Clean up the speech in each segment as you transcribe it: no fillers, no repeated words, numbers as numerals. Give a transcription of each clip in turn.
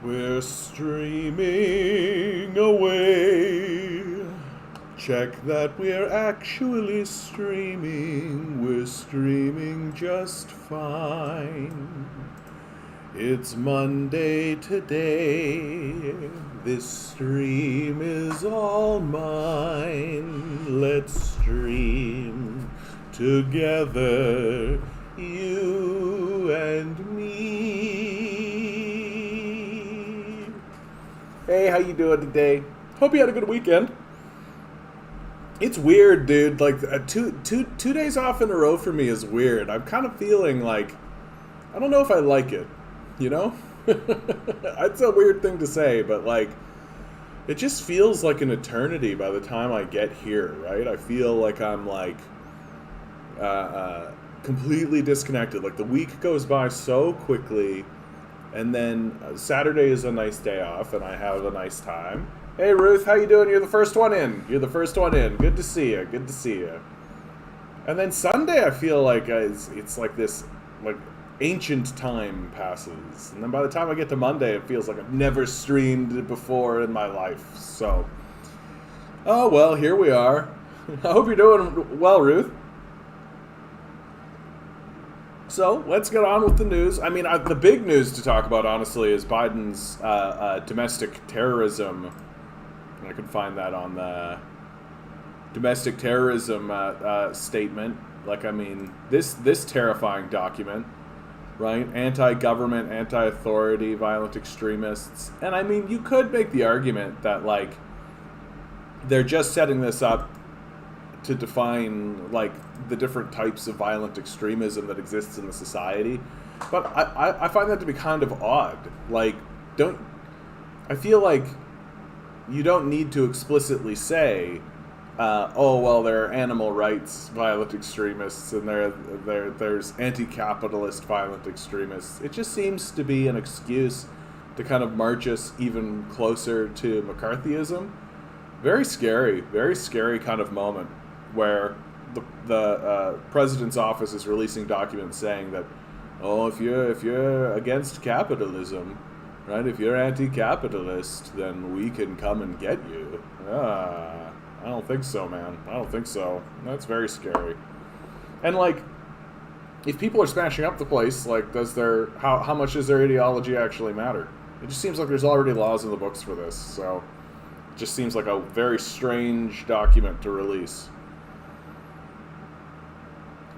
We're streaming away. Check that we're actually streaming. We're streaming just fine. It's Monday today. This stream is all mine. Let's stream together, you and me. Hey, how you doing today? Hope you had a good weekend. It's weird, dude. Like two days off in a row for me is weird. I'm kind of feeling like I don't know if I like it. You know, it's a weird thing to say, but like it just feels like an eternity by the time I get here. Right? I feel like I'm like completely disconnected. Like the week goes by so quickly. And then Saturday is a nice day off, and I have a nice time. Hey, Ruth, how you doing? You're the first one in. You're the first one in. Good to see you. Good to see you. And then Sunday, I feel like it's like this, like ancient time passes, and then by the time I get to Monday, it feels like I've never streamed before in my life. So, oh well, here we are. I hope you're doing well, Ruth. So let's get on with the news. I mean, the big news to talk about, honestly, is Biden's domestic terrorism. I can find that on the domestic terrorism statement. Like, I mean, this terrifying document, right? Anti-government, anti-authority, violent extremists. And I mean, you could make the argument that, like, they're just setting this up to define like the different types of violent extremism that exists in the society, but I find that to be kind of odd. Like, I feel like you don't need to explicitly say, oh well, there are animal rights violent extremists and there's anti-capitalist violent extremists. It just seems to be an excuse to kind of march us even closer to McCarthyism. Very scary kind of moment where the president's office is releasing documents saying that, oh, if you're against capitalism, right? If you're anti-capitalist, then we can come and get you. I don't think so, man. I don't think so. That's very scary. And like, if people are smashing up the place, like, how much does their ideology actually matter? It just seems like there's already laws in the books for this, so it just seems like a very strange document to release.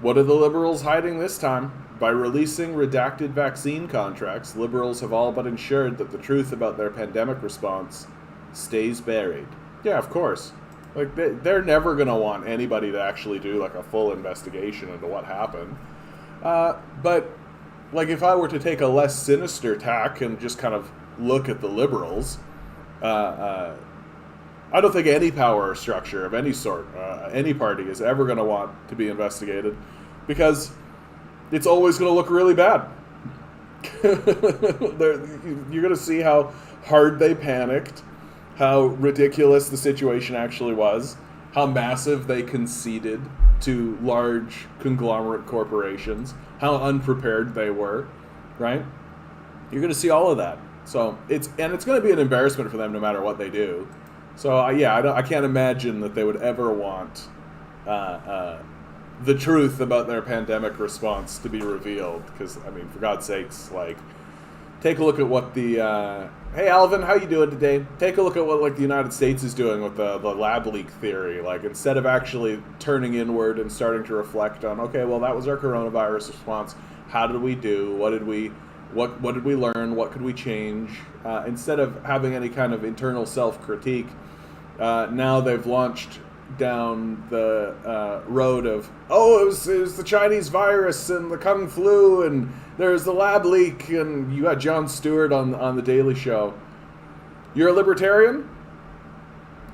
What are the liberals hiding this time? By releasing redacted vaccine contracts, liberals have all but ensured that the truth about their pandemic response stays buried. Yeah, of course. Like, they're never going to want anybody to actually do, like, a full investigation into what happened. But, like, if I were to take a less sinister tack and just kind of look at the liberals, I don't think any power or structure of any sort, any party, is ever going to want to be investigated, because it's always going to look really bad. You're going to see how hard they panicked, how ridiculous the situation actually was, how massive they conceded to large conglomerate corporations, how unprepared they were, right? You're going to see all of that. So it's going to be an embarrassment for them no matter what they do. So I can't imagine that they would ever want the truth about their pandemic response to be revealed. Because, I mean, for God's sakes, like, take a look at what the hey Alvin, how you doing today? Take a look at what, like, the United States is doing with the lab leak theory. Like, instead of actually turning inward and starting to reflect on, okay, well, that was our coronavirus response. How did we do? What did we learn? What could we change? Instead of having any kind of internal self-critique, now they've launched down the road of, oh, it was the Chinese virus and the Kung flu and there's the lab leak, and you got Jon Stewart on the Daily Show. You're a libertarian?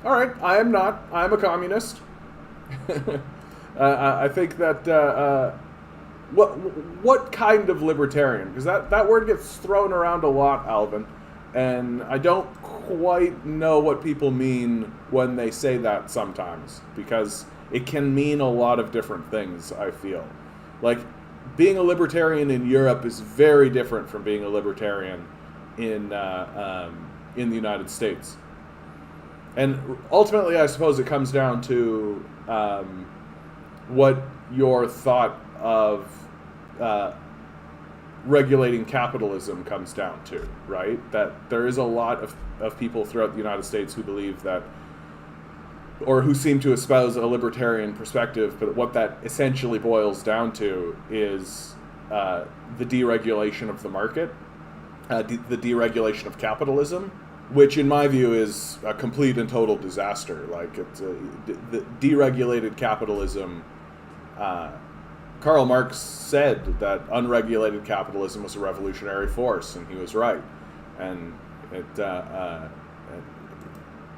All right, I am not. I'm a communist. I think that what kind of libertarian? Because that word gets thrown around a lot, Alvin, and I don't quite know what people mean when they say that sometimes, because it can mean a lot of different things, I feel. Like, being a libertarian in Europe is very different from being a libertarian in the United States. And ultimately, I suppose it comes down to what your thought of regulating capitalism comes down to, right? That there is a lot of people throughout the United States who believe that, or who seem to espouse a libertarian perspective, but what that essentially boils down to is the deregulation of the market, the deregulation of capitalism, which in my view is a complete and total disaster. Like, it's the deregulated capitalism. Karl Marx said that unregulated capitalism was a revolutionary force, and he was right. And it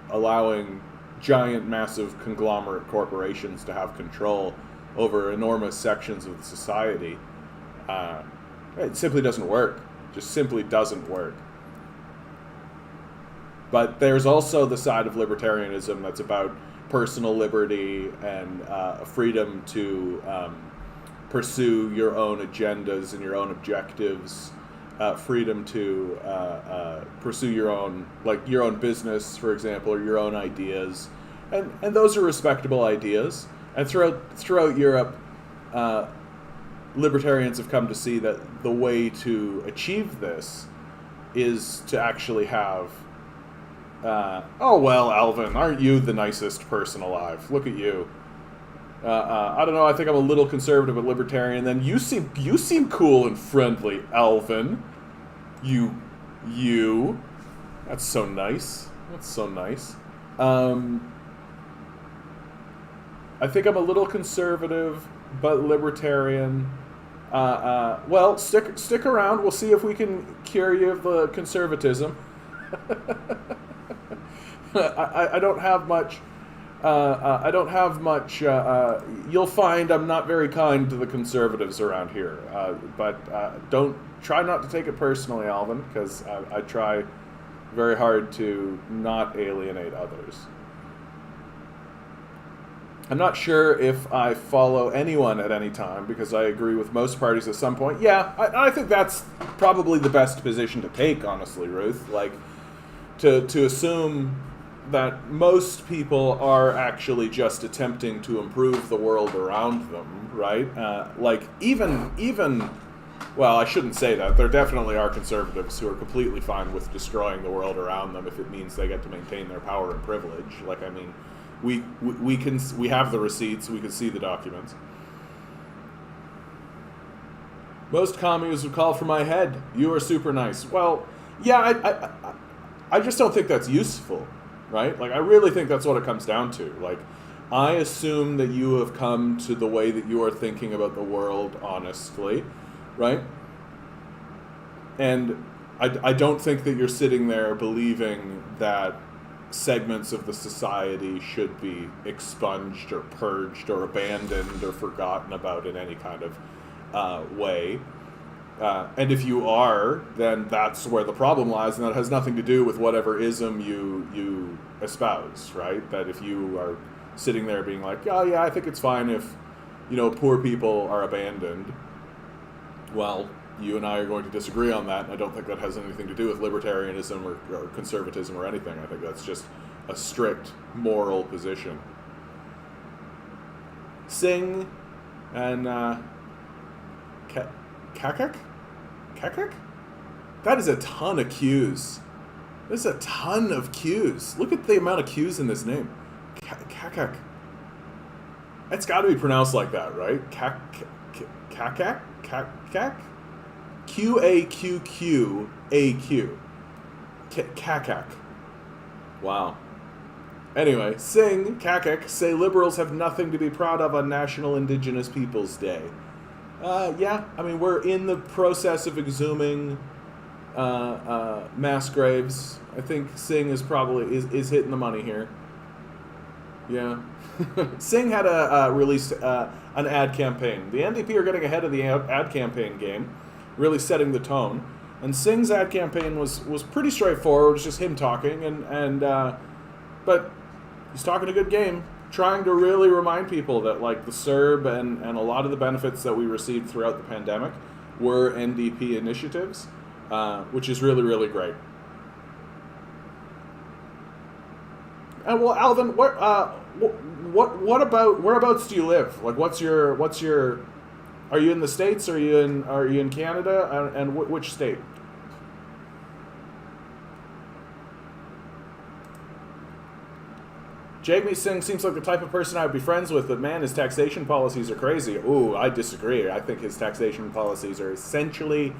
allowing giant, massive conglomerate corporations to have control over enormous sections of the society, it simply doesn't work. Just simply doesn't work. But there's also the side of libertarianism that's about personal liberty and freedom to pursue your own agendas and your own objectives, freedom to pursue your own business, for example, or your own ideas, and those are respectable ideas. And throughout Europe, libertarians have come to see that the way to achieve this is to actually have oh well, Alvin, aren't you the nicest person alive? Look at you. I don't know. I think I'm a little conservative but libertarian. Then you seem cool and friendly, Alvin. You. That's so nice. That's so nice. I think I'm a little conservative but libertarian. Well, stick around. We'll see if we can cure you of the conservatism. I don't have much. You'll find I'm not very kind to the conservatives around here. But don't try not to take it personally, Alvin, because I try very hard to not alienate others. I'm not sure if I follow anyone at any time, because I agree with most parties at some point. Yeah, I think that's probably the best position to take, honestly, Ruth. Like, to assume that most people are actually just attempting to improve the world around them, right? Like, even, well, I shouldn't say that. There definitely are conservatives who are completely fine with destroying the world around them if it means they get to maintain their power and privilege. Like, I mean, we have the receipts, we can see the documents. Most communists would call for my head. You are super nice. Well, yeah, I just don't think that's useful, right? Like, I really think that's what it comes down to. Like, I assume that you have come to the way that you are thinking about the world honestly, right? And I don't think that you're sitting there believing that segments of the society should be expunged or purged or abandoned or forgotten about in any kind of way. And if you are, then that's where the problem lies, and that has nothing to do with whatever ism you espouse, right? That if you are sitting there being like, oh yeah, I think it's fine if, poor people are abandoned, well, you and I are going to disagree on that, and I don't think that has anything to do with libertarianism or conservatism or anything. I think that's just a strict moral position. Sing and Kakak? Kakak? That is a ton of Q's. There's a ton of Q's. Look at the amount of Q's in this name. Kakak. It's got to be pronounced like that, right? Kakak? Kakak? Q-A-Q-Q-A-Q. Kakak. Wow. Anyway, sing, Kakak, say liberals have nothing to be proud of on National Indigenous Peoples Day. Yeah, I mean, we're in the process of exhuming mass graves. I think Singh is probably is hitting the money here. Yeah. Singh had released an ad campaign. The NDP are getting ahead of the ad campaign game, really setting the tone. And Singh's ad campaign was pretty straightforward. It was just him talking, but he's talking a good game, trying to really remind people that, like, the CERB and a lot of the benefits that we received throughout the pandemic were NDP initiatives. which is really, really great. Well, Alvin, what about whereabouts do you live? Like, what's your? Are you in the States? Are you in Canada? And which state? Jagmeet Singh seems like the type of person I would be friends with, but man, his taxation policies are crazy. Ooh, I disagree. I think his taxation policies are essentially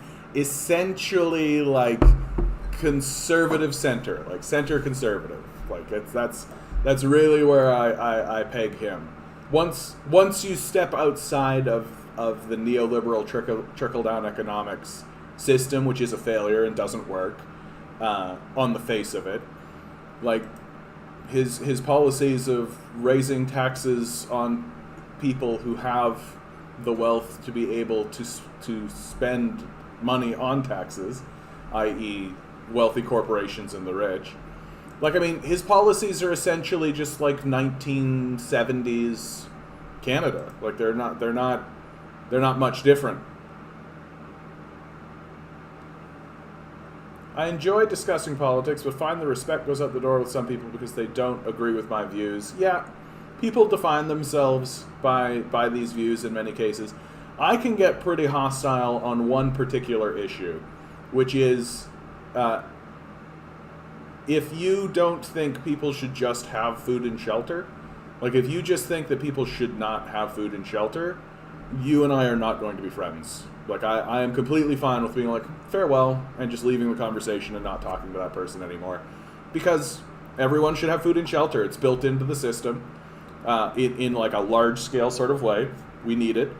like conservative center, like center conservative. Like that's really where I peg him. Once you step outside of the neoliberal trickle down economics system, which is a failure and doesn't work on the face of it, like his policies of raising taxes on people who have the wealth to be able to spend money on taxes, i.e. wealthy corporations and the rich. Like, I mean, his policies are essentially just like 1970s Canada. Like, they're not much different. I enjoy discussing politics, but find the respect goes out the door with some people because they don't agree with my views. Yeah, people define themselves by these views in many cases. I can get pretty hostile on one particular issue, which is if you don't think people should just have food and shelter, like if you just think that people should not have food and shelter, you and I are not going to be friends. Like, I am completely fine with being like, farewell, and just leaving the conversation and not talking to that person anymore. Because everyone should have food and shelter. It's built into the system in like a large-scale sort of way. We need it.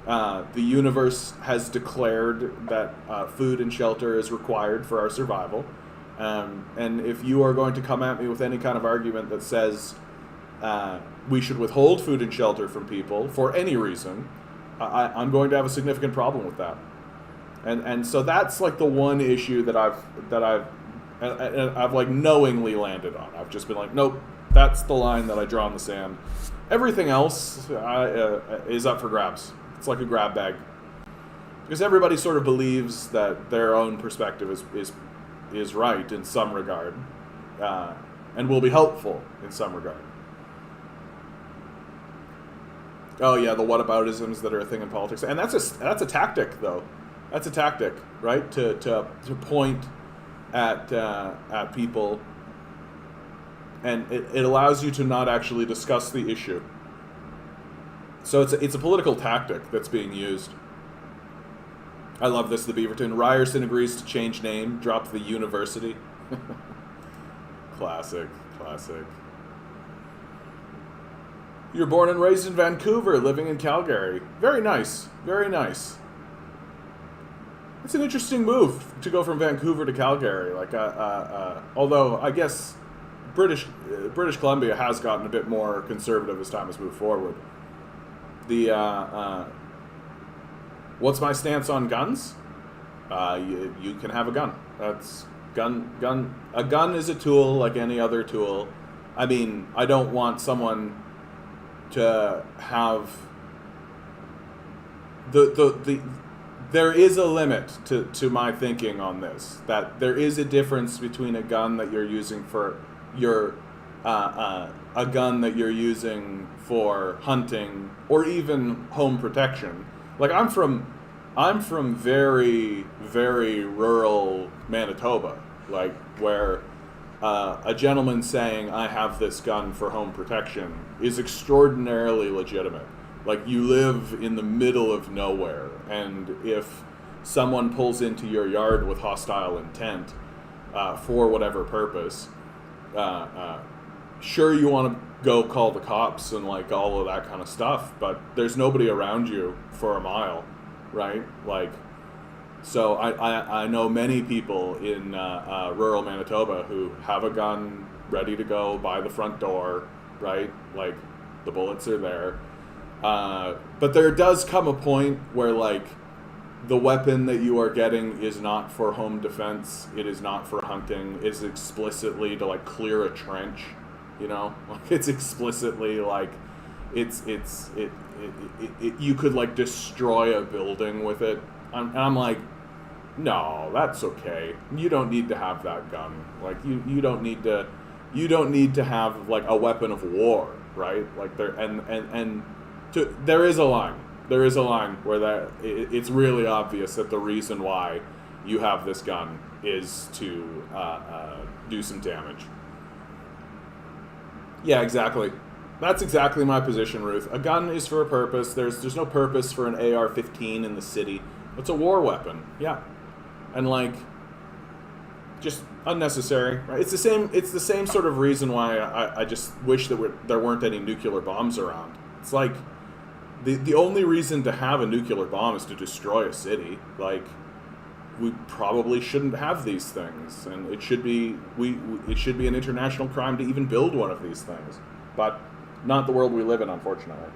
The universe has declared that food and shelter is required for our survival. And if you are going to come at me with any kind of argument that says we should withhold food and shelter from people for any reason, I'm going to have a significant problem with that. And so that's like the one issue that I've like knowingly landed on. I've just been like, nope, that's the line that I draw in the sand. Everything else is up for grabs. It's like a grab bag. Because everybody sort of believes that their own perspective is right in some regard, and will be helpful in some regard. Oh yeah, the whataboutisms that are a thing in politics, and that's a tactic though. That's a tactic, right? To point at people, and it allows you to not actually discuss the issue. So it's a political tactic that's being used. I love this, the Beaverton. Ryerson agrees to change name, drop the university. Classic. You're born and raised in Vancouver, living in Calgary. Very nice. It's an interesting move to go from Vancouver to Calgary. Like, although I guess British Columbia has gotten a bit more conservative as time has moved forward. What's my stance on guns? You can have a gun. That's gun. A gun is a tool like any other tool. I mean, I don't want someone to have there is a limit to my thinking on this. That there is a difference between a gun that you're using for your a gun that you're using for hunting or even home protection. Like, I'm from very, very rural Manitoba, like where a gentleman saying I have this gun for home protection is extraordinarily legitimate. Like, you live in the middle of nowhere, and if someone pulls into your yard with hostile intent for whatever purpose, sure, you want to go call the cops and like all of that kind of stuff, but there's nobody around you for a mile, right? Like, so I know many people in rural Manitoba who have a gun ready to go by the front door, right? Like, the bullets are there. But there does come a point where, like, the weapon that you are getting is not for home defense. It is not for hunting. It's explicitly to, like, clear a trench, you know? Like, it's explicitly, like, you could, like, destroy a building with it. And I'm like, No, that's okay. You don't need to have that gun. Like you don't need to have like a weapon of war, right? Like there is a line. There is a line where it's really obvious that the reason why you have this gun is to do some damage. Yeah, exactly. That's exactly my position, Ruth. A gun is for a purpose. There's no purpose for an AR-15 in the city. It's a war weapon. Yeah, and like, just unnecessary. Right? It's the same. It's the same sort of reason why I just wish that there weren't any nuclear bombs around. It's like the only reason to have a nuclear bomb is to destroy a city. Like, we probably shouldn't have these things, and it should be it should be an international crime to even build one of these things. But not the world we live in, unfortunately.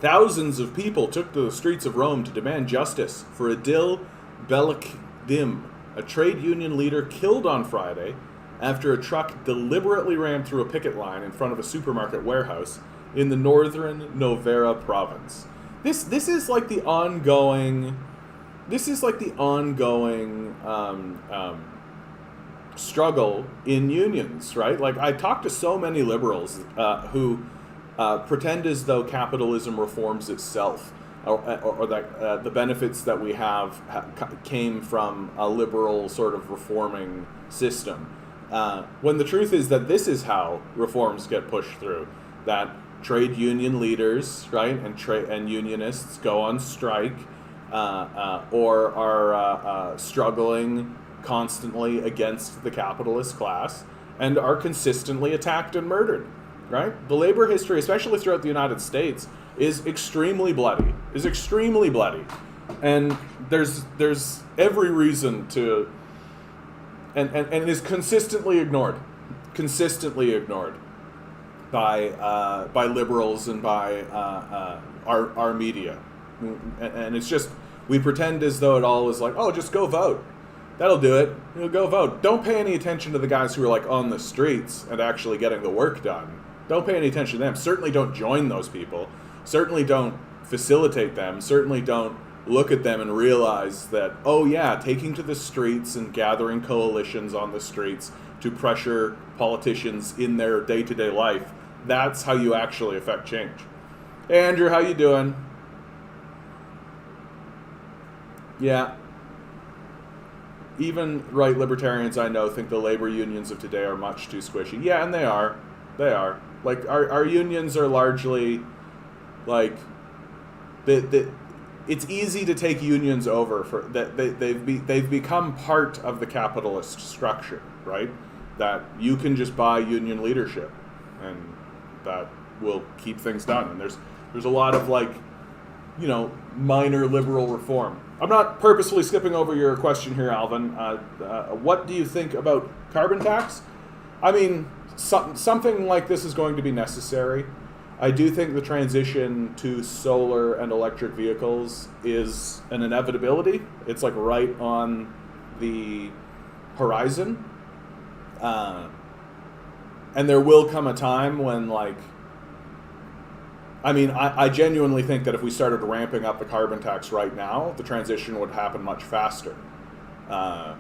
Thousands of people took to the streets of Rome to demand justice for Adil Belkdim, a trade union leader killed on Friday after a truck deliberately rammed through a picket line in front of a supermarket warehouse in the northern Novara province. This is like the ongoing struggle in unions, right? Like, I talk to so many liberals who pretend as though capitalism reforms itself, or that the benefits that we have came from a liberal sort of reforming system. When the truth is that this is how reforms get pushed through. That trade union leaders, right, and unionists go on strike, or are struggling constantly against the capitalist class, and are consistently attacked and murdered, right? The labor history, especially throughout the United States, is extremely bloody. And there's every reason to, and it is consistently ignored by liberals and by our media. And it's just, we pretend as though it all is like, oh, just go vote. That'll do it. You'll go vote. Don't pay any attention to the guys who are like on the streets and actually getting the work done. Don't pay any attention to them. Certainly don't join those people. Certainly don't facilitate them. Certainly don't look at them and realize that, oh yeah, taking to the streets and gathering coalitions on the streets to pressure politicians in their day-to-day life, that's how you actually affect change. Hey Andrew, how you doing? Yeah. Even right libertarians I know think the labor unions of today are much too squishy. Yeah, and they are. They are. Like, our unions are largely, like, it's easy to take unions over for that. They've become part of the capitalist structure, right? That you can just buy union leadership, and that will keep things done. And there's a lot of, like, you know, minor liberal reform. I'm not purposefully skipping over your question here, Alvin. What do you think about carbon tax? I mean, something like this is going to be necessary. I do think the transition to solar and electric vehicles is an inevitability. It's like right on the horizon. And there will come a time when, like, I mean, I genuinely think that if we started ramping up the carbon tax right now, the transition would happen much faster. But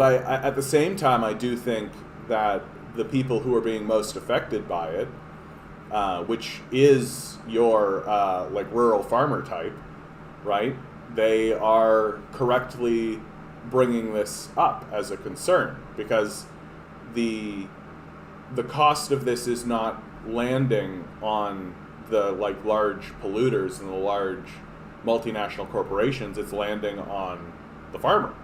I at the same time, I do think that the people who are being most affected by it, which is your like rural farmer type, right? They are correctly bringing this up as a concern, because the cost of this is not landing on the, like, large polluters and the large multinational corporations. It's landing on the farmer.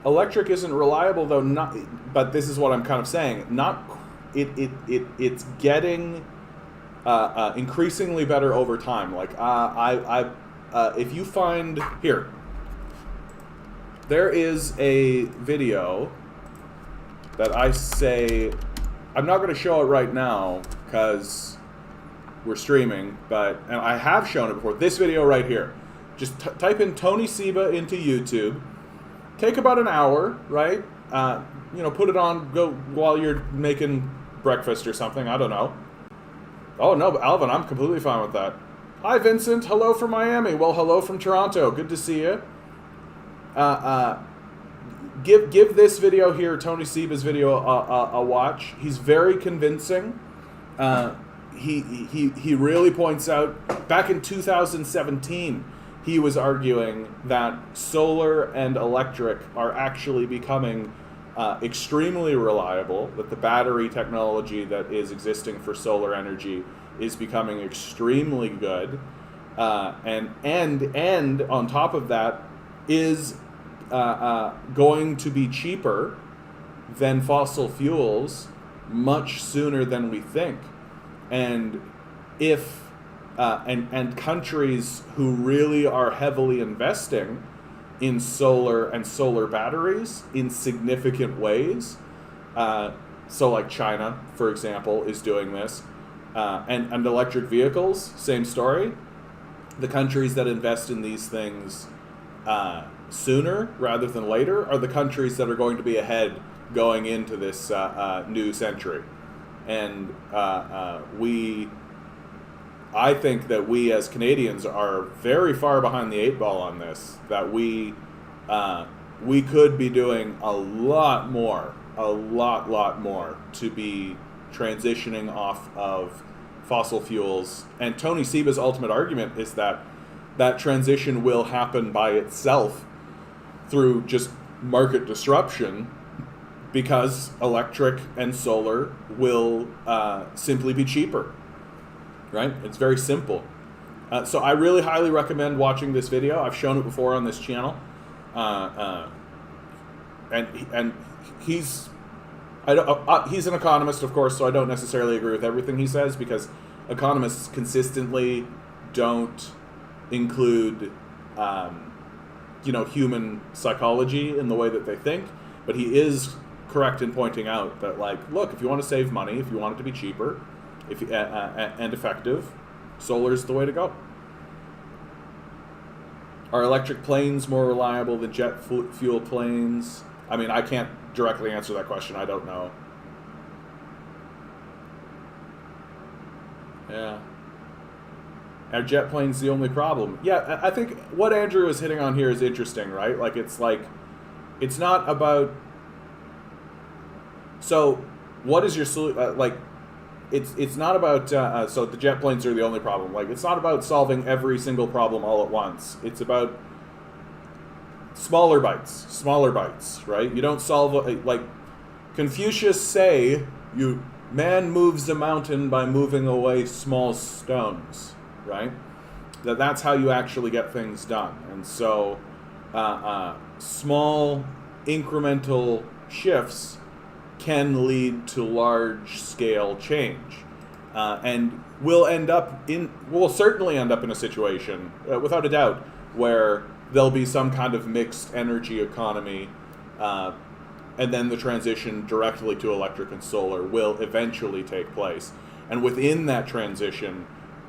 Electric isn't reliable, though. But this is what I'm kind of saying. It's getting increasingly better over time. Like, if you find here, there is a video that I say, I'm not going to show it right now because we're streaming, and I have shown it before. This video right here. Just type in Tony Seba into YouTube. Take about an hour, right? Put it on, go while you're making breakfast or something. I don't know. Oh, no, Alvin, I'm completely fine with that. Hi, Vincent. Hello from Miami. Well, hello from Toronto. Good to see you. Give this video here, Tony Seba's video, a watch. He's very convincing. He really points out, back in 2017, he was arguing that solar and electric are actually becoming extremely reliable, that the battery technology that is existing for solar energy is becoming extremely good, and on top of that is going to be cheaper than fossil fuels much sooner than we think. And if and countries who really are heavily investing in solar and solar batteries in significant ways, so like China, for example, is doing this, and electric vehicles, same story. The countries that invest in these things sooner rather than later are the countries that are going to be ahead going into this new century. And I think that we as Canadians are very far behind the 8 ball on this, that we could be doing a lot more to be transitioning off of fossil fuels. And Tony Seba's ultimate argument is that that transition will happen by itself through just market disruption, because electric and solar will simply be cheaper, right? It's very simple. So I really highly recommend watching this video. I've shown it before on this channel. And he's an economist, of course, so I don't necessarily agree with everything he says, because economists consistently don't include human psychology in the way that they think. But he is correct in pointing out that, like, look, if you want to save money, if you want it to be cheaper, and effective, solar is the way to go. Are electric planes more reliable than jet fuel planes? I mean, I can't directly answer that question. I don't know. Yeah. Are jet planes the only problem? Yeah, I think what Andrew is hitting on here is interesting, right? It's not about... So, what is your solution? It's not about, so the jet planes are the only problem. It's not about solving every single problem all at once. It's about smaller bites, right? You don't solve, Confucius say, man moves a mountain by moving away small stones, right? That's how you actually get things done. And so, small incremental shifts can lead to large-scale change, and we'll certainly end up in a situation, without a doubt, where there'll be some kind of mixed energy economy, and then the transition directly to electric and solar will eventually take place. And within that transition,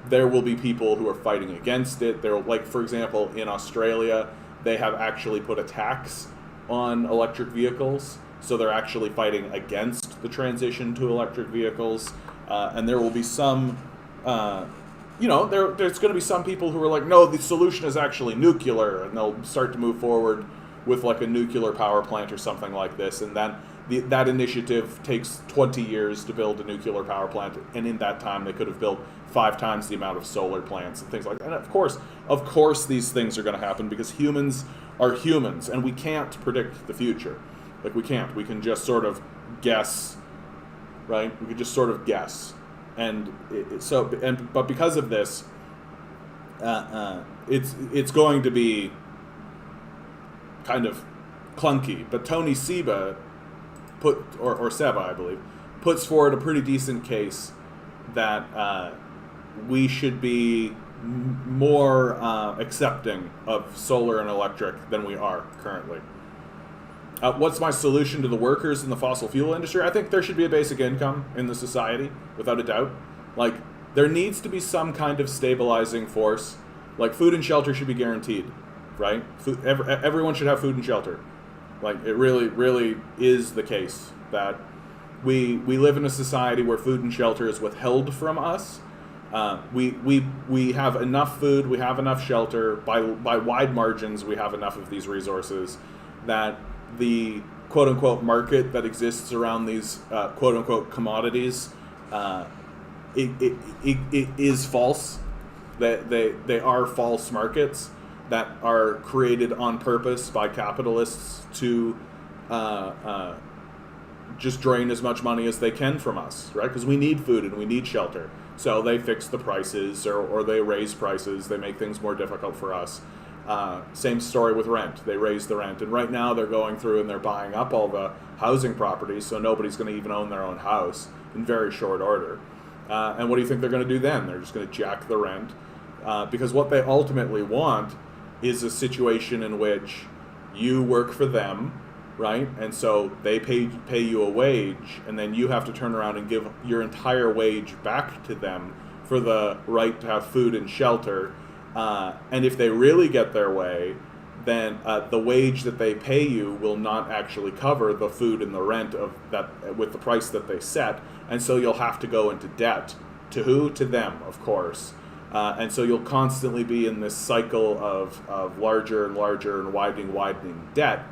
there will be people who are fighting against it. For example, in Australia, they have actually put a tax on electric vehicles. So they're actually fighting against the transition to electric vehicles, and there will be some, there's going to be some people who are like, no, the solution is actually nuclear, and they'll start to move forward with a nuclear power plant or something like this, and then that initiative takes 20 years to build a nuclear power plant, and in that time they could have built 5 times the amount of solar plants and things like that. And of course these things are going to happen, because humans are humans, and we can't predict the future. We can't. We can just sort of guess, right? We can just sort of guess, but because of this, it's going to be kind of clunky. But Tony Seba or Seba, I believe, puts forward a pretty decent case that we should be more accepting of solar and electric than we are currently. What's my solution to the workers in the fossil fuel industry? I think there should be a basic income in the society, without a doubt. There needs to be some kind of stabilizing force. Food and shelter should be guaranteed, right? Everyone should have food and shelter. It really, really is the case that we live in a society where food and shelter is withheld from us. We have enough food, we have enough shelter, by wide margins we have enough of these resources that the quote-unquote market that exists around these quote-unquote commodities, it is false. They are false markets that are created on purpose by capitalists to just drain as much money as they can from us, right? Because we need food and we need shelter. So they fix the prices or they raise prices. They make things more difficult for us. Same story with rent. They raise the rent. And right now they're going through and they're buying up all the housing properties, so nobody's going to even own their own house in very short order. And what do you think they're going to do then? They're just going to jack the rent. Because what they ultimately want is a situation in which you work for them, right? And so they pay you a wage, and then you have to turn around and give your entire wage back to them for the right to have food and shelter. And if they really get their way, then the wage that they pay you will not actually cover the food and the rent of that with the price that they set, and so you'll have to go into debt. To who? To them, of course. And so you'll constantly be in this cycle of larger and larger and widening debt,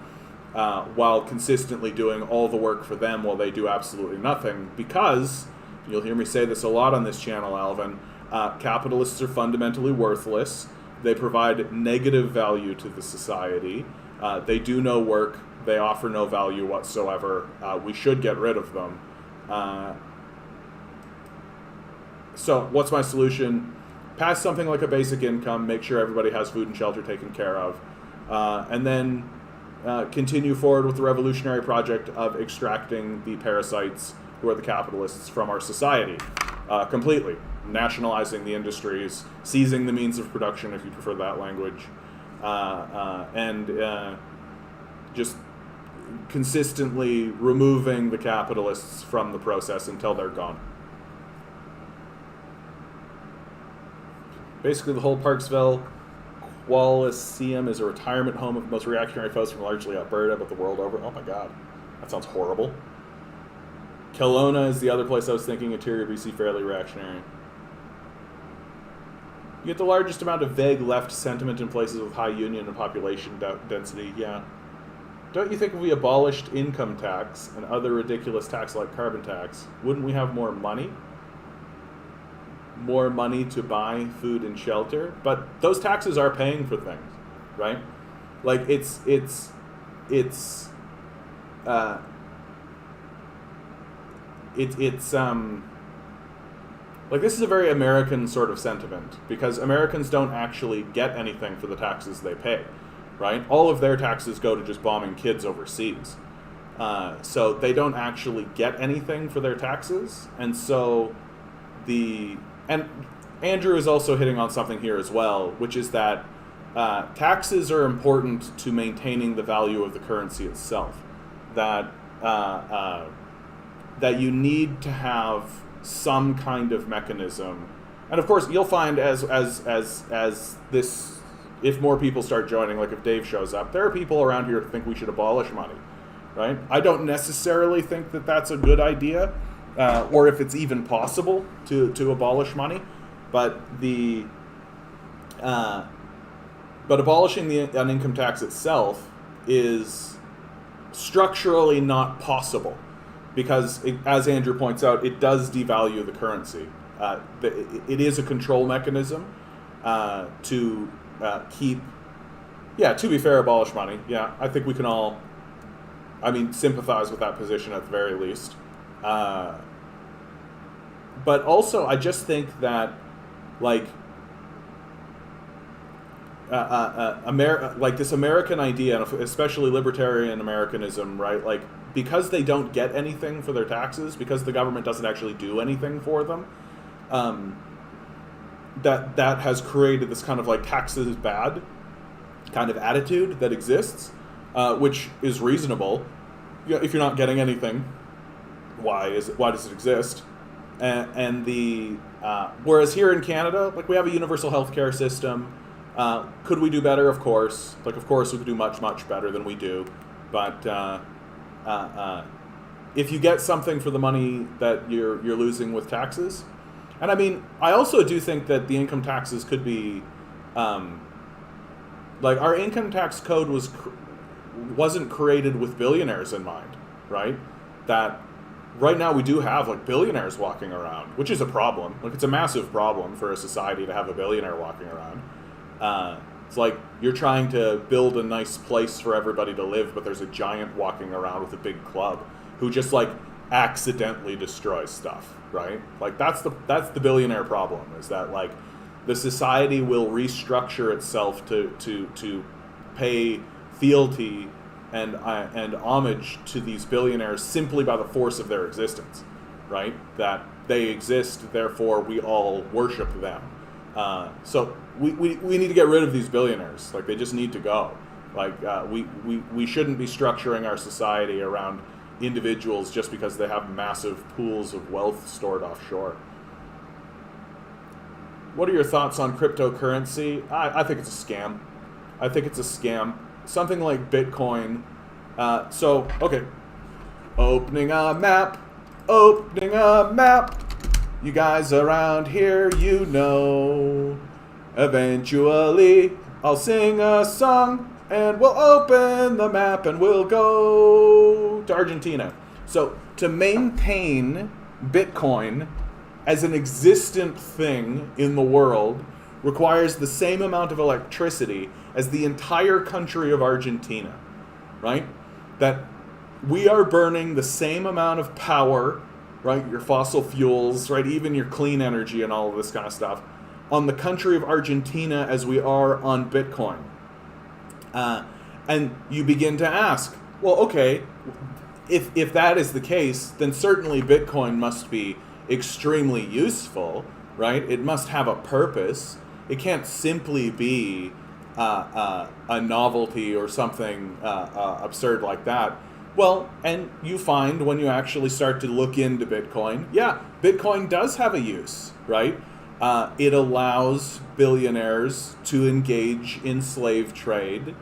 while consistently doing all the work for them while they do absolutely nothing. Because, you'll hear me say this a lot on this channel, Alvin, capitalists are fundamentally worthless. They provide negative value to the society. They do no work. They offer no value whatsoever. We should get rid of them. So what's my solution? Pass something like a basic income, make sure everybody has food and shelter taken care of, and then continue forward with the revolutionary project of extracting the parasites who are the capitalists from our society completely. Nationalizing the industries, seizing the means of production, if you prefer that language, and just consistently removing the capitalists from the process until they're gone. Basically, the whole Parksville Coliseum is a retirement home of the most reactionary folks from largely Alberta, but the world over. Oh my god, that sounds horrible. Kelowna is the other place I was thinking. Interior BC, fairly reactionary. You get the largest amount of vague left sentiment in places with high union and population density, yeah. Don't you think if we abolished income tax and other ridiculous tax like carbon tax, wouldn't we have more money? More money to buy food and shelter? But those taxes are paying for things, right? Like it's like this is a very American sort of sentiment, because Americans don't actually get anything for the taxes they pay, right? All of their taxes go to just bombing kids overseas. So they don't actually get anything for their taxes. And so and Andrew is also hitting on something here as well, which is that taxes are important to maintaining the value of the currency itself. That that you need to have some kind of mechanism, and of course you'll find as this, if more people start joining, like if Dave shows up, there are people around here who think we should abolish money, right? I don't necessarily think that that's a good idea, or if it's even possible to abolish money, but abolishing an income tax itself is structurally not possible, because as Andrew points out, it does devalue the currency. It is a control mechanism to keep. Yeah, to be fair, abolish money. Yeah, I think we can all, sympathize with that position at the very least. But also, I just think that, like this American idea, and especially libertarian Americanism, right? Like, because they don't get anything for their taxes, because the government doesn't actually do anything for them, that has created this kind of like taxes bad kind of attitude that exists, which is reasonable. If you're not getting anything, why does it exist? And whereas here in Canada, like, we have a universal healthcare system. Could we do better? Of course. Like, of course we could do much, much better than we do. But if you get something for the money that you're losing with taxes. And I mean, I also do think that the income taxes could be, like our income tax code wasn't created with billionaires in mind, right? That right now we do have like billionaires walking around, which is a problem. Like it's a massive problem for a society to have a billionaire walking around. It's like you're trying to build a nice place for everybody to live, but there's a giant walking around with a big club who just like accidentally destroys stuff, right? Like that's the billionaire problem, is that like the society will restructure itself to pay fealty and homage to these billionaires simply by the force of their existence, right? That they exist, therefore we all worship them. So we need to get rid of these billionaires. Like they just need to go. Like we shouldn't be structuring our society around individuals just because they have massive pools of wealth stored offshore. What are your thoughts on cryptocurrency? I think it's a scam. I think it's a scam. Something like Bitcoin. Okay. Opening a map. You guys around here, you know. Eventually, I'll sing a song and we'll open the map and we'll go to Argentina. So, to maintain Bitcoin as an existent thing in the world requires the same amount of electricity as the entire country of Argentina, right? That we are burning the same amount of power, right? Your fossil fuels, right? Even your clean energy and all of this kind of stuff on the country of Argentina as we are on Bitcoin. And you begin to ask, well, okay, if that is the case, then certainly Bitcoin must be extremely useful, right? It must have a purpose. It can't simply be a novelty or something absurd like that. Well, and you find when you actually start to look into Bitcoin, yeah, Bitcoin does have a use, right? It allows billionaires to engage in slave trade,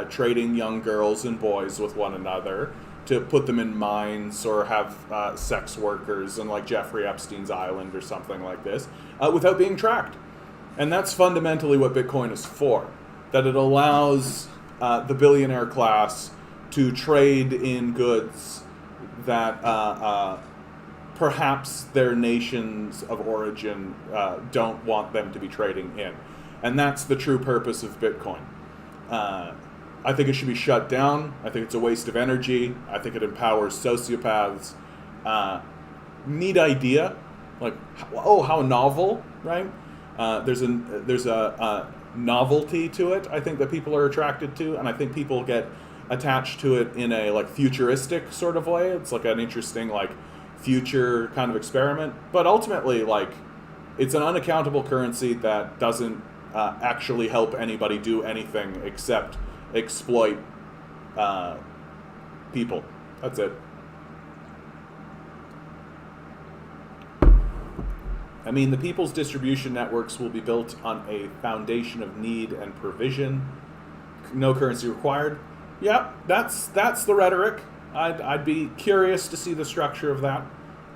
trading young girls and boys with one another, to put them in mines or have sex workers in like Jeffrey Epstein's island or something like this, without being tracked. And that's fundamentally what Bitcoin is for, that it allows the billionaire class to trade in goods that perhaps their nations of origin don't want them to be trading in. And that's the true purpose of Bitcoin. I think it should be shut down. I think it's a waste of energy. I think it empowers sociopaths. Neat idea. Like, oh, how novel, right? There's a novelty to it, I think, that people are attracted to, and I think people get attached to it in a like futuristic sort of way. It's like an interesting like future kind of experiment, but ultimately like it's an unaccountable currency that doesn't actually help anybody do anything except exploit people. That's it. I mean, the people's distribution networks will be built on a foundation of need and provision. No currency required. Yep, that's the rhetoric. I'd be curious to see the structure of that.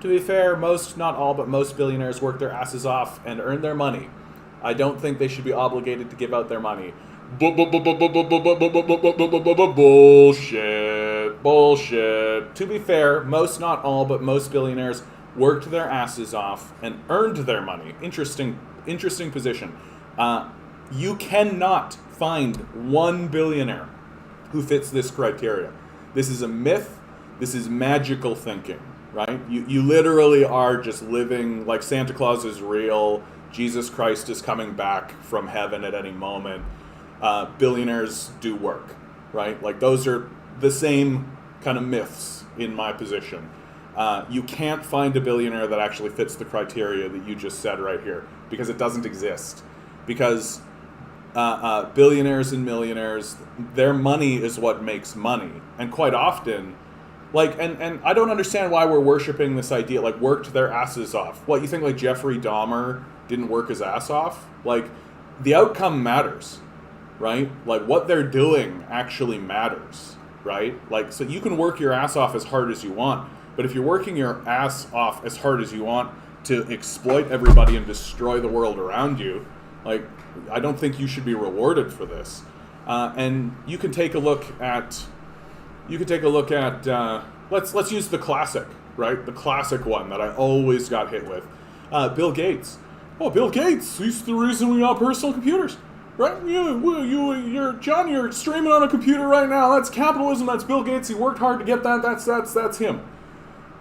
To be fair, most, not all, but most billionaires work their asses off and earn their money. I don't think they should be obligated to give out their money. Bullshit. To be fair, most, not all, but most billionaires worked their asses off and earned their money. Interesting position. You cannot find one billionaire who fits this criteria. This is a myth. This is magical thinking, right? You literally are just living like Santa Claus is real. Jesus Christ is coming back from heaven at any moment. Billionaires do work, right? Like those are the same kind of myths in my position. You can't find a billionaire that actually fits the criteria that you just said right here, because it doesn't exist. Because billionaires and millionaires, their money is what makes money. And quite often, like, and I don't understand why we're worshiping this idea, like, worked their asses off. What, you think, like, Jeffrey Dahmer didn't work his ass off? Like, the outcome matters, right? Like, what they're doing actually matters. right? Like, so you can work your ass off as hard as you want, but if you're working your ass off as hard as you want to exploit everybody and destroy the world around you, like, I don't think you should be rewarded for this. And you can take a look at, let's use the classic, right? The classic one that I always got hit with, Bill Gates. Oh, Bill Gates, he's the reason we got personal computers, right? You're streaming on a computer right now. That's capitalism. That's Bill Gates. He worked hard to get that. That's him.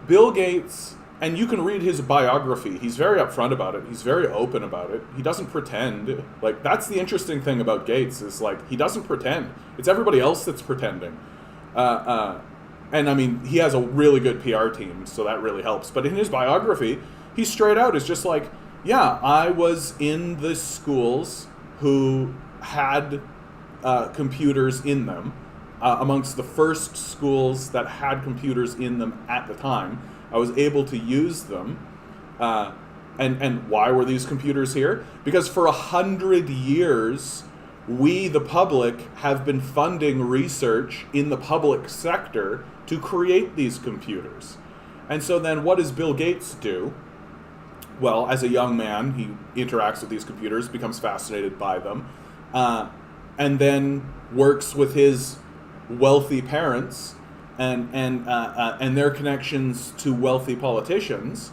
Bill Gates, and you can read his biography. He's very upfront about it. He's very open about it. He doesn't pretend. Like, that's the interesting thing about Gates is, like, he doesn't pretend. It's everybody else that's pretending. And I mean, he has a really good PR team, so that really helps. But in his biography, he's straight out is just like, yeah, I was in the schools who had computers in them, amongst the first schools that had computers in them at the time. I was able to use them. And why were these computers here? Because for 100 years, we, the public, have been funding research in the public sector to create these computers. And so then what does Bill Gates do? Well, as a young man, he interacts with these computers, becomes fascinated by them, and then works with his wealthy parents and their connections to wealthy politicians,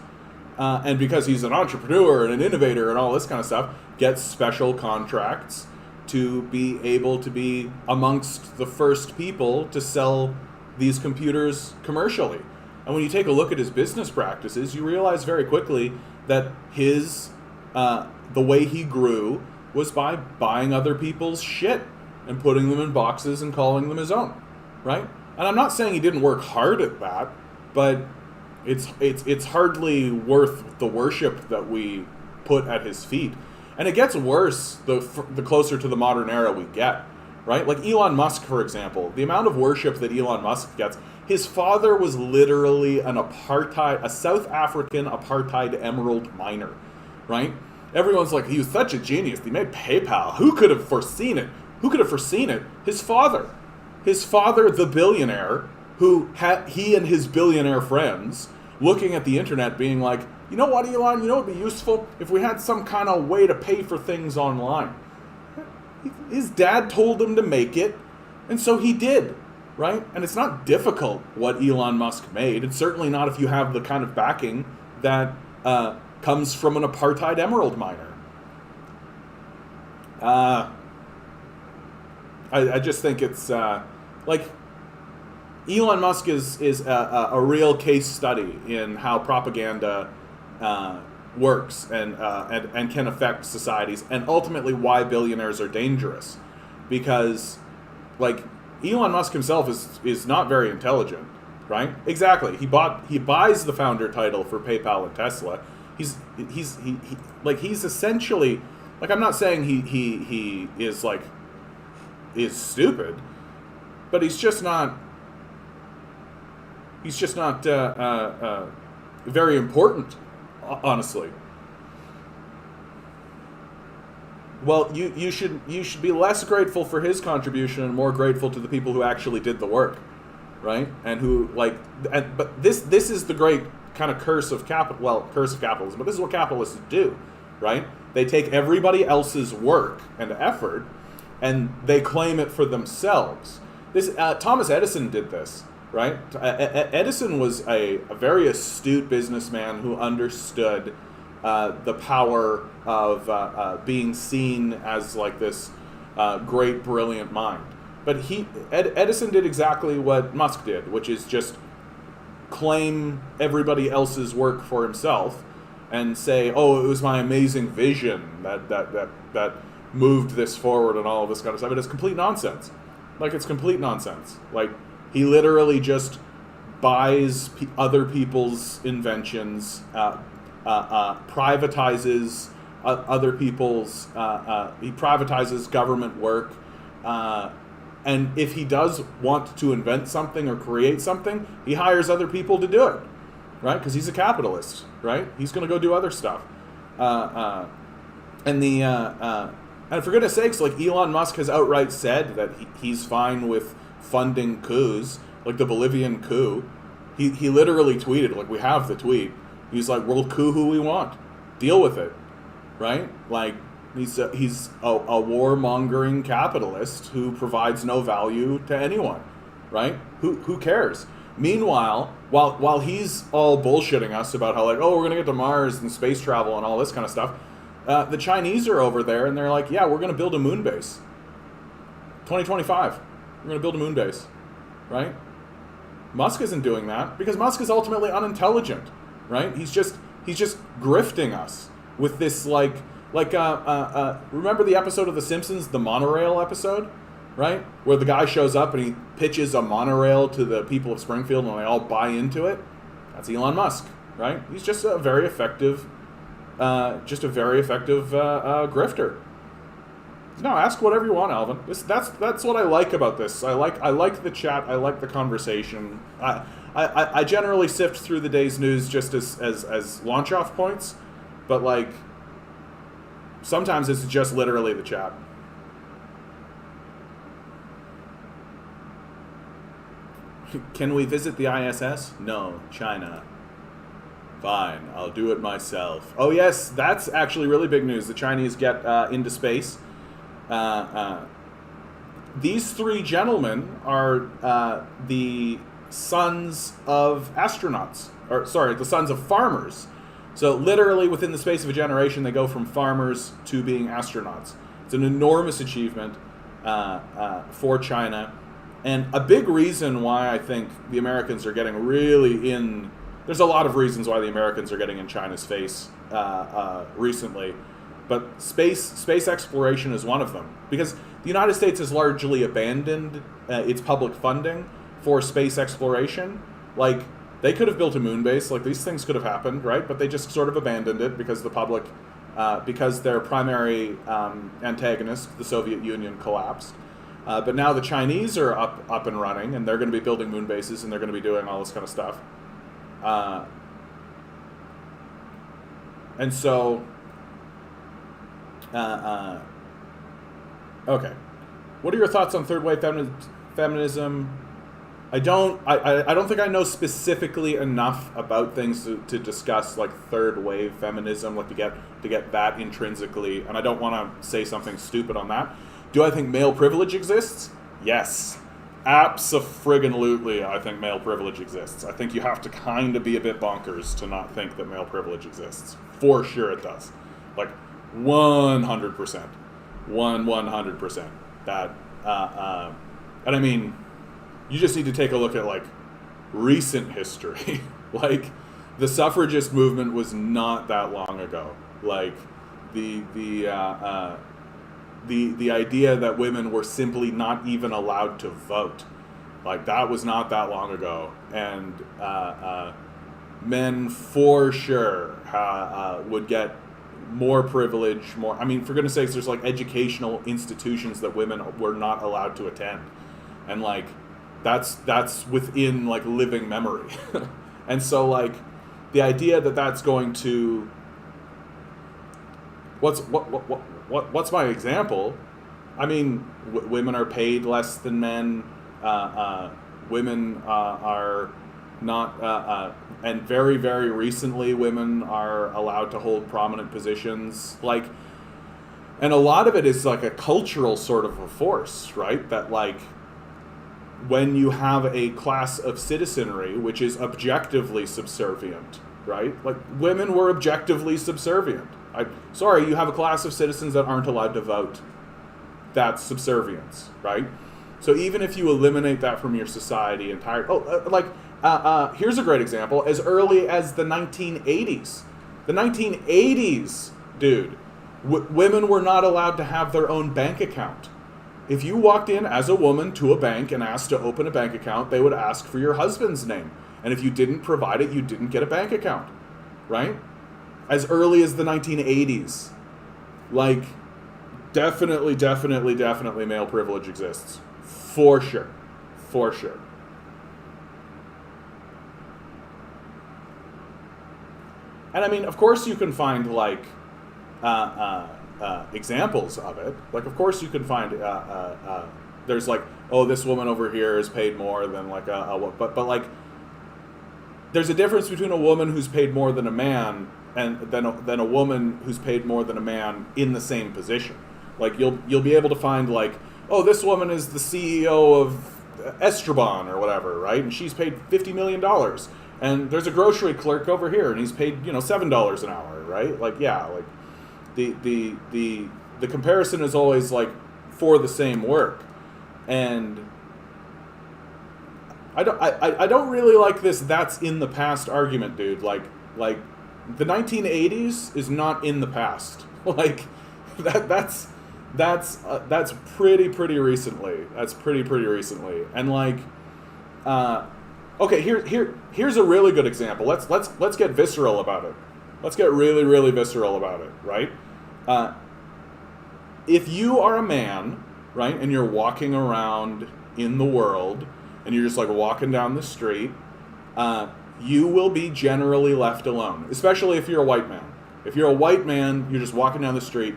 and because he's an entrepreneur and an innovator and all this kind of stuff, gets special contracts to be able to be amongst the first people to sell these computers commercially. And when you take a look at his business practices, you realize very quickly that his the way he grew was by buying other people's shit and putting them in boxes and calling them his own, right? And I'm not saying he didn't work hard at that, but it's hardly worth the worship that we put at his feet. And it gets worse the closer to the modern era we get, right? Like Elon Musk, for example, the amount of worship that Elon Musk gets. His father was literally a South African apartheid emerald miner, right? Everyone's like, he was such a genius. He made PayPal. Who could have foreseen it? His father, the billionaire, who had he and his billionaire friends looking at the internet being like, you know what, Elon, you know what would be useful if we had some kind of way to pay for things online. His dad told him to make it, and so he did, right? And it's not difficult what Elon Musk made. It's certainly not if you have the kind of backing that comes from an apartheid emerald miner. I just think it's like Elon Musk is a real case study in how propaganda works and can affect societies, and ultimately why billionaires are dangerous. Because, like, Elon Musk himself is not very intelligent, right? Exactly. He buys the founder title for PayPal and Tesla. He's essentially, like, I'm not saying he is stupid, but he's just not very important, honestly. Well, you should be less grateful for his contribution and more grateful to the people who actually did the work, right? And who but this is the great kind of curse of capitalism. But this is what capitalists do, right? They take everybody else's work and effort, and they claim it for themselves. Thomas Edison did this, right? Edison was a very astute businessman who understood the power of being seen as like this great, brilliant mind. But Edison did exactly what Musk did, which is just claim everybody else's work for himself and say, "Oh, it was my amazing vision that moved this forward," and all of this kind of stuff. It is complete nonsense. Like, it's complete nonsense. Like, he literally just buys other people's inventions, privatizes other people's. He privatizes government work, and if he does want to invent something or create something, he hires other people to do it, right? Because he's a capitalist, right? He's going to go do other stuff, and for goodness sakes, like, Elon Musk has outright said that he's fine with funding coups, like the Bolivian coup. He literally tweeted, like, we have the tweet. He's like, we'll coup who we want. Deal with it, right? Like, he's a warmongering capitalist who provides no value to anyone, right? Who cares? Meanwhile, while he's all bullshitting us about how, like, oh, we're going to get to Mars and space travel and all this kind of stuff, the Chinese are over there and they're like, yeah, we're going to build a moon base. 2025, we're going to build a moon base, right? Musk isn't doing that because Musk is ultimately unintelligent, right? He's just grifting us with this remember the episode of The Simpsons, the monorail episode, right? Where the guy shows up and he pitches a monorail to the people of Springfield and they all buy into it. That's Elon Musk, right? He's just a very effective, grifter. No, ask whatever you want, Alvin. That's what I like about this. I like the chat. I like the conversation. I generally sift through the day's news just as launch off points, but like sometimes it's just literally the chat. Can we visit the ISS? No, China. Fine, I'll do it myself. Oh yes, that's actually really big news. The Chinese get into space. These three gentlemen are the sons of astronauts, the sons of farmers. So literally within the space of a generation, they go from farmers to being astronauts. It's an enormous achievement for China. And a big reason why I think the Americans are getting really in... There's a lot of reasons why the Americans are getting in China's face recently. But space exploration is one of them. Because the United States has largely abandoned its public funding for space exploration. Like, they could have built a moon base. Like, these things could have happened, right? But they just sort of abandoned it because the public... because their primary antagonist, the Soviet Union, collapsed. But now the Chinese are up and running, and they're going to be building moon bases, and they're going to be doing all this kind of stuff. And so... okay. What are your thoughts on third wave feminism? I don't think I know specifically enough about things to discuss like third wave feminism, like to get that intrinsically, and I don't want to say something stupid on that. Do I think male privilege exists? Yes. Abso-friggin-lutely, I think male privilege exists. I think you have to kind of be a bit bonkers to not think that male privilege exists. For sure it does. Like, 100%. 100%. That, and I mean, you just need to take a look at, like, recent history. Like, the suffragist movement was not that long ago. Like, the idea that women were simply not even allowed to vote, like, that was not that long ago. And men, for sure, would get more privilege, more... I mean, for goodness sakes, there's, like, educational institutions that women were not allowed to attend. And, like, that's within, like, living memory. And so, like, the idea that that's going to... What's my example? I mean, women are paid less than men. Women are not, and very, very recently, women are allowed to hold prominent positions. Like, and a lot of it is like a cultural sort of a force, right? That, like, when you have a class of citizenry which is objectively subservient, right? Like, women were objectively subservient. Sorry, you have a class of citizens that aren't allowed to vote. That's subservience, right? So even if you eliminate that from your society entirely... here's a great example. As early as the 1980s. The 1980s, dude. Women were not allowed to have their own bank account. If you walked in as a woman to a bank and asked to open a bank account, they would ask for your husband's name. And if you didn't provide it, you didn't get a bank account, right? As early as the 1980s. Like, definitely male privilege exists. For sure. For sure. And I mean, of course you can find, like, examples of it. Like, of course you can find, there's, like, oh, this woman over here is paid more than like but like there's a difference between a woman who's paid more than a man and than a woman who's paid more than a man in the same position. Like you'll be able to find like, oh, this woman is the CEO of Estrabon or whatever, right? And she's paid $50 million. And there's a grocery clerk over here, and he's paid, $7 an hour, right? Like, yeah, like the comparison is always like for the same work, and I don't really like this "that's in the past" argument, dude. Like the 1980s is not in the past. Like that's pretty recently. That's pretty recently, and like. Okay, here's a really good example. Let's get visceral about it. Let's get really visceral about it, right? If you are a man, right, and you're walking around in the world, and you're just like walking down the street, you will be generally left alone, especially if you're a white man. If you're a white man, you're just walking down the street,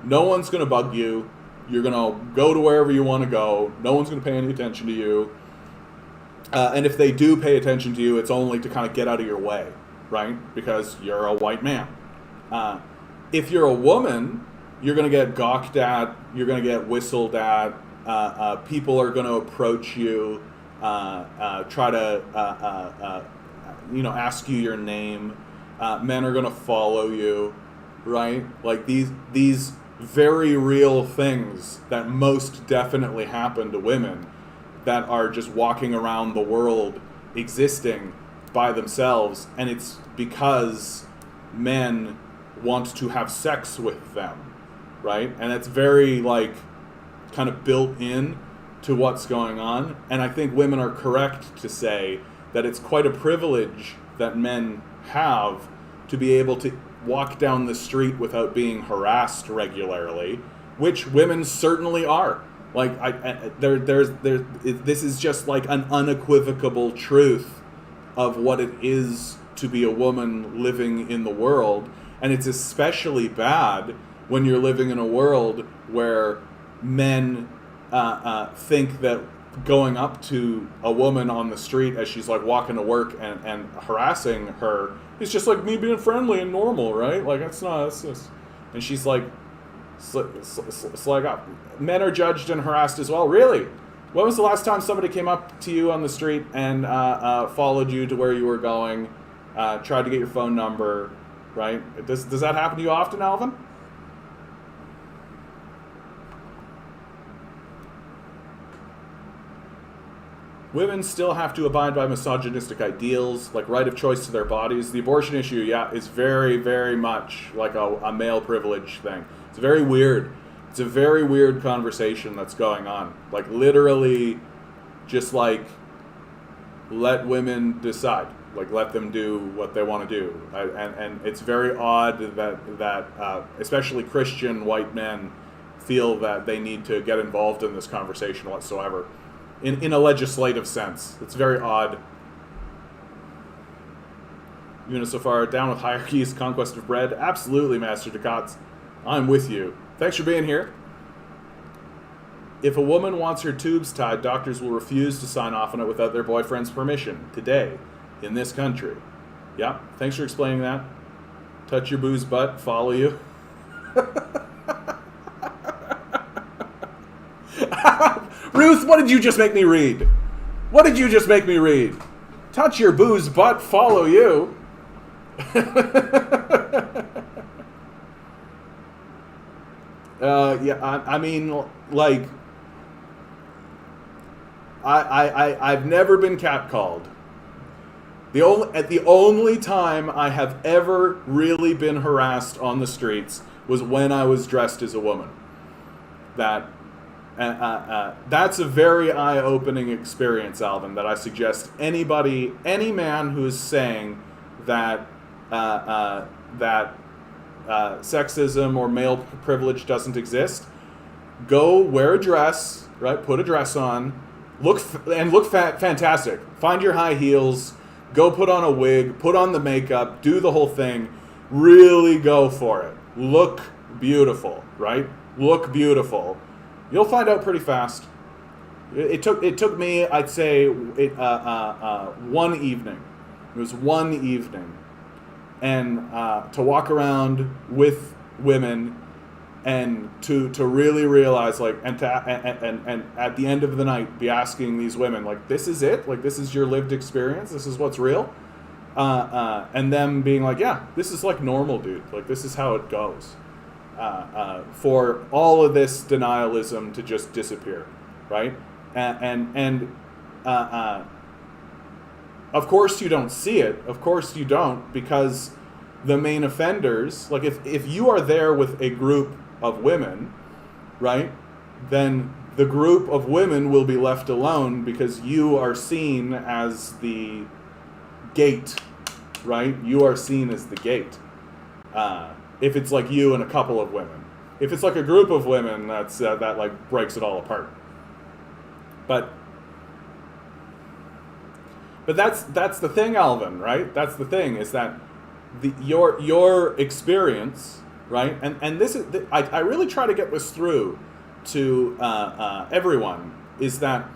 no one's gonna bug you. You're gonna go to wherever you want to go. No one's gonna pay any attention to you. And if they do pay attention to you, it's only to kind of get out of your way, right? Because you're a white man. If you're a woman, you're going to get gawked at, you're going to get whistled at, people are going to approach you, try to, ask you your name. Men are going to follow you, right? Like these very real things that most definitely happen to women that are just walking around the world existing by themselves, and it's because men want to have sex with them, right? And it's very like kind of built in to what's going on, and I think women are correct to say that it's quite a privilege that men have to be able to walk down the street without being harassed regularly, which women certainly are. Like this is just like an unequivocal truth of what it is to be a woman living in the world, and it's especially bad when you're living in a world where men think that going up to a woman on the street as she's like walking to work and harassing her is just like me being friendly and normal, right? Like it's just, and she's like. Slag up. Men are judged and harassed as well. Really? When was the last time somebody came up to you on the street and followed you to where you were going, tried to get your phone number, right? Does that happen to you often, Alvin? Women still have to abide by misogynistic ideals, like right of choice to their bodies. The abortion issue, yeah, is very much like a male privilege thing. It's very weird. It's a very weird conversation that's going on. Like literally just like let women decide. Like let them do what they want to do. And it's very odd that especially Christian white men feel that they need to get involved in this conversation whatsoever. In a legislative sense. It's very odd. Unisofar, down with hierarchies, conquest of bread. Absolutely, Master Ducats. I'm with you. Thanks for being here. If a woman wants her tubes tied, doctors will refuse to sign off on it without their boyfriend's permission. Today, in this country. Yeah, thanks for explaining that. Touch your boo's butt, follow you. Ruth, what did you just make me read? What did you just make me read? Touch your boo's butt, follow you. Yeah, I mean, like, I've never been catcalled. The only time I have ever really been harassed on the streets was when I was dressed as a woman. That's a very eye-opening experience, Alvin, that I suggest any man who is saying that sexism or male privilege doesn't exist, go wear a dress, right? Put a dress on, look fantastic. Find your high heels, go put on a wig, put on the makeup, do the whole thing. Really go for it. Look beautiful, right? Look beautiful. You'll find out pretty fast. It took me, I'd say, one evening. It was one evening, and to walk around with women, and to really realize, like, and at the end of the night be asking these women, like, this is it, like, this is your lived experience, this is what's real, and them being like, yeah, this is like normal, dude, like, this is how it goes, for all of this denialism to just disappear, right? And of course you don't see it. Of course you don't, because the main offenders, like, if you are there with a group of women, right, then the group of women will be left alone because you are seen as the gate, right? You are seen as the gate. If it's like you and a couple of women. If it's like a group of women, that like breaks it all apart. But that's the thing, Alvin, right? That's the thing, is that your experience, right? And this is, I really try to get this through to everyone, is that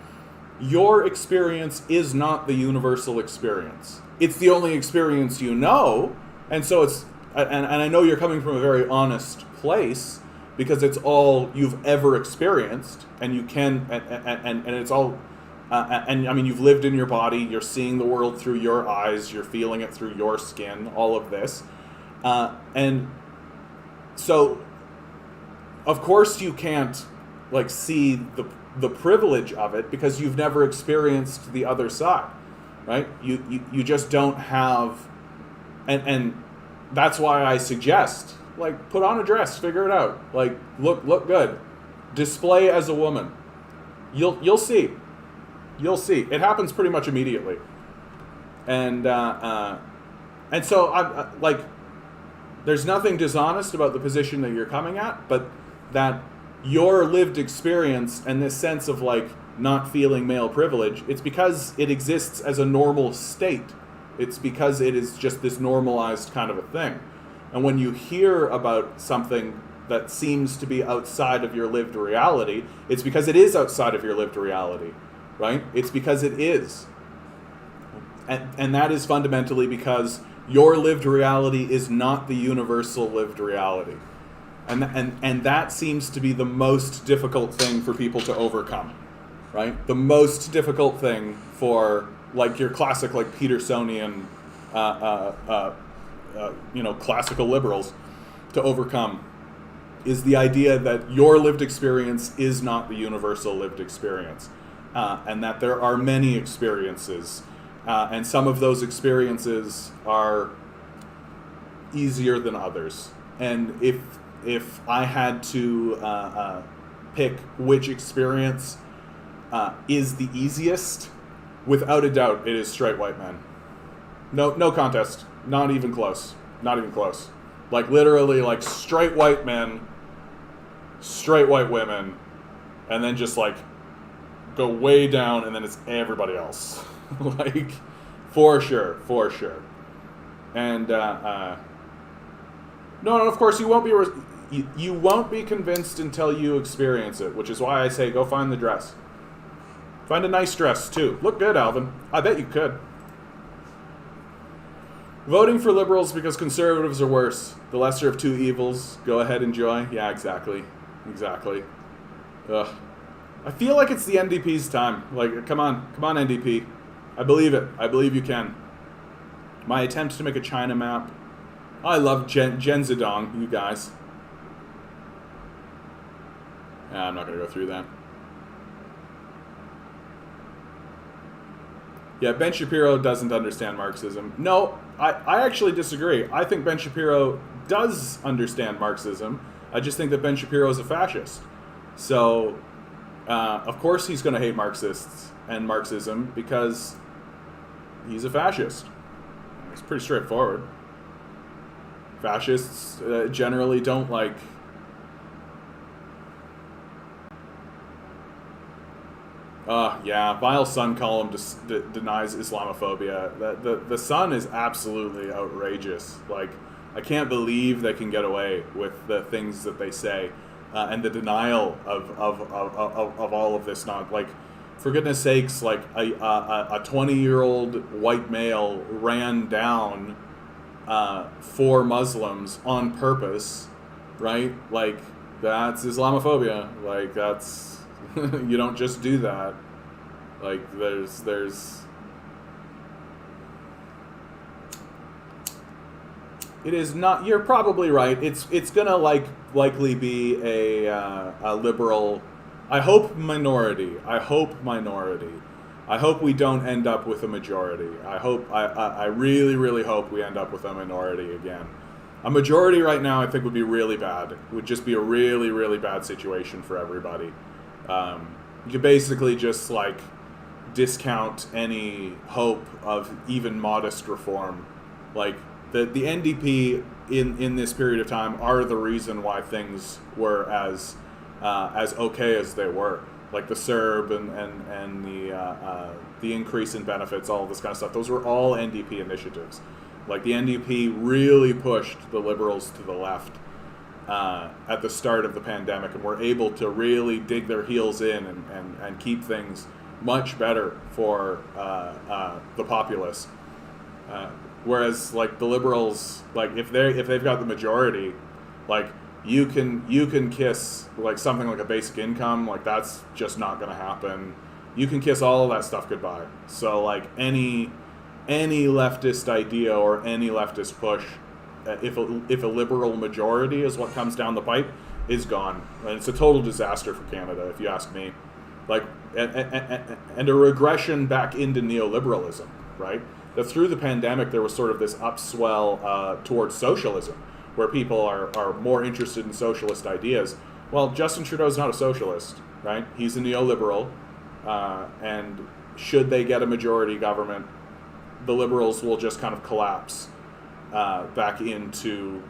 your experience is not the universal experience. It's the only experience you know, and so it's, and I know you're coming from a very honest place, because it's all you've ever experienced, and you can, and it's all, and I mean, you've lived in your body, you're seeing the world through your eyes, you're feeling it through your skin, all of this, and so, of course, you can't, like, see the privilege of it, because you've never experienced the other side, right? You just don't have, and that's why I suggest, like, put on a dress, figure it out, like, look good, display as a woman. You'll see. You'll see. It happens pretty much immediately. And so I'm like, there's nothing dishonest about the position that you're coming at, but that your lived experience and this sense of, like, not feeling male privilege, it's because it exists as a normal state. It's because it is just this normalized kind of a thing. And when you hear about something that seems to be outside of your lived reality, it's because it is outside of your lived reality, right? It's because it is. And that is fundamentally because your lived reality is not the universal lived reality. And that seems to be the most difficult thing for people to overcome, right? The most difficult thing for, like, your classic, like, Petersonian, classical liberals to overcome, is the idea that your lived experience is not the universal lived experience, and that there are many experiences, and some of those experiences are easier than others. And if I had to pick which experience is the easiest, without a doubt, it is straight white men. No contest. Not even close. Not even close. Like, literally, like, straight white men, straight white women, and then just, like, go way down, and then it's everybody else. Like, for sure. And no, of course, you won't be you won't be convinced until you experience it, which is why I say go find the dress. Find a nice dress, too. Look good, Alvin. I bet you could. Voting for liberals because conservatives are worse. The lesser of two evils. Go ahead, enjoy. Yeah, exactly. Ugh. I feel like it's the NDP's time. Like, come on, NDP. I believe it. I believe you can. My attempt to make a China map. I love Jen Zedong, you guys. Yeah, I'm not going to go through that. Yeah, Ben Shapiro doesn't understand Marxism. No, I actually disagree. I think Ben Shapiro does understand Marxism. I just think that Ben Shapiro is a fascist. So, of course he's going to hate Marxists and Marxism because he's a fascist. It's pretty straightforward. Fascists generally don't like... Vile Sun column denies Islamophobia. The Sun is absolutely outrageous. Like, I can't believe they can get away with the things that they say, and the denial of all of this. Not like, for goodness sakes, like a 20-year-old white male ran down 4 Muslims on purpose, right? Like, that's Islamophobia. Like, that's you don't just do that. Like, there's it is not. You're probably right. It's gonna likely be a liberal. I hope minority. I hope we don't end up with a majority. I really, really hope we end up with a minority again. A majority right now, I think, would be really bad. It would just be a really, really bad situation for everybody. You could basically just like discount any hope of even modest reform. Like the NDP in this period of time are the reason why things were as okay as they were. Like the CERB and the increase in benefits, all of this kind of stuff. Those were all NDP initiatives. Like the NDP really pushed the Liberals to the left at the start of the pandemic, and were able to really dig their heels in and keep things much better for the populace. Whereas like the Liberals, like if they've got the majority, like you can kiss like something like a basic income, like that's just not going to happen. You can kiss all of that stuff goodbye. So like any leftist idea or any leftist push, if a liberal majority is what comes down the pipe, is gone, and it's a total disaster for Canada, if you ask me. Like and a regression back into neoliberalism, right? That through the pandemic there was sort of this upswell towards socialism, where people are more interested in socialist ideas. Well, Justin Trudeau's not a socialist, right? He's a neoliberal, and should they get a majority government, the Liberals will just kind of collapse back into,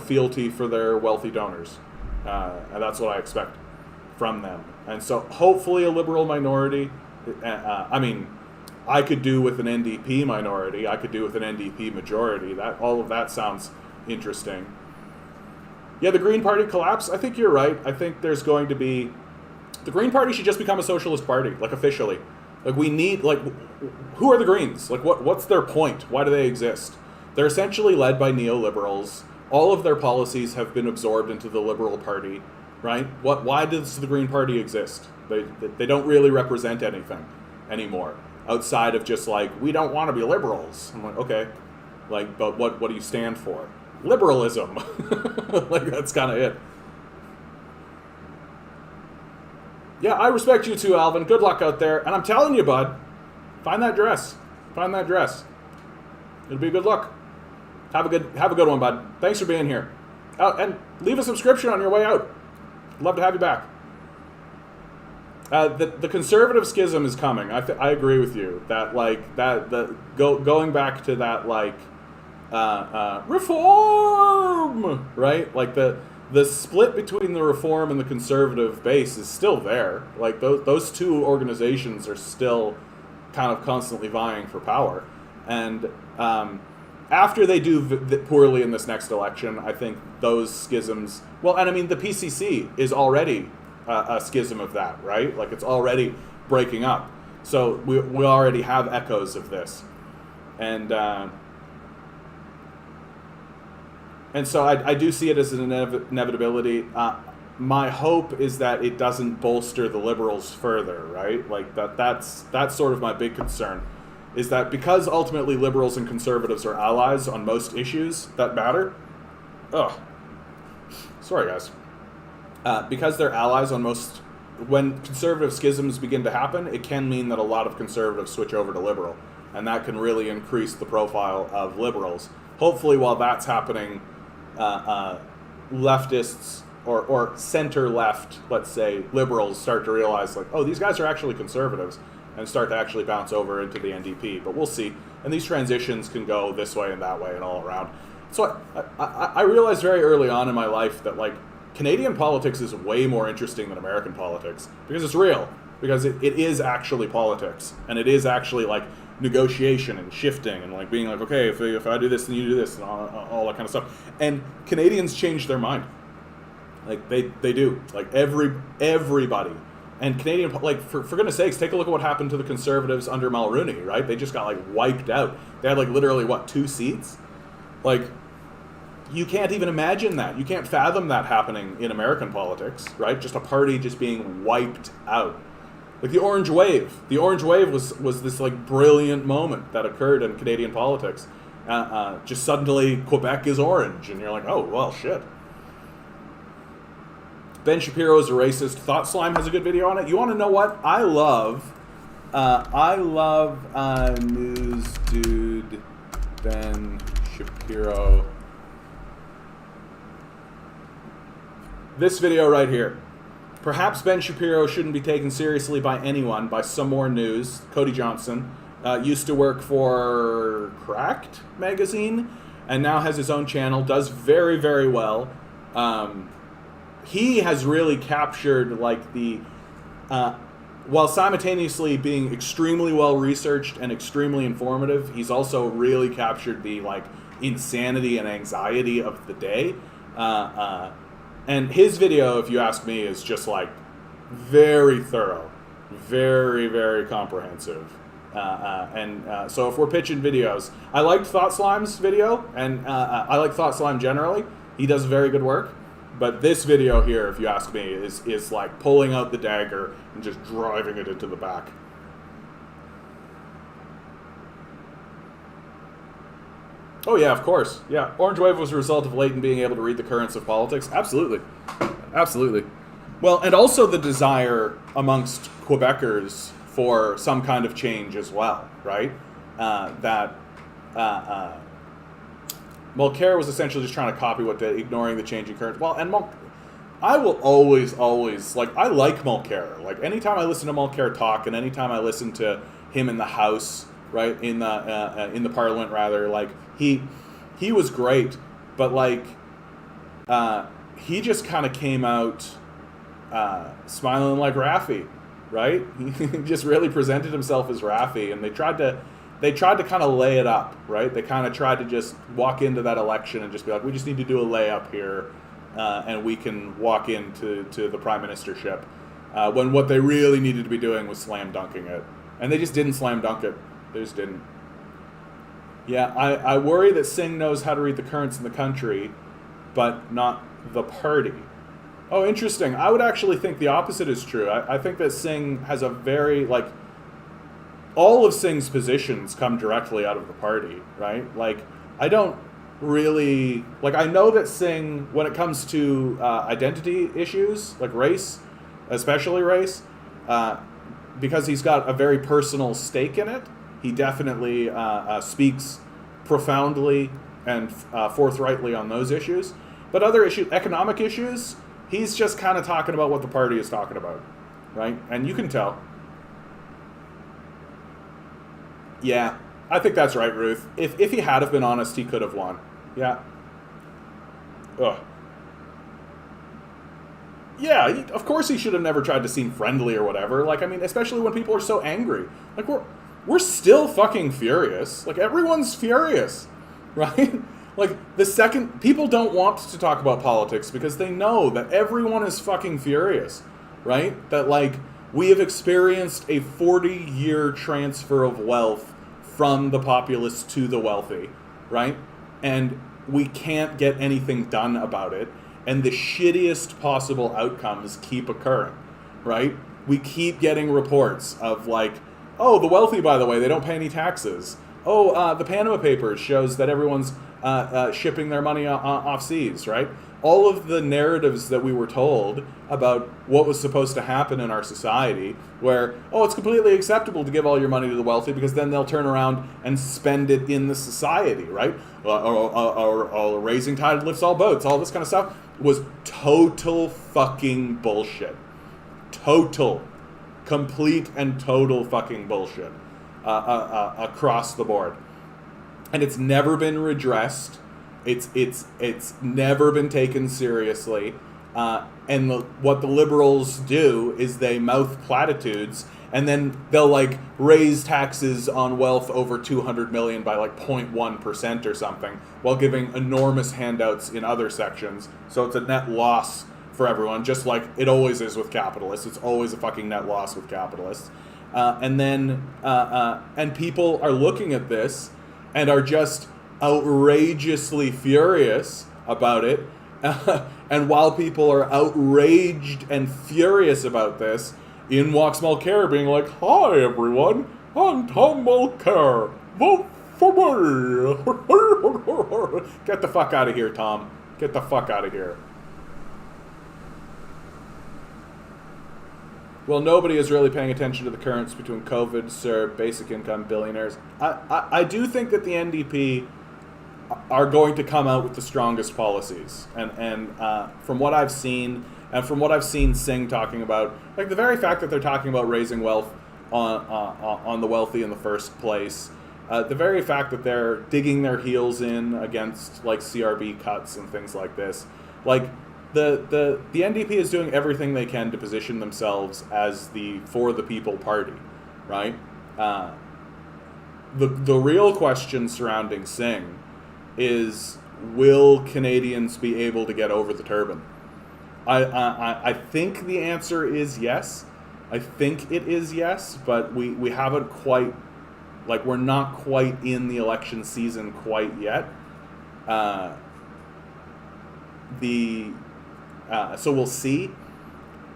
fealty for their wealthy donors. And that's what I expect from them. And so hopefully a liberal minority, I could do with an NDP minority, I could do with an NDP majority. All of that sounds interesting. Yeah, the Green Party collapse, I think you're right. I think there's going to be... The Green Party should just become a socialist party, like officially. Like we need, like, who are the Greens? Like what's their point? Why do they exist? They're essentially led by neoliberals. All of their policies have been absorbed into the Liberal Party, right? Why does the Green Party exist? They don't really represent anything anymore, outside of just like, we don't want to be liberals. I'm like, okay, like, but what do you stand for? Liberalism. Like, that's kind of it. Yeah, I respect you too, Alvin. Good luck out there. And I'm telling you, bud, find that dress. Find that dress. It'll be a good look. Have a good one, bud. Thanks for being here. And leave a subscription on your way out. Love to have you back. The conservative schism is coming. I agree with you that going back to that reform, right? Like the split between the reform and the conservative base is still there. Like those two organizations are still kind of constantly vying for power. And after they do poorly in this next election, I think those schisms... Well, and I mean, the PCC is already a schism of that, right? Like, it's already breaking up. So we already have echoes of this. And so I do see it as an inevitability. My hope is that it doesn't bolster the Liberals further, right? Like, that's sort of my big concern. Is that because ultimately Liberals and Conservatives are allies on most issues that matter... Sorry, guys. Because they're allies on most... When conservative schisms begin to happen, it can mean that a lot of conservatives switch over to liberal. And that can really increase the profile of liberals. Hopefully, while that's happening, leftists or center-left, let's say, liberals start to realize, like, oh, these guys are actually conservatives, and start to actually bounce over into the NDP. But we'll see. And these transitions can go this way and that way and all around. So I realized very early on in my life that, like, Canadian politics is way more interesting than American politics, because it's real, because it is actually politics, and it is actually, like, negotiation and shifting and, like, being like, okay, if I do this, then you do this, and all that kind of stuff. And Canadians change their mind. Like, they do. Like, everybody. And Canadian, like, for goodness sakes, take a look at what happened to the Conservatives under Mulroney, right? They just got, like, wiped out. They had, like, literally, 2 seats? Like, you can't even imagine that. You can't fathom that happening in American politics, right? Just a party just being wiped out. Like the Orange Wave. The Orange Wave was this like brilliant moment that occurred in Canadian politics. Just suddenly Quebec is orange, and you're like, oh, well, shit. Ben Shapiro is a racist. Thought Slime has a good video on it. You want to know what? I love news dude Ben Shapiro. This video right here. Perhaps Ben Shapiro shouldn't be taken seriously by anyone, by some more news. Cody Johnson used to work for Cracked magazine and now has his own channel, does very, very well. He has really captured like the, while simultaneously being extremely well researched and extremely informative, he's also really captured the like insanity and anxiety of the day. And his video, if you ask me, is just like very thorough, very, very comprehensive. So if we're pitching videos, I liked Thought Slime's video, and I like Thought Slime generally. He does very good work. But this video here, if you ask me, is like pulling out the dagger and just driving it into the back. Oh yeah, of course. Yeah, Orange Wave was a result of Leighton being able to read the currents of politics. Absolutely. Absolutely. Well, and also the desire amongst Quebecers for some kind of change as well, right? Mulcair was essentially just trying to copy ignoring the changing currents. Well, and I will always, like, I like Mulcair. Like, anytime I listen to Mulcair talk, and anytime I listen to him in the House, right, in the Parliament, rather, like, he was great, but, like, he just kind of came out smiling like Raffi, right? He just really presented himself as Raffi, and they tried to kind of lay it up, right? They kind of tried to just walk into that election and just be like, we just need to do a layup here, and we can walk into the prime ministership. When what they really needed to be doing was slam dunking it. And they just didn't slam dunk it. They just didn't. Yeah, I worry that Singh knows how to read the currents in the country, but not the party. Oh, interesting. I would actually think the opposite is true. I think that Singh has a very, like, all of Singh's positions come directly out of the party, right? Like, I don't really, like, I know that Singh, when it comes to identity issues, like race, especially race, because he's got a very personal stake in it, he definitely speaks profoundly and forthrightly on those issues. But other issues, economic issues, he's just kind of talking about what the party is talking about, right? And you can tell. Yeah, I think that's right, Ruth. If he had have been honest, he could have won. Yeah. Ugh. Yeah, of course he should have never tried to seem friendly or whatever. Like, I mean, especially when people are so angry. Like, we're still fucking furious. Like, everyone's furious, right? Like, the second... People don't want to talk about politics because they know that everyone is fucking furious, right? That, like, we have experienced a 40-year transfer of wealth from the populace to the wealthy, right? And we can't get anything done about it. And the shittiest possible outcomes keep occurring, right? We keep getting reports of, like, oh, the wealthy, by the way, they don't pay any taxes. Oh, the Panama Papers shows that everyone's shipping their money off seas, right? All of the narratives that we were told about what was supposed to happen in our society, where, oh, it's completely acceptable to give all your money to the wealthy because then they'll turn around and spend it in the society, right? Or raising tide lifts all boats, all this kind of stuff, was total fucking bullshit. Total. Complete and total fucking bullshit across the board. And it's never been redressed. It's never been taken seriously. And what the liberals do is they mouth platitudes, and then they'll, like, raise taxes on wealth over 200 million by, like, 0.1% or something, while giving enormous handouts in other sections. So it's a net loss for everyone, just like it always is with capitalists. It's always a fucking net loss with capitalists. And people are looking at this and are just outrageously furious about it. And while people are outraged and furious about this, in walks Mulcair being like, "Hi everyone, I'm Tom Mulcair. Vote for me." Get the fuck out of here, Tom. Get the fuck out of here. Well, nobody is really paying attention to the currents between COVID, CERB, basic income, billionaires. I do think that the NDP are going to come out with the strongest policies. And from what I've seen, and from what I've seen Singh talking about, like the very fact that they're talking about raising wealth on the wealthy in the first place, the very fact that they're digging their heels in against like CRB cuts and things like this, like the NDP is doing everything they can to position themselves as the for the people party, right? The real question surrounding Singh is, will Canadians be able to get over the turban? I think the answer is yes. I think it is yes, but we haven't quite, like, we're not quite in the election season quite yet. So we'll see.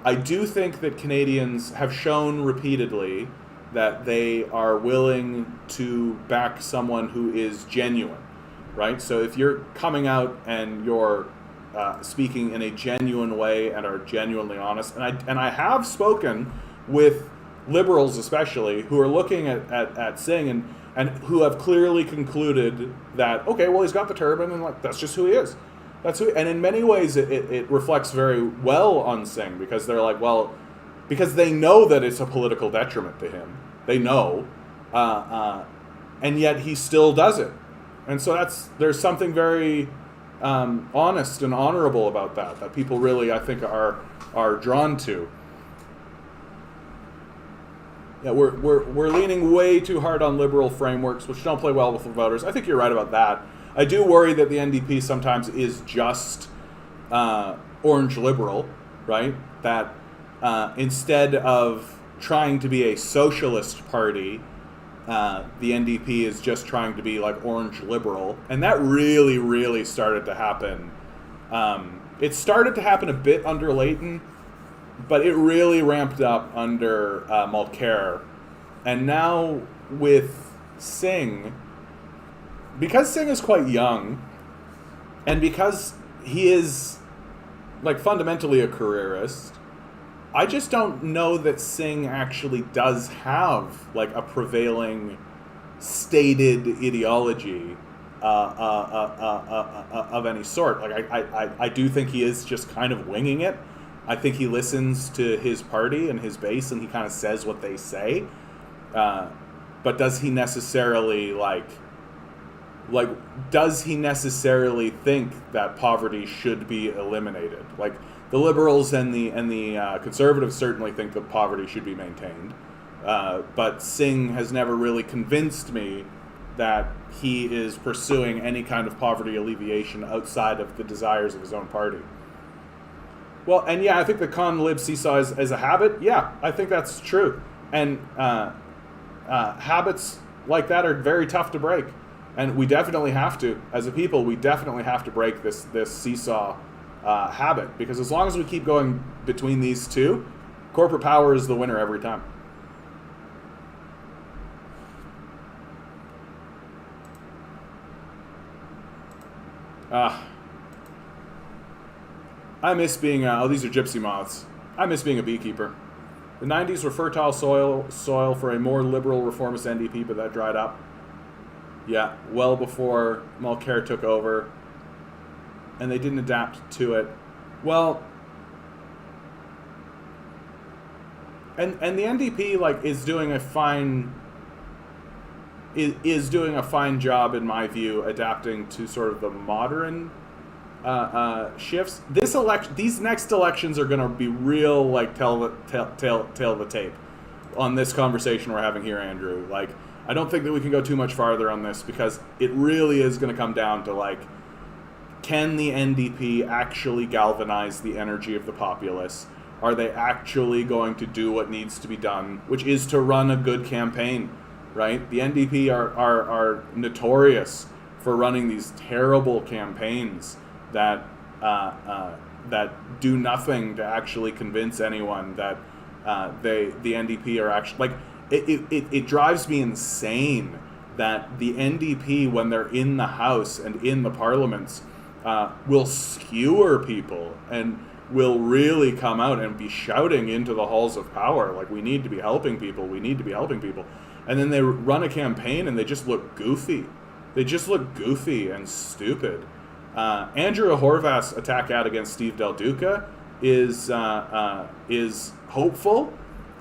I do think that Canadians have shown repeatedly that they are willing to back someone who is genuine, right? So if you're coming out and you're speaking in a genuine way and are genuinely honest, and I have spoken with Liberals especially who are looking at Singh and who have clearly concluded that, okay, well, he's got the turban and like that's just who he is. That's who, and in many ways it reflects very well on Singh, because they're like, well, because they know that it's a political detriment to him. They know, and yet he still does it. And so there's something very honest and honorable about that people really, I think, are drawn to. Yeah, we're leaning way too hard on liberal frameworks, which don't play well with the voters. I think you're right about that. I do worry that the NDP sometimes is just orange liberal, right? That instead of trying to be a socialist party, the NDP is just trying to be like orange liberal. And that really, really started to happen. It started to happen a bit under Layton, but it really ramped up under Mulcair. And now with Singh, because Singh is quite young, and because he is like fundamentally a careerist, I just don't know that Singh actually does have like a prevailing stated ideology of any sort. Like I do think he is just kind of winging it. I think he listens to his party and his base, and he kind of says what they say. But does he necessarily does he necessarily think that poverty should be eliminated? Like the Liberals and the Conservatives certainly think that poverty should be maintained, but Singh has never really convinced me that he is pursuing any kind of poverty alleviation outside of the desires of his own party. Well, and yeah, I think the con-lib seesaw is a habit. Yeah, I think that's true, and habits like that are very tough to break. And we definitely have to, as a people, we definitely have to break this seesaw habit, because as long as we keep going between these two, corporate power is the winner every time. I miss being, these are gypsy moths. I miss being a beekeeper. The 90s were fertile soil for a more liberal reformist NDP, but that dried up. Yeah, well before Mulcair took over, and they didn't adapt to it. Well, and the NDP is doing a fine job, in my view, adapting to sort of the modern shifts. These next elections are going to be real, tell the tape on this conversation we're having here, Andrew. I don't think that we can go too much farther on this, because it really is going to come down to can the NDP actually galvanize the energy of the populace? Are they actually going to do what needs to be done, which is to run a good campaign, right? The NDP are notorious for running these terrible campaigns that that do nothing to actually convince anyone that the NDP are actually, like, it drives me insane that the NDP, when they're in the House and in the parliaments, will skewer people and will really come out and be shouting into the halls of power, like, we need to be helping people, we need to be helping people. And then they run a campaign and they just look goofy. They just look goofy and stupid. Andrew Horvath's attack ad against Steve Del Duca is hopeful,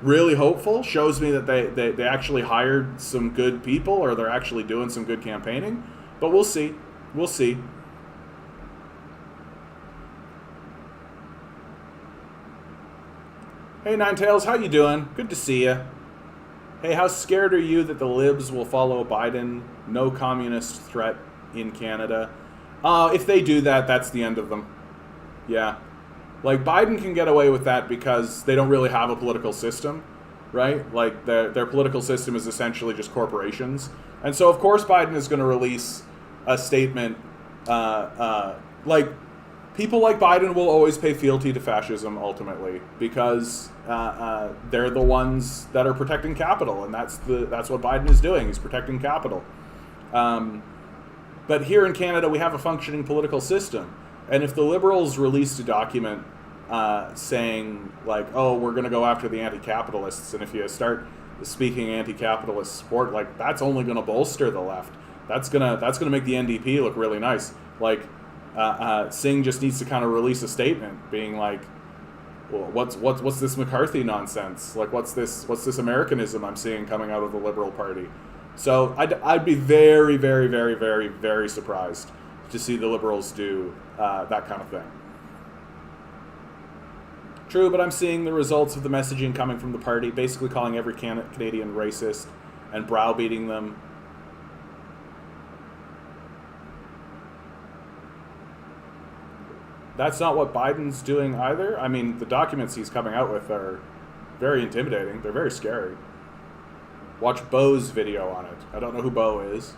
really hopeful. Shows me that they actually hired some good people, or they're actually doing some good campaigning. But we'll see. We'll see. Hey, Ninetails, how you doing? Good to see you. Hey, how scared are you that the libs will follow Biden? No communist threat in Canada. If they do that, that's the end of them. Yeah. Like, Biden can get away with that because they don't really have a political system, right? Like, their political system is essentially just corporations. And so, of course, Biden is going to release a statement like, people like Biden will always pay fealty to fascism, ultimately, because they're the ones that are protecting capital, and that's what Biden is doing. He's protecting capital. But here in Canada, we have a functioning political system, and if the Liberals released a document saying, like, oh, we're going to go after the anti-capitalists, and if you start speaking anti-capitalist support, like, that's only going to bolster the left. That's gonna make the NDP look really nice. Like, Singh just needs to kind of release a statement being like, well, what's this McCarthy nonsense? Like, what's this Americanism I'm seeing coming out of the Liberal Party? So I'd be very, very, very, very, very surprised to see the Liberals do that kind of thing. True, but I'm seeing the results of the messaging coming from the party, basically calling every Canadian racist and browbeating them. That's not what Biden's doing either. I mean, the documents he's coming out with are very intimidating. They're very scary. Watch Bo's video on it. I don't know who Bo is.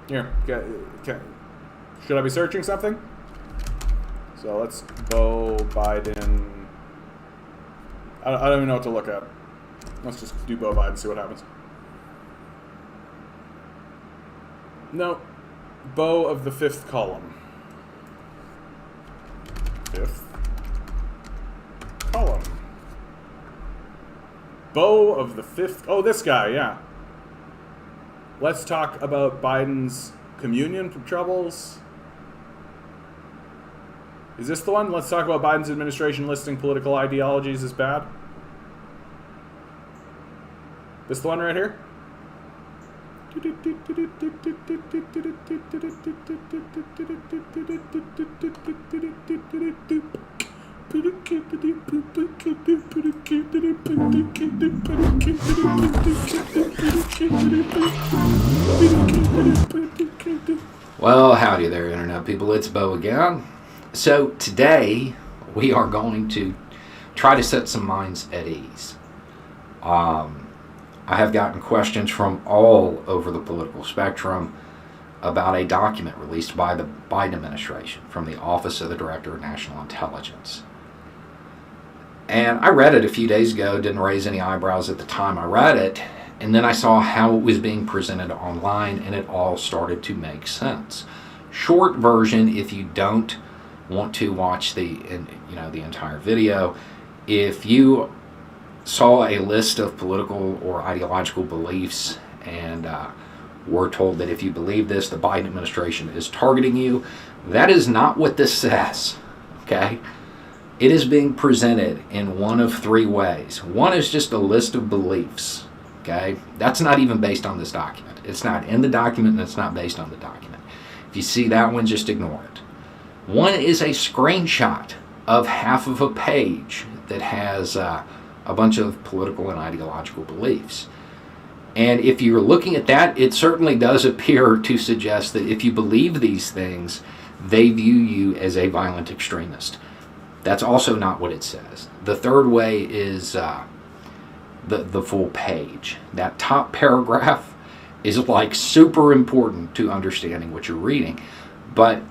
Here, should I be searching something? So let's Bo Biden. I don't even know what to look at. Let's just do Bo Biden, see what happens. No. Bo of the fifth column. Fifth column. Bo of the fifth. Oh, this guy, yeah. Let's talk about Biden's communion troubles. Is this the one? Let's talk about Biden's administration listing political ideologies as bad. This the one right here? Well, howdy there, Internet people. It's Bo again. So today we are going to try to set some minds at ease. I have gotten questions from all over the political spectrum about a document released by the Biden administration from the Office of the Director of National Intelligence. And I read it a few days ago, didn't raise any eyebrows at the time I read it, and then I saw how it was being presented online, and it all started to make sense. Short version, if you don't want to watch the entire video, if you saw a list of political or ideological beliefs and were told that if you believe this, the Biden administration is targeting you, that is not what this says, okay? It is being presented in one of three ways. One is just a list of beliefs, okay? That's not even based on this document. It's not in the document, and it's not based on the document. If you see that one, just ignore it. One is a screenshot of half of a page that has a bunch of political and ideological beliefs. And if you're looking at that, it certainly does appear to suggest that if you believe these things, they view you as a violent extremist. That's also not what it says. The third way is the full page. That top paragraph is like super important to understanding what you're reading. But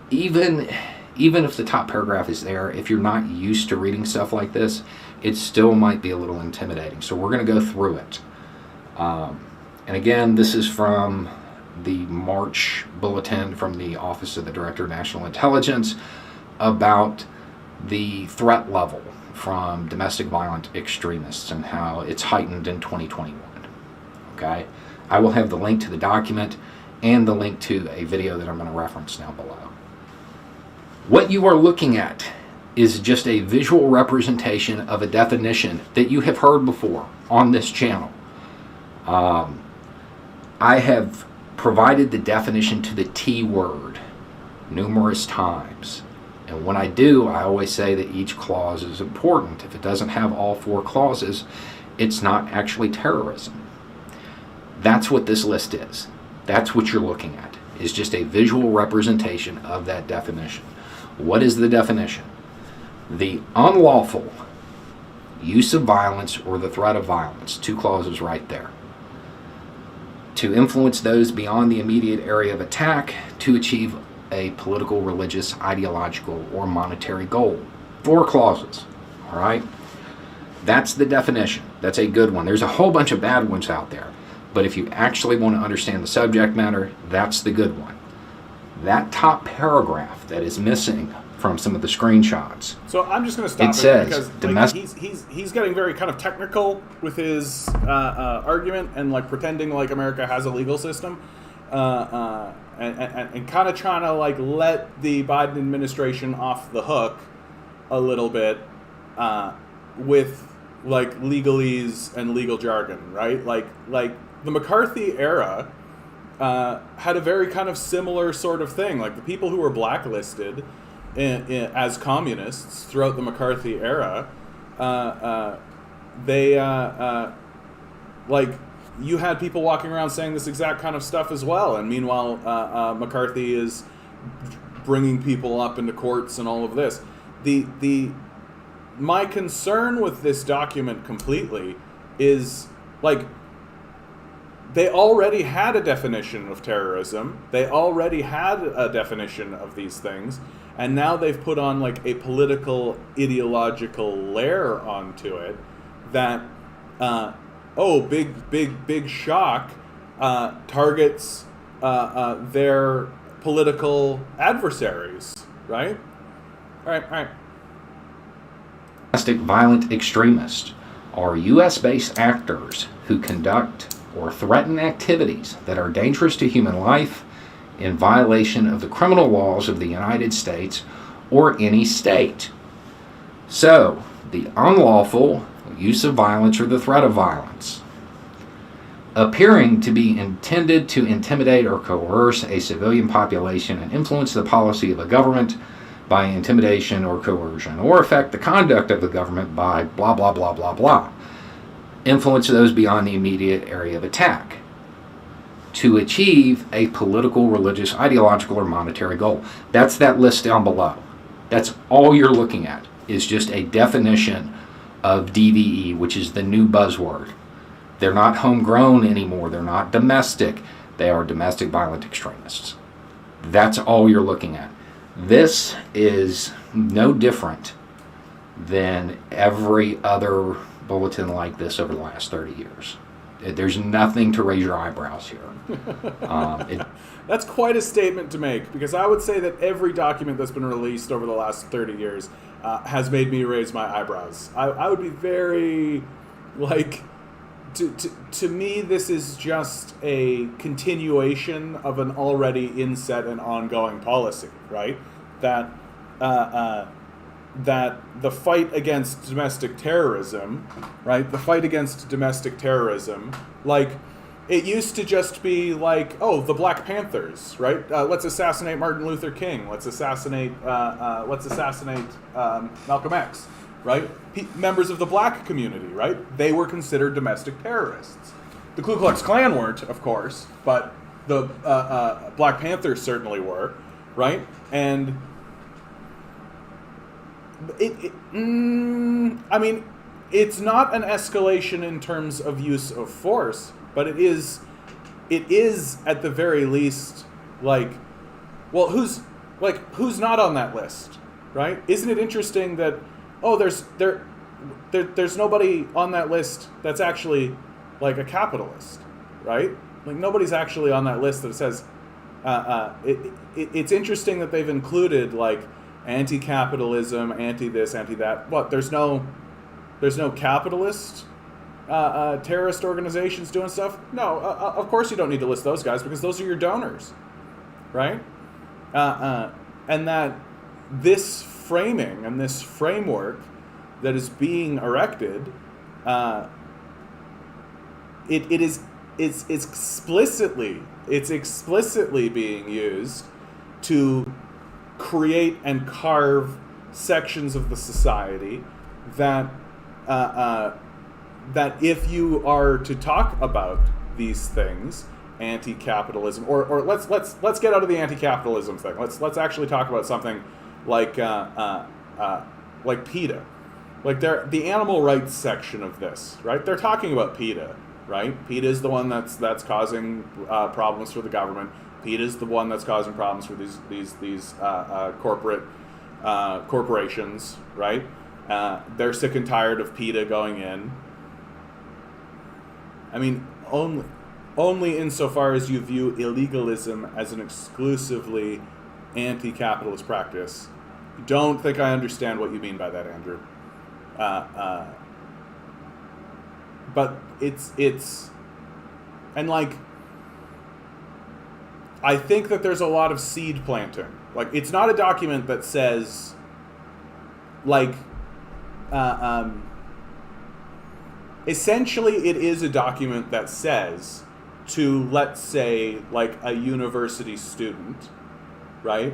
even if the top paragraph is there, if you're not used to reading stuff like this, it still might be a little intimidating. So we're going to go through it. And again, this is from the March bulletin from the Office of the Director of National Intelligence about the threat level from domestic violent extremists and how it's heightened in 2021. Okay? I will have the link to the document and the link to a video that I'm going to reference now below. What you are looking at is just a visual representation of a definition that you have heard before on this channel. I have provided the definition to the T word numerous times. And when I do, I always say that each clause is important. If it doesn't have all 4 clauses, it's not actually terrorism. That's what this list is. That's what you're looking at, is just a visual representation of that definition. What is the definition? The unlawful use of violence or the threat of violence, 2 clauses right there. To influence those beyond the immediate area of attack to achieve a political, religious, ideological, or monetary goal. 4 clauses, all right? That's the definition. That's a good one. There's a whole bunch of bad ones out there, but if you actually want to understand the subject matter, that's the good one. That top paragraph that is missing from some of the screenshots. So I'm just going to stop it says, because he's getting very kind of technical with his argument and like pretending like America has a legal system, and kind of trying to like let the Biden administration off the hook a little bit with like legalese and legal jargon, right? Like the McCarthy era had a very kind of similar sort of thing. Like the people who were blacklisted as communists throughout the McCarthy era, like you had people walking around saying this exact kind of stuff as well, and meanwhile McCarthy is bringing people up into courts and all of this. My concern with this document completely is like they already had a definition of terrorism. They already had a definition of these things. And now they've put on like a political, ideological layer onto it that, big shock, targets their political adversaries, right? All right. Domestic violent extremists are U.S.-based actors who conduct or threaten activities that are dangerous to human life in violation of the criminal laws of the United States or any state. So, the unlawful use of violence or the threat of violence, appearing to be intended to intimidate or coerce a civilian population and influence the policy of a government by intimidation or coercion, or affect the conduct of the government by blah, blah, blah, blah, blah. Influence those beyond the immediate area of attack to achieve a political, religious, ideological, or monetary goal. That's that list down below. That's all you're looking at, is just a definition of DVE, which is the new buzzword. They're not homegrown anymore. They're not domestic. They are domestic violent extremists. That's all you're looking at. This is no different than every other bulletin like this over the last 30 years. There's nothing to raise your eyebrows here. That's quite a statement to make, because I would say that every document that's been released over the last 30 years has made me raise my eyebrows. I would be very, like, to me, this is just a continuation of an already inset and ongoing policy, right? That the fight against domestic terrorism, right? The fight against domestic terrorism, like, it used to just be like, oh, the Black Panthers, right? Let's assassinate Martin Luther King. Let's assassinate Malcolm X, right? Members of the black community, right? They were considered domestic terrorists. The Ku Klux Klan weren't, of course, but the Black Panthers certainly were, right? And I mean, it's not an escalation in terms of use of force, but it is at the very least like, well, who's not on that list, right? Isn't it interesting that there's nobody on that list that's actually like a capitalist, right? Like nobody's actually on that list that says it's interesting that they've included like anti-capitalism, anti-this, anti-that. What? There's no capitalist terrorist organizations doing stuff? No, of course you don't need to list those guys because those are your donors, right? And that this framing and this framework that is being erected, it's explicitly being used to create and carve sections of the society that that if you are to talk about these things, anti-capitalism, or let's get out of the anti-capitalism thing. Let's actually talk about something like PETA, like the animal rights section of this, right? They're talking about PETA, right? PETA is the one that's causing problems for the government. PETA is the one that's causing problems for these corporations, right? They're sick and tired of PETA going in. I mean, only insofar as you view illegalism as an exclusively anti-capitalist practice. Don't think I understand what you mean by that, Andrew. But it's and like, I think that there's a lot of seed planting. Like, it's not a document that says, like, essentially it is a document that says to, let's say, like a university student, right?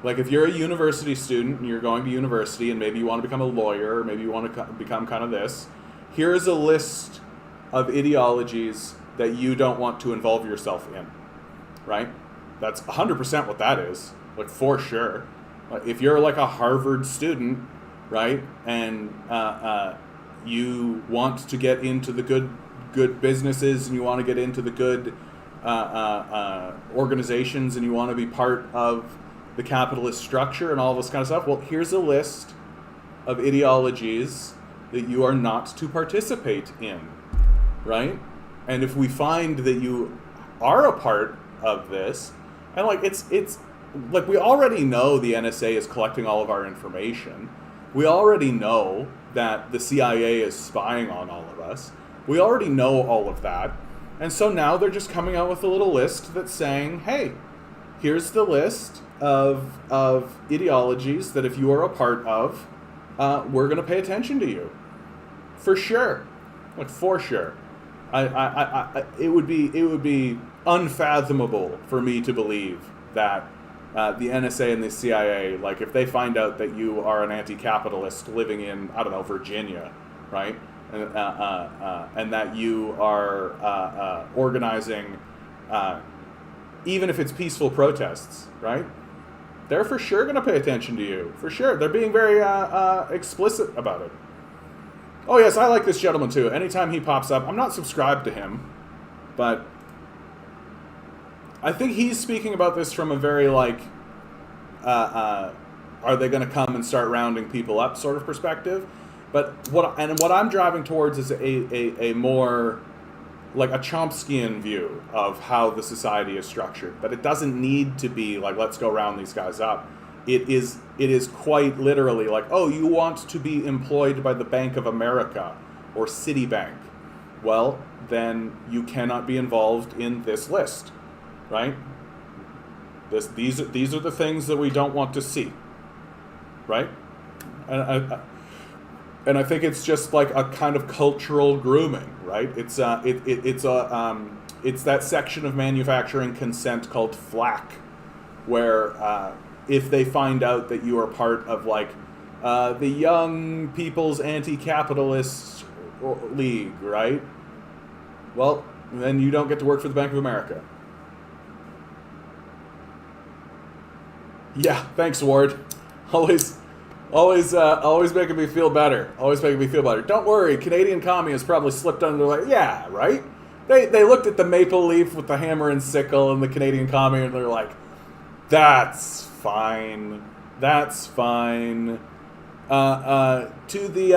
Like if you're a university student and you're going to university and maybe you want to become a lawyer, or maybe you want to become kind of this, here's a list of ideologies that you don't want to involve yourself in, right? That's 100% what that is, like for sure. If you're like a Harvard student, right, and you want to get into the good businesses and you want to get into the good organizations and you want to be part of the capitalist structure and all this kind of stuff, well, here's a list of ideologies that you are not to participate in, right? And if we find that you are a part of this, and like it's like we already know the NSA is collecting all of our information. We already know that the CIA is spying on all of us. We already know all of that. And so now they're just coming out with a little list that's saying, hey, here's the list of ideologies that if you are a part of, we're going to pay attention to you. For sure. Like, for sure. It would be unfathomable for me to believe that the NSA and the CIA, like if they find out that you are an anti-capitalist living in, I don't know, Virginia, right? And that you are organizing, even if it's peaceful protests, right? They're for sure going to pay attention to you. For sure. They're being very explicit about it. Oh, yes, I like this gentleman, too. Anytime he pops up, I'm not subscribed to him, but I think he's speaking about this from a very, like, are they going to come and start rounding people up sort of perspective. But what I'm driving towards is a more, like, a Chomskyan view of how the society is structured. That it doesn't need to be, like, let's go round these guys up. It is quite literally like, oh, you want to be employed by the Bank of America or Citibank. Well, then you cannot be involved in this list, right? These are the things that we don't want to see, right? And I think it's just like a kind of cultural grooming, right? It's that section of manufacturing consent called FLAC, where if they find out that you are part of like the Young People's Anti-Capitalist League, right? Well, then you don't get to work for the Bank of America. Yeah, thanks, Ward. Always making me feel better. Always making me feel better. Don't worry, Canadian communists probably slipped under like, yeah, right? They looked at the maple leaf with the hammer and sickle and the Canadian commie and they're like, that's fine. That's fine. To the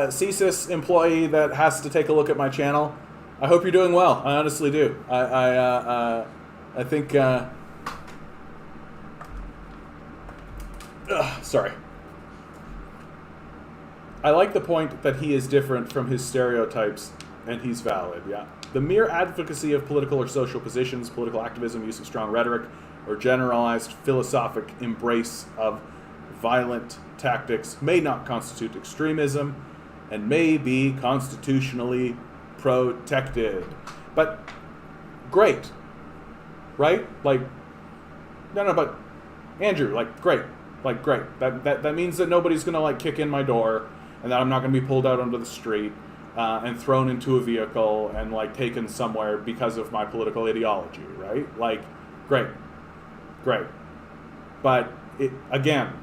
CSIS employee that has to take a look at my channel, I hope you're doing well. I honestly do. I think... sorry. I like the point that he is different from his stereotypes, and he's valid, yeah. The mere advocacy of political or social positions, political activism, use of strong rhetoric, or generalized philosophic embrace of violent tactics may not constitute extremism and may be constitutionally protected. But great, right? Like, no, but Andrew, like, great. Like, great. That means that nobody's going to, like, kick in my door and that I'm not going to be pulled out onto the street and thrown into a vehicle and, like, taken somewhere because of my political ideology, right? Like, great. But, again,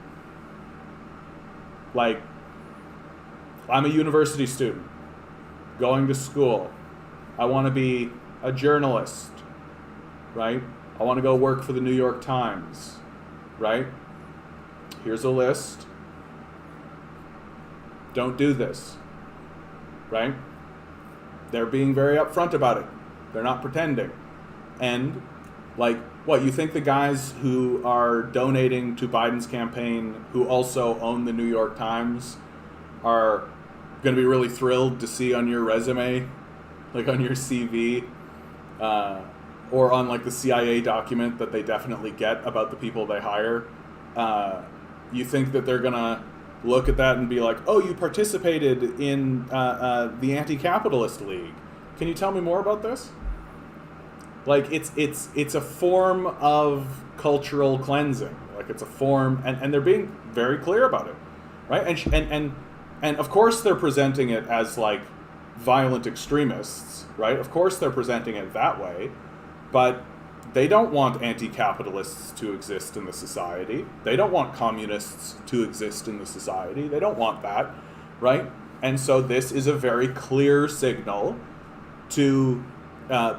like, I'm a university student going to school. I want to be a journalist, right? I want to go work for the New York Times, right? Here's a list. Don't do this, right? They're being very upfront about it. They're not pretending. And, like, what, you think the guys who are donating to Biden's campaign, who also own the New York Times, are going to be really thrilled to see on your resume, like on your CV, or on, like, the CIA document that they definitely get about the people they hire? You think that they're going to look at that and be like, oh, you participated in the Anti-Capitalist League. Can you tell me more about this? Like, it's a form of cultural cleansing. Like, it's a form, and they're being very clear about it, right? And of course they're presenting it as, like, violent extremists, right? Of course they're presenting it that way, but they don't want anti-capitalists to exist in the society. They don't want communists to exist in the society. They don't want that, right? And so this is a very clear signal to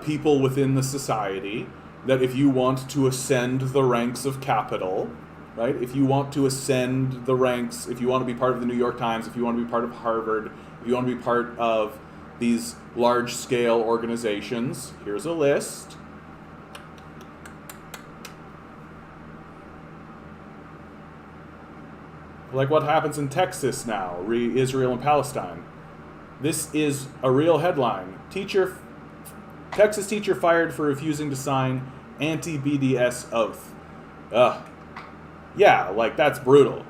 people within the society that if you want to ascend the ranks of capital, right? If you want to ascend the ranks, if you want to be part of the New York Times, if you want to be part of Harvard, if you want to be part of these large-scale organizations, here's a list. Like what happens in Texas now, Israel and Palestine. This is a real headline. Texas teacher fired for refusing to sign anti-BDS oath. Yeah, like, that's brutal.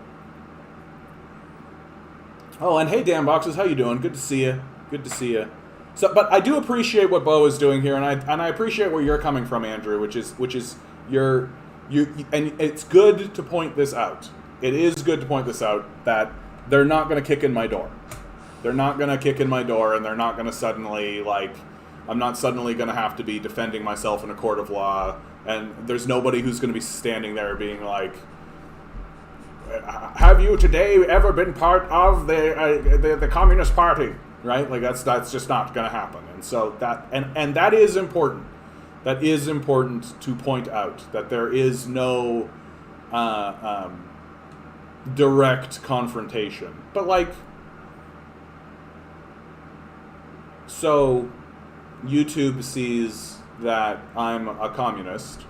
Oh, and hey, Dan Boxes, how you doing? Good to see you. Good to see you. So, but I do appreciate what Bo is doing here, and I appreciate where you're coming from, Andrew, which is and it's good to point this out. It is good to point this out that they're not going to kick in my door. They're not going to kick in my door, and they're not going to suddenly, like, I'm not suddenly going to have to be defending myself in a court of law, and there's nobody who's going to be standing there being like, have you today ever been part of the Communist Party? Right? Like, that's just not going to happen. And so that, and that is important. That is important to point out, that there is no direct confrontation. But, like, so YouTube sees that I'm a communist,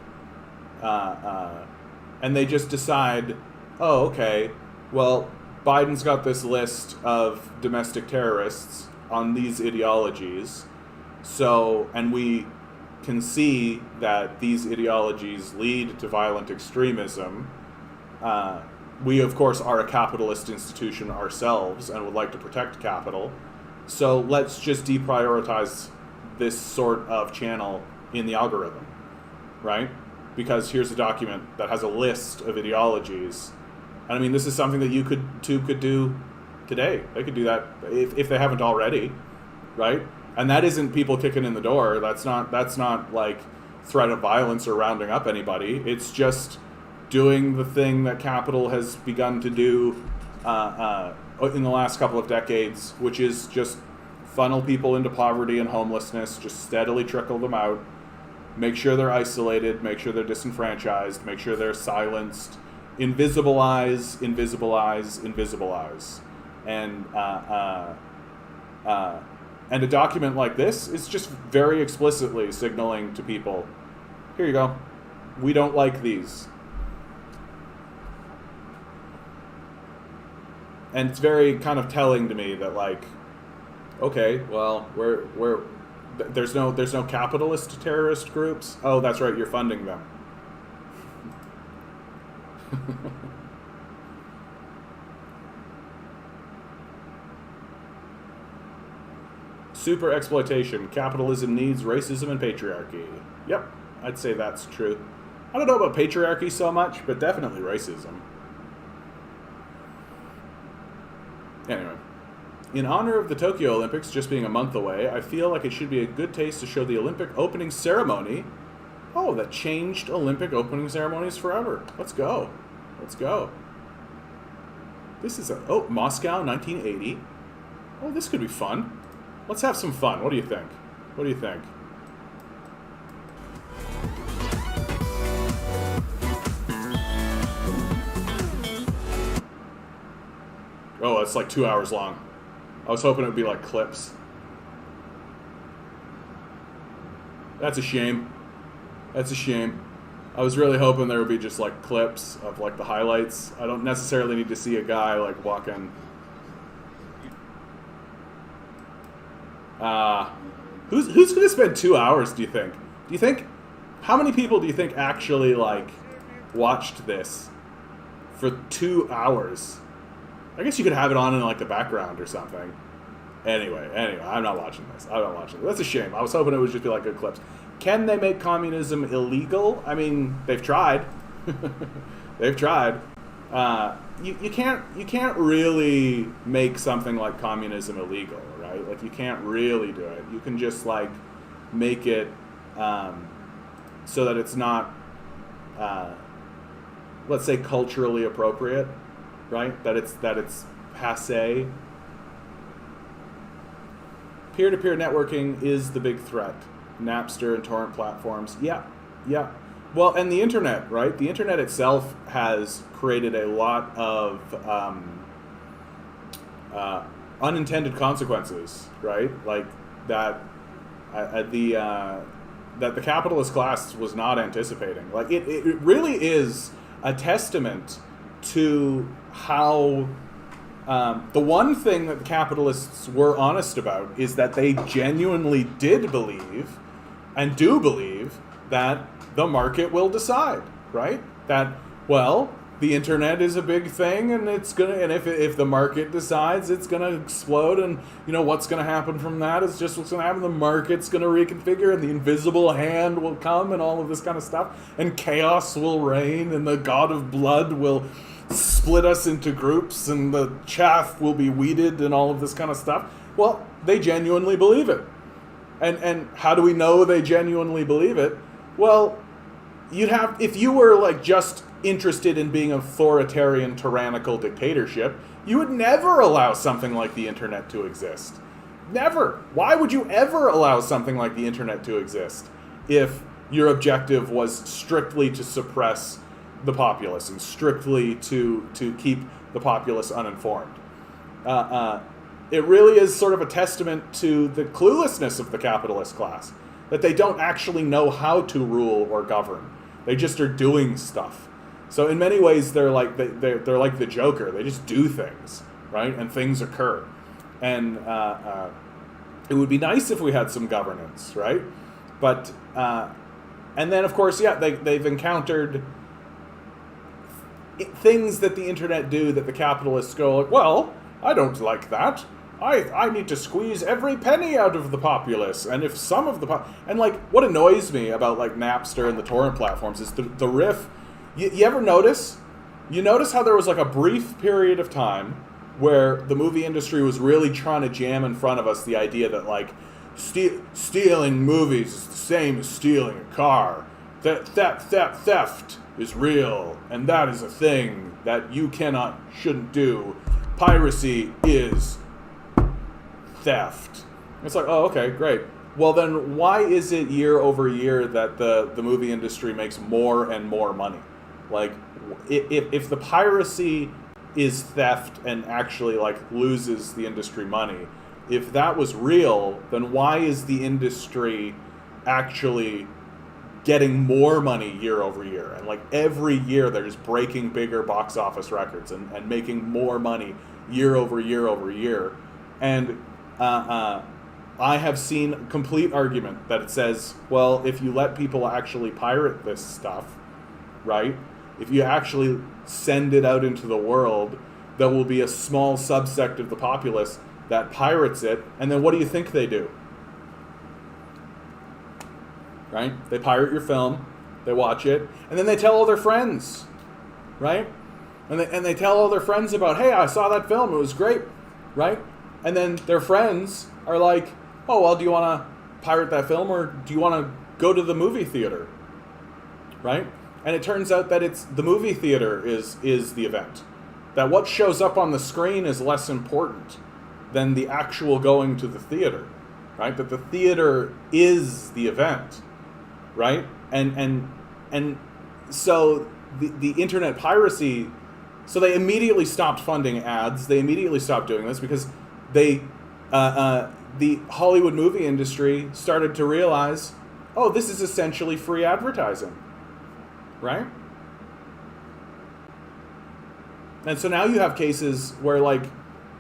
and they just decide, oh, okay, well, Biden's got this list of domestic terrorists on these ideologies, so, and we can see that these ideologies lead to violent extremism. We, of course, are a capitalist institution ourselves and would like to protect capital, so let's just deprioritize this sort of channel in the algorithm, right? Because here's a document that has a list of ideologies. And I mean, this is something that YouTube could do today. They could do that if they haven't already, right? And that isn't people kicking in the door. That's not like threat of violence or rounding up anybody. It's just doing the thing that capital has begun to do in the last couple of decades, which is just funnel people into poverty and homelessness, just steadily trickle them out, make sure they're isolated, make sure they're disenfranchised, make sure they're silenced, invisibilize. And a document like this is just very explicitly signaling to people, here you go, we don't like these. And it's very kind of telling to me that, like, okay, well, there's no capitalist terrorist groups. Oh, that's right, you're funding them. Super exploitation. Capitalism needs racism and patriarchy. Yep, I'd say that's true. I don't know about patriarchy so much, but definitely racism. Anyway, in honor of the Tokyo Olympics just being a month away, I feel like it should be a good taste to show the Olympic opening ceremony. Oh, that changed Olympic opening ceremonies forever. Let's go. Let's go. This is Moscow 1980. Oh, this could be fun. Let's have some fun. What do you think? What do you think? Oh, it's like 2 hours long. I was hoping it would be like clips. That's a shame. That's a shame. I was really hoping there would be just like clips of like the highlights. I don't necessarily need to see a guy like walking. Who's going to spend 2 hours, do you think? How many people do you think actually like watched this for 2 hours? I guess you could have it on in like the background or something. Anyway, I'm not watching this. That's a shame. I was hoping it would just be like good clips. Can they make communism illegal? I mean, they've tried. They've tried. You can't really make something like communism illegal, right? Like, you can't really do it. You can just like make it so that it's not, let's say, culturally appropriate, right? That it's passé. Peer-to-peer networking is the big threat. Napster and torrent platforms. Yeah. Well, and the internet, right? The internet itself has created a lot of unintended consequences, right? Like that that the capitalist class was not anticipating. Like it really is a testament to how the one thing that the capitalists were honest about is that they genuinely did believe and do believe that the market will decide, right? That, well, the internet is a big thing, and it's gonna, and if the market decides, it's gonna explode, and you know what's gonna happen from that is just what's gonna happen. The market's gonna reconfigure, and the invisible hand will come, and all of this kind of stuff, and chaos will reign, and the god of blood will split us into groups, and the chaff will be weeded, and all of this kind of stuff. Well, they genuinely believe it. And how do we know they genuinely believe it? Well, if you were like just interested in being authoritarian, tyrannical dictatorship, you would never allow something like the internet to exist. Never. Why would you ever allow something like the internet to exist if your objective was strictly to suppress the populace and strictly to keep the populace uninformed? It really is sort of a testament to the cluelessness of the capitalist class, that they don't actually know how to rule or govern. They just are doing stuff. So in many ways, they're like they're like the Joker. They just do things, right? And things occur. And it would be nice if we had some governance, right? But and then of course, yeah, they've encountered things that the internet do that the capitalists go like, well, I don't like that. I need to squeeze every penny out of the populace, and if some of the and like what annoys me about like Napster and the torrent platforms is the riff. You ever notice? You notice how there was like a brief period of time where the movie industry was really trying to jam in front of us the idea that like, stealing movies is the same as stealing a car. Theft is real, and that is a thing that you shouldn't do. Piracy is theft. It's like, oh, okay, great. Well, then why is it year over year that the movie industry makes more and more money? Like, if the piracy is theft and actually, like, loses the industry money, if that was real, then why is the industry actually getting more money year over year? And, like, every year they're just breaking bigger box office records and making more money year over year over year. And I have seen complete argument that it says, well, if you let people actually pirate this stuff, right? If you actually send it out into the world, there will be a small subsect of the populace that pirates it, and then what do you think they do? Right? They pirate your film, they watch it, and then they tell all their friends, right? And they tell all their friends about, hey, I saw that film, it was great, right? And then their friends are like, oh, well, do you want to pirate that film, or do you want to go to the movie theater, right? And it turns out that it's the movie theater is the event. That what shows up on the screen is less important than the actual going to the theater, right? That the theater is the event, right? And so the internet piracy, so they immediately stopped funding ads. They immediately stopped doing this because the Hollywood movie industry started to realize, oh, this is essentially free advertising, right? And so now you have cases where, like,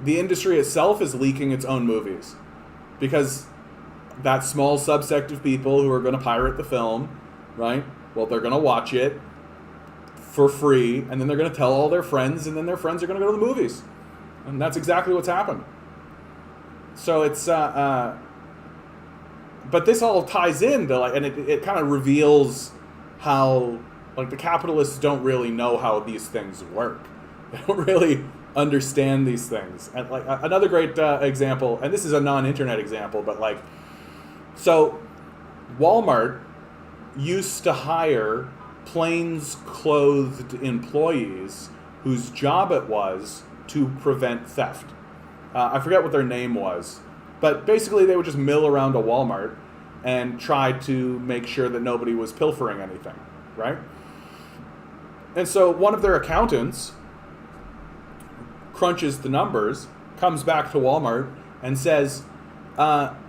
the industry itself is leaking its own movies because that small subsect of people who are going to pirate the film, right? Well, they're going to watch it for free, and then they're going to tell all their friends, and then their friends are going to go to the movies. And that's exactly what's happened. So it's, but this all ties into, like, and it kind of reveals how, like, the capitalists don't really know how these things work. They don't really understand these things. And, like, another great example, and this is a non-internet example, but, like, so Walmart used to hire plainclothed employees whose job it was to prevent theft. I forget what their name was, but basically they would just mill around a Walmart and try to make sure that nobody was pilfering anything, right? And so one of their accountants crunches the numbers, comes back to Walmart, and says,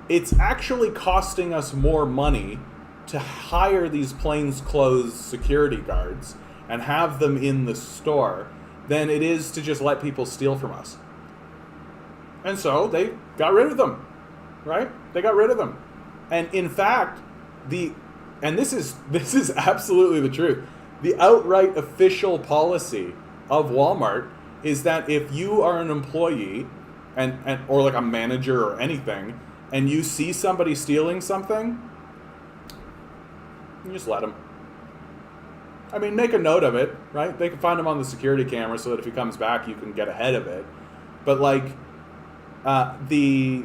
it's actually costing us more money to hire these plainclothes security guards and have them in the store than it is to just let people steal from us. And so they got rid of them, right? They got rid of them. And in fact, and this is absolutely the truth, the outright official policy of Walmart is that if you are an employee and or like a manager or anything, and you see somebody stealing something, you just let them. I mean, make a note of it, right? They can find him on the security camera so that if he comes back, you can get ahead of it. But, like, the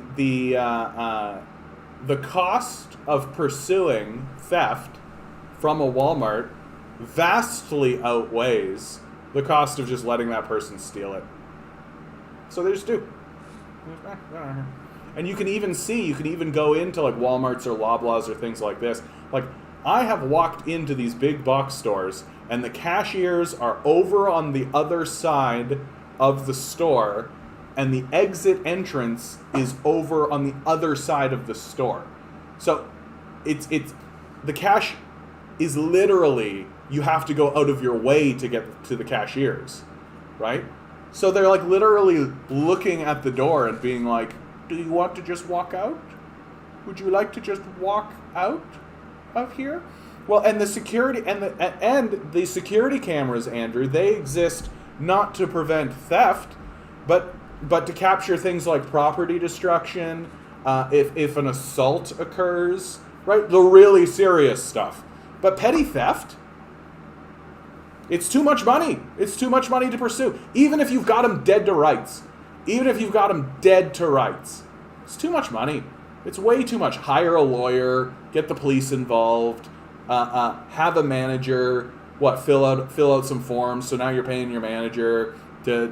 cost of pursuing theft from a Walmart vastly outweighs the cost of just letting that person steal it. So they just do. And you can even go into, like, Walmarts or Loblaws or things like this. Like, I have walked into these big box stores, and the cashiers are over on the other side of the store, and the exit entrance is over on the other side of the store. So it's the cash is literally, you have to go out of your way to get to the cashiers, right? So they're, like, literally looking at the door and being like, do you want to just walk out? Would you like to just walk out of here? Well, and the security and the security cameras, Andrew, they exist not to prevent theft, but to capture things like property destruction, if an assault occurs, right? The really serious stuff. But petty theft, it's too much money. It's too much money to pursue. Even if you've got them dead to rights. It's too much money. It's way too much. Hire a lawyer, get the police involved, have a manager, fill out some forms. So now you're paying your manager to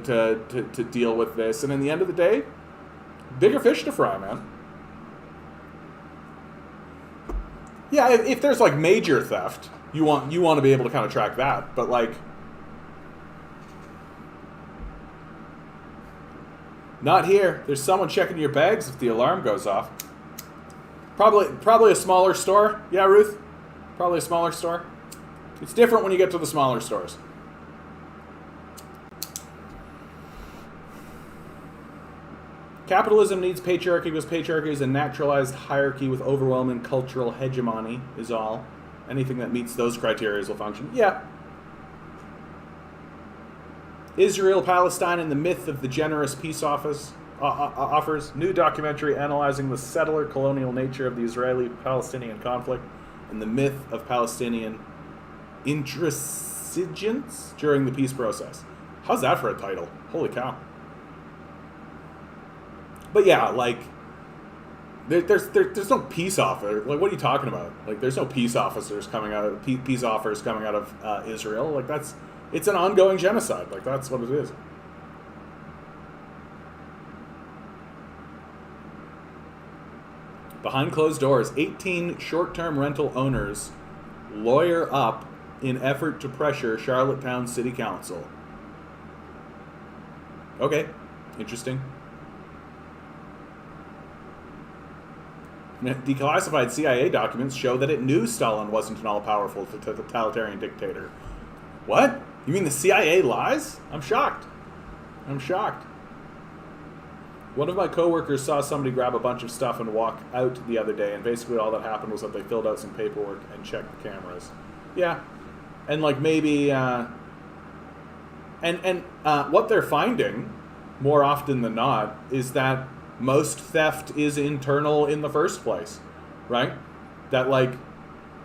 deal with this. And in the end of the day, bigger fish to fry, man. Yeah, if there's like major theft, you want to be able to kind of track that. But like, not here. There's someone checking your bags if the alarm goes off. Probably a smaller store. Yeah, Ruth? Probably a smaller store. It's different when you get to the smaller stores. Capitalism needs patriarchy because patriarchy is a naturalized hierarchy with overwhelming cultural hegemony, is all. Anything that meets those criteria will function. Yeah. Israel, Palestine, and the myth of the generous peace offers new documentary analyzing the settler colonial nature of the Israeli-Palestinian conflict and the myth of Palestinian intransigence during the peace process. How's that for a title? Holy cow. But yeah, like, there's no peace offer. Like, what are you talking about? Like, there's no peace offers coming out of Israel. Like, it's an ongoing genocide. Like, that's what it is. Behind closed doors, 18 short-term rental owners lawyer up in effort to pressure Charlottetown City Council. Okay, interesting. Declassified CIA documents show that it knew Stalin wasn't an all-powerful totalitarian dictator. What? You mean the CIA lies? I'm shocked. One of my coworkers saw somebody grab a bunch of stuff and walk out the other day, and basically all that happened was that they filled out some paperwork and checked the cameras. Yeah. And like maybe what they're finding more often than not is that most theft is internal in the first place, right? That like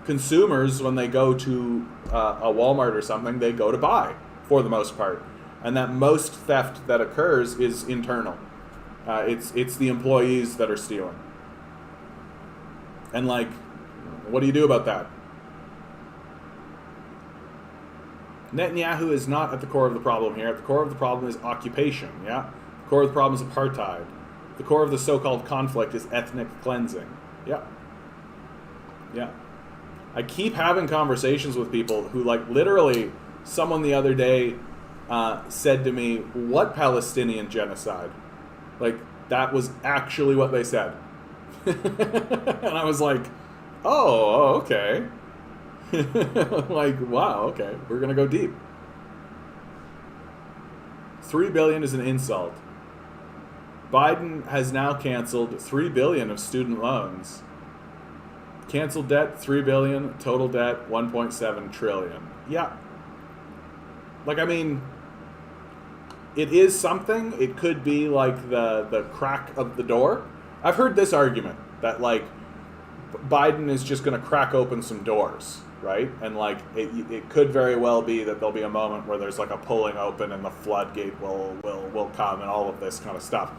consumers, when they go to a Walmart or something, they go to buy for the most part, and that most theft that occurs is internal. It's the employees that are stealing, and like, what do you do about that? Netanyahu is not at the core of the problem here. At the core of the problem is occupation. Yeah, the core of the problem is apartheid. The core of the so-called conflict is ethnic cleansing. Yeah. I keep having conversations with people who, like, literally, someone the other day said to me, "What Palestinian genocide?" Like, that was actually what they said. And I was like, oh, okay. Like, wow, okay. We're going to go deep. $3 billion is an insult. Biden has now canceled $3 billion of student loans. Canceled debt, $3 billion. Total debt, $1.7 trillion. Yeah. Like, I mean, it is something. It could be like the crack of the door. I've heard this argument that, like, Biden is just going to crack open some doors, right? And, like, it could very well be that there'll be a moment where there's, like, a pulling open and the floodgate will come and all of this kind of stuff.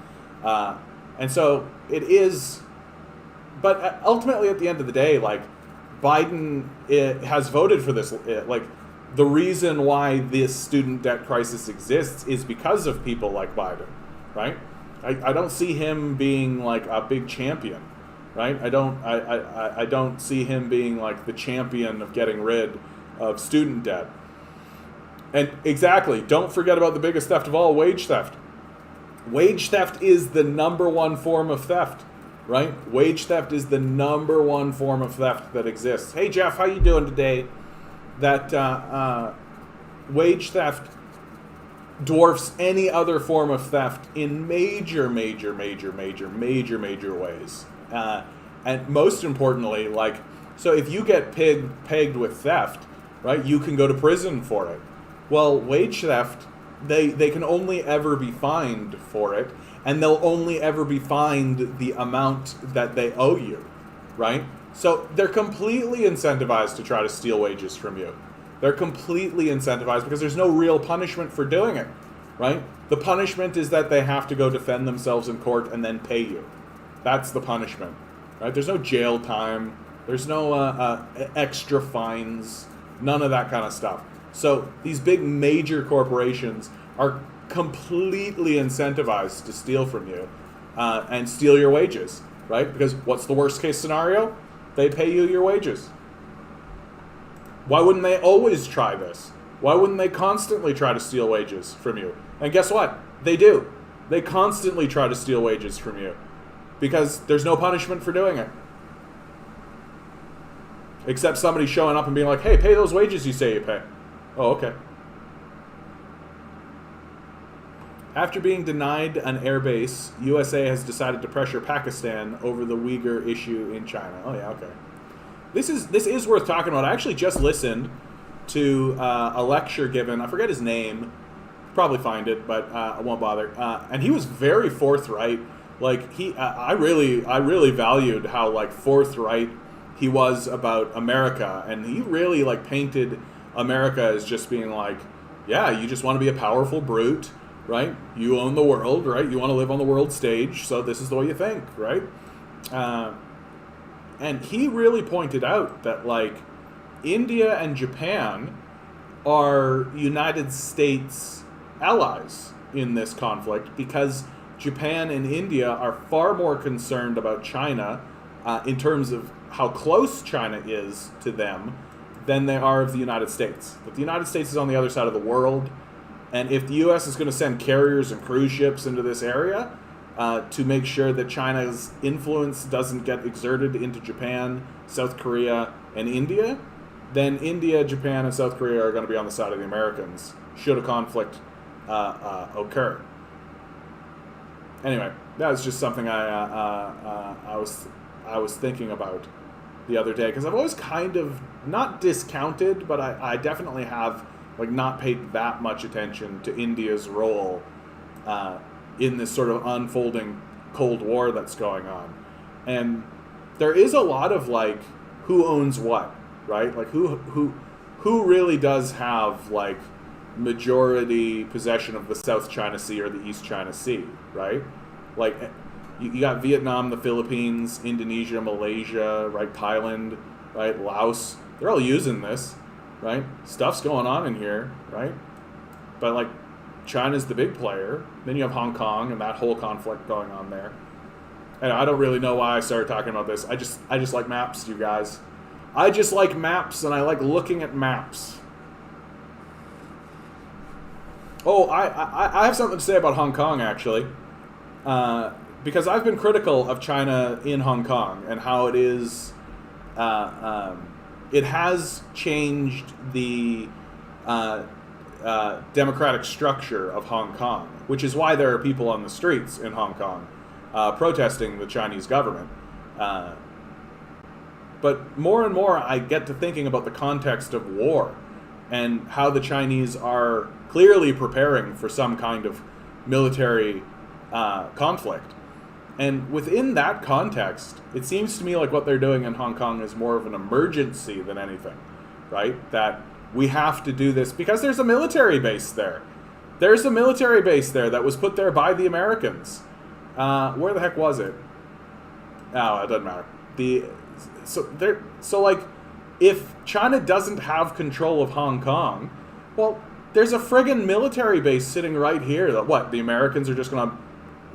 And so it is, but ultimately at the end of the day, like, Biden has voted for this. Like, the reason why this student debt crisis exists is because of people like Biden, right? I don't see him being like a big champion, right? I don't see him being like the champion of getting rid of student debt. And exactly, don't forget about the biggest theft of all, wage theft. Wage theft is the number one form of theft, right? Wage theft is the number one form of theft that exists. Hey, Jeff, how you doing today? That wage theft dwarfs any other form of theft in major ways. And most importantly, like, so if you get pegged with theft, right, you can go to prison for it. Well, wage theft, they can only ever be fined for it, and they'll only ever be fined the amount that they owe you, right? So they're completely incentivized to try to steal wages from you. They're completely incentivized because there's no real punishment for doing it, right? The punishment is that they have to go defend themselves in court and then pay you. That's the punishment. right? There's no jail time. There's no extra fines. None of that kind of stuff. So these big major corporations are completely incentivized to steal from you and steal your wages, right? Because what's the worst case scenario? They pay you your wages. Why wouldn't they always try this? Why wouldn't they constantly try to steal wages from you? And guess what? They do. They constantly try to steal wages from you because there's no punishment for doing it. Except somebody showing up and being like, hey, pay those wages you say you pay. Oh, okay. After being denied an airbase, USA has decided to pressure Pakistan over the Uyghur issue in China. Oh, yeah, okay. This is worth talking about. I actually just listened to a lecture given. I forget his name. Probably find it, but I won't bother. And he was very forthright. Like I really valued how like forthright he was about America, and he really like painted America as just being like, yeah, you just want to be a powerful brute, right? You own the world, right? You want to live on the world stage, so this is the way you think, right? And he really pointed out that like India and Japan are United States allies in this conflict because Japan and India are far more concerned about China in terms of how close China is to them than they are of the United States. But the United States is on the other side of the world, and if the U.S. is going to send carriers and cruise ships into this area to make sure that China's influence doesn't get exerted into Japan, South Korea, and India, then India, Japan, and South Korea are going to be on the side of the Americans should a conflict occur. Anyway, that was just something I was thinking about the other day because I've always kind of not discounted, but I definitely have like not paid that much attention to India's role in this sort of unfolding Cold War that's going on, and there is a lot of like who owns what, right? Like who really does have like majority possession of the South China Sea or the East China Sea, right? Like you got Vietnam, the Philippines, Indonesia, Malaysia, right? Thailand, right? Laos. They're all using this, right? Stuff's going on in here, right? But like China's the big player. Then you have Hong Kong and that whole conflict going on there. And I don't really know why I started talking about this. I just like maps, you guys. I just like maps, and I like looking at maps. Oh, I have something to say about Hong Kong, actually. Because I've been critical of China in Hong Kong and how it is... it has changed the democratic structure of Hong Kong, which is why there are people on the streets in Hong Kong protesting the Chinese government. But more and more I get to thinking about the context of war and how the Chinese are clearly preparing for some kind of military conflict. And within that context, it seems to me like what they're doing in Hong Kong is more of an emergency than anything, right? That we have to do this because there's a military base there. There's a military base there that was put there by the Americans. Where the heck was it? Oh, it doesn't matter. So like, if China doesn't have control of Hong Kong, well, there's a friggin' military base sitting right here that what, the Americans are just gonna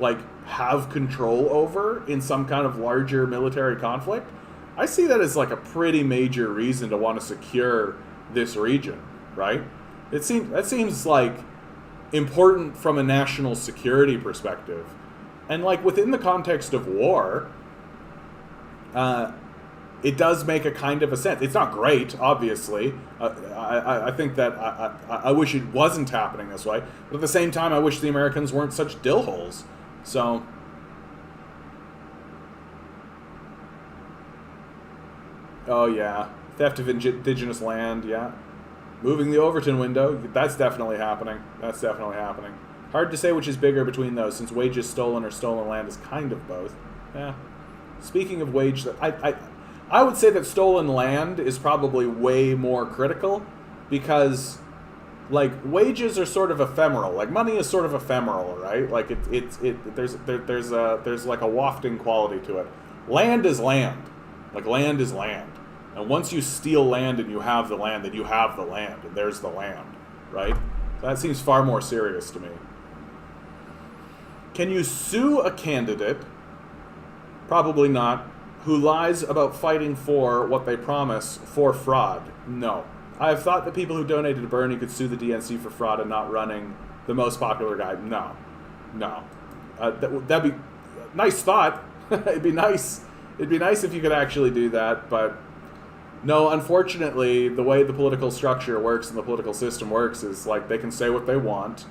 like have control over in some kind of larger military conflict? I see that as like a pretty major reason to want to secure this region, right? That seems like important from a national security perspective. And like within the context of war, it does make a kind of a sense. It's not great, obviously. I think that I wish it wasn't happening this way. But at the same time, I wish the Americans weren't such dill holes. So, oh yeah, theft of indigenous land, yeah. Moving the Overton window, that's definitely happening. That's definitely happening. Hard to say which is bigger between those, since wages stolen or stolen land is kind of both. Yeah. Speaking of wage, I would say that stolen land is probably way more critical because, like, wages are sort of ephemeral. Like, money is sort of ephemeral, right? Like, there's like a wafting quality to it. land is land. Like, land is land. And once you steal land and you have the land, then you have the land, and there's the land, right? That seems far more serious to me. Can you sue a candidate? Probably not. Who lies about fighting for what they promise for fraud? No. I have thought that people who donated to Bernie could sue the DNC for fraud and not running the most popular guy. No. No. That'd be nice thought. It'd be nice. It'd be nice if you could actually do that, but no, unfortunately, the way the political structure works and the political system works is like they can say what they want,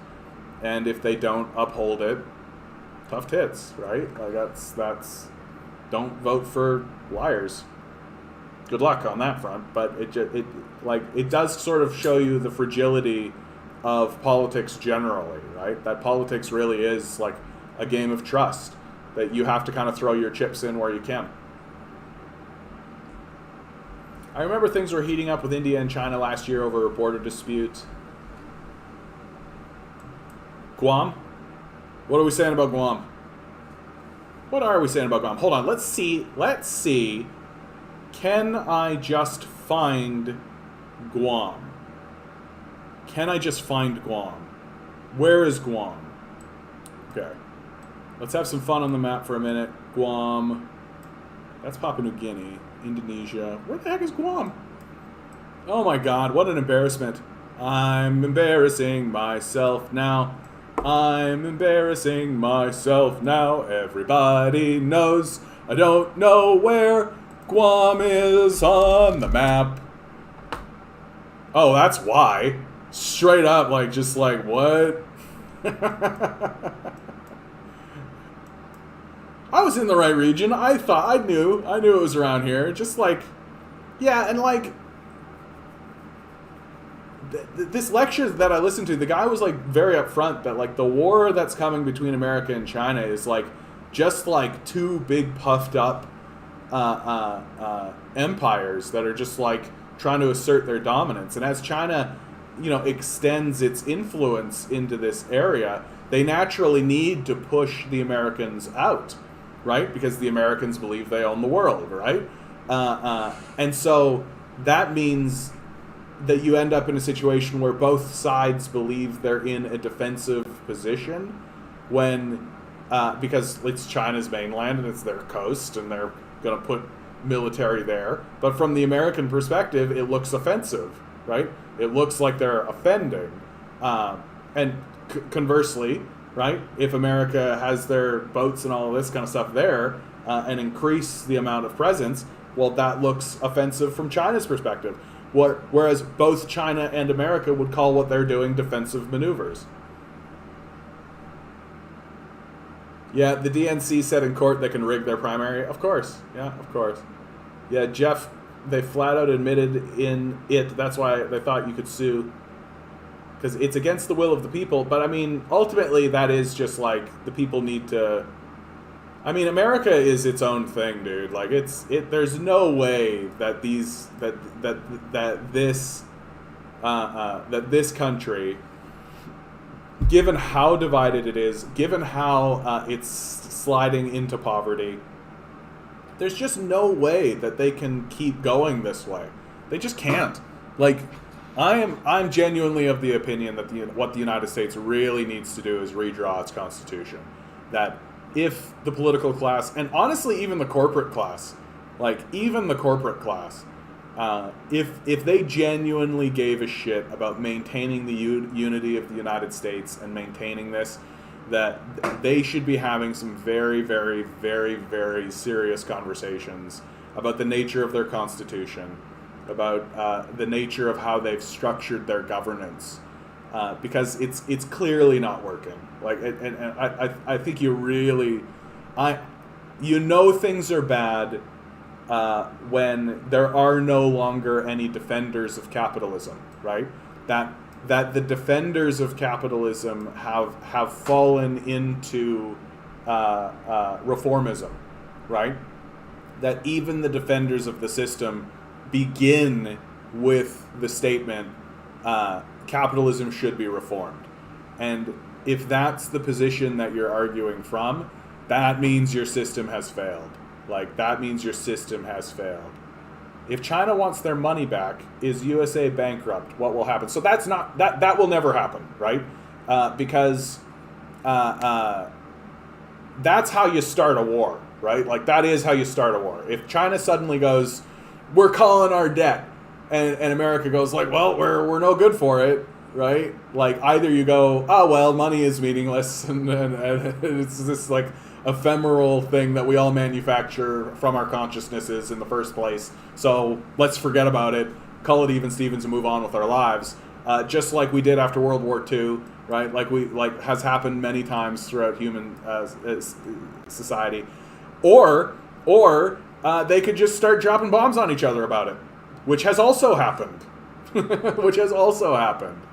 and if they don't uphold it, tough tits, right? Like that's don't vote for liars. Good luck on that front, but it does sort of show you the fragility of politics generally, right? That politics really is like a game of trust, that you have to kind of throw your chips in where you can. I remember things were heating up with India and China last year over a border dispute. Guam? What are we saying about Guam? What are we saying about Guam? Hold on, let's see. Can I just find Guam? Can I just find Guam? Where is Guam? Okay. Let's have some fun on the map for a minute. Guam. That's Papua New Guinea. Indonesia. Where the heck is Guam? Oh my god, what an embarrassment. I'm embarrassing myself now. I'm embarrassing myself now. Everybody knows I don't know where Guam is on the map. Oh, that's why. Straight up, like, just like, what? I was in the right region. I knew it was around here. Just like, yeah, and like, this lecture that I listened to, the guy was like very upfront that like the war that's coming between America and China is like just like two big puffed up empires that are just like trying to assert their dominance. And as China, extends its influence into this area, they naturally need to push the Americans out, right? Because the Americans believe they own the world, right? And so that means that you end up in a situation where both sides believe they're in a defensive position when, because it's China's mainland and it's their coast and they're going to put military there. But from the American perspective, it looks offensive, right? It looks like they're offending. And conversely, right, if America has their boats and all of this kind of stuff there and increase the amount of presence, well, that looks offensive from China's perspective. Whereas both China and America would call what they're doing defensive maneuvers. Yeah, the DNC said in court they can rig their primary. Of course. Yeah, of course. Yeah, Jeff, they flat out admitted in it. That's why they thought you could sue. Because it's against the will of the people. But, I mean, ultimately that is just like the people need to... I mean, America is its own thing, dude. Like, there's no way that this country, given how divided it is, given how it's sliding into poverty, there's just no way that they can keep going this way. They just can't. Like, I'm genuinely of the opinion that what the United States really needs to do is redraw its constitution. That if the political class, and honestly even the corporate class, if they genuinely gave a shit about maintaining the unity of the United States and maintaining this, that they should be having some very, very, very, very serious conversations about the nature of their constitution, about the nature of how they've structured their governance. Because it's clearly not working. Like, and I think you really, things are bad when there are no longer any defenders of capitalism, right? That the defenders of capitalism have fallen into reformism, right? That even the defenders of the system begin with the statement, capitalism should be reformed. And if that's the position that you're arguing from, that means your system has failed. Like, that means your system has failed. If China wants their money back, is USA bankrupt? What will happen? So that will never happen, right? Because that's how you start a war, right? Like, that is how you start a war. If China suddenly goes, we're calling our debt, and America goes like, well, we're no good for it, right? Like, either you go, oh well, money is meaningless, and it's this like ephemeral thing that we all manufacture from our consciousnesses in the first place, so let's forget about it, call it even Stevens, and move on with our lives, just like we did after World War II, right? Like has happened many times throughout human society. Or they could just start dropping bombs on each other about it, which has also happened. Which has also happened.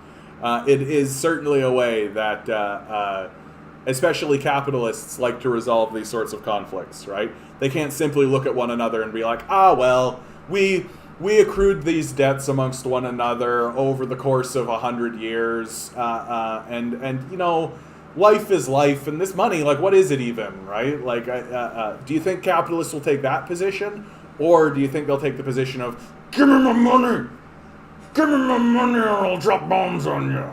It is certainly a way that especially capitalists like to resolve these sorts of conflicts, right? They can't simply look at one another and be like, well, we accrued these debts amongst one another over the course of 100 years, and you know, life is life, and this money, like, what is it even, right? Like, do you think capitalists will take that position, or do you think they'll take the position of, give me my money, or I'll drop bombs on you?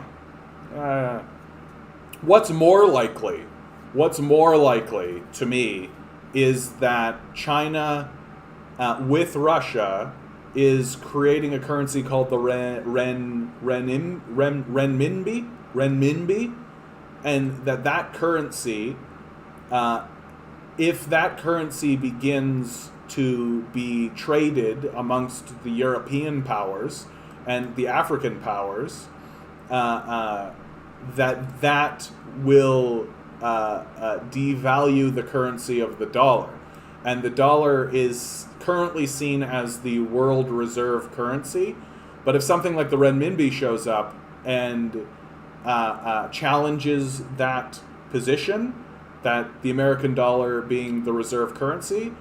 What's more likely to me is that China, with Russia, is creating a currency called the renminbi, and that currency, if that currency begins to be traded amongst the European powers and the African powers, that will devalue the currency of the dollar. And the dollar is currently seen as the world reserve currency. But if something like the renminbi shows up and challenges that position, that the American dollar being the reserve currency,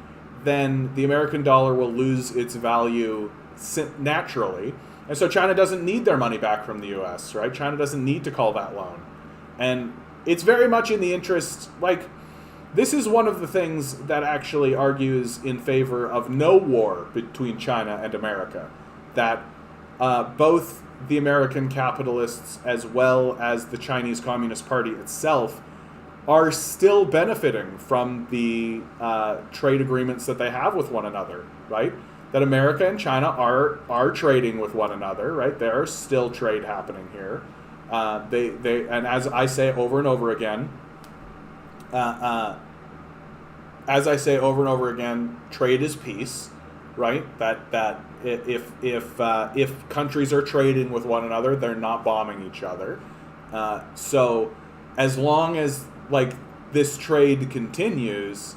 then the American dollar will lose its value naturally. And so China doesn't need their money back from the U.S., right? China doesn't need to call that loan. And it's very much in the interest, like, this is one of the things that actually argues in favor of no war between China and America. That both the American capitalists as well as the Chinese Communist Party itself are still benefiting from the trade agreements that they have with one another, right? That America and China are trading with one another, right? There are still trade happening here. And as I say over and over again, trade is peace, right? That if countries are trading with one another, they're not bombing each other. So as long as, like, this trade continues,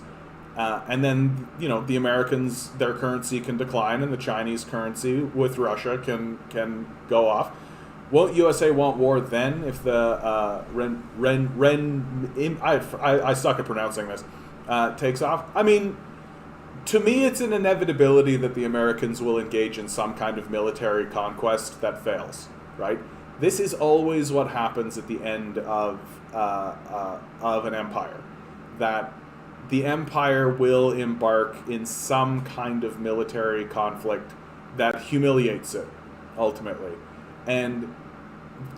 and then, you know, the Americans, their currency can decline, and the Chinese currency with Russia can go off. USA want war then if the I suck at pronouncing this, takes off? I mean, to me, it's an inevitability that the Americans will engage in some kind of military conquest that fails, right? This is always what happens at the end of an empire, that the empire will embark in some kind of military conflict that humiliates it, ultimately. And,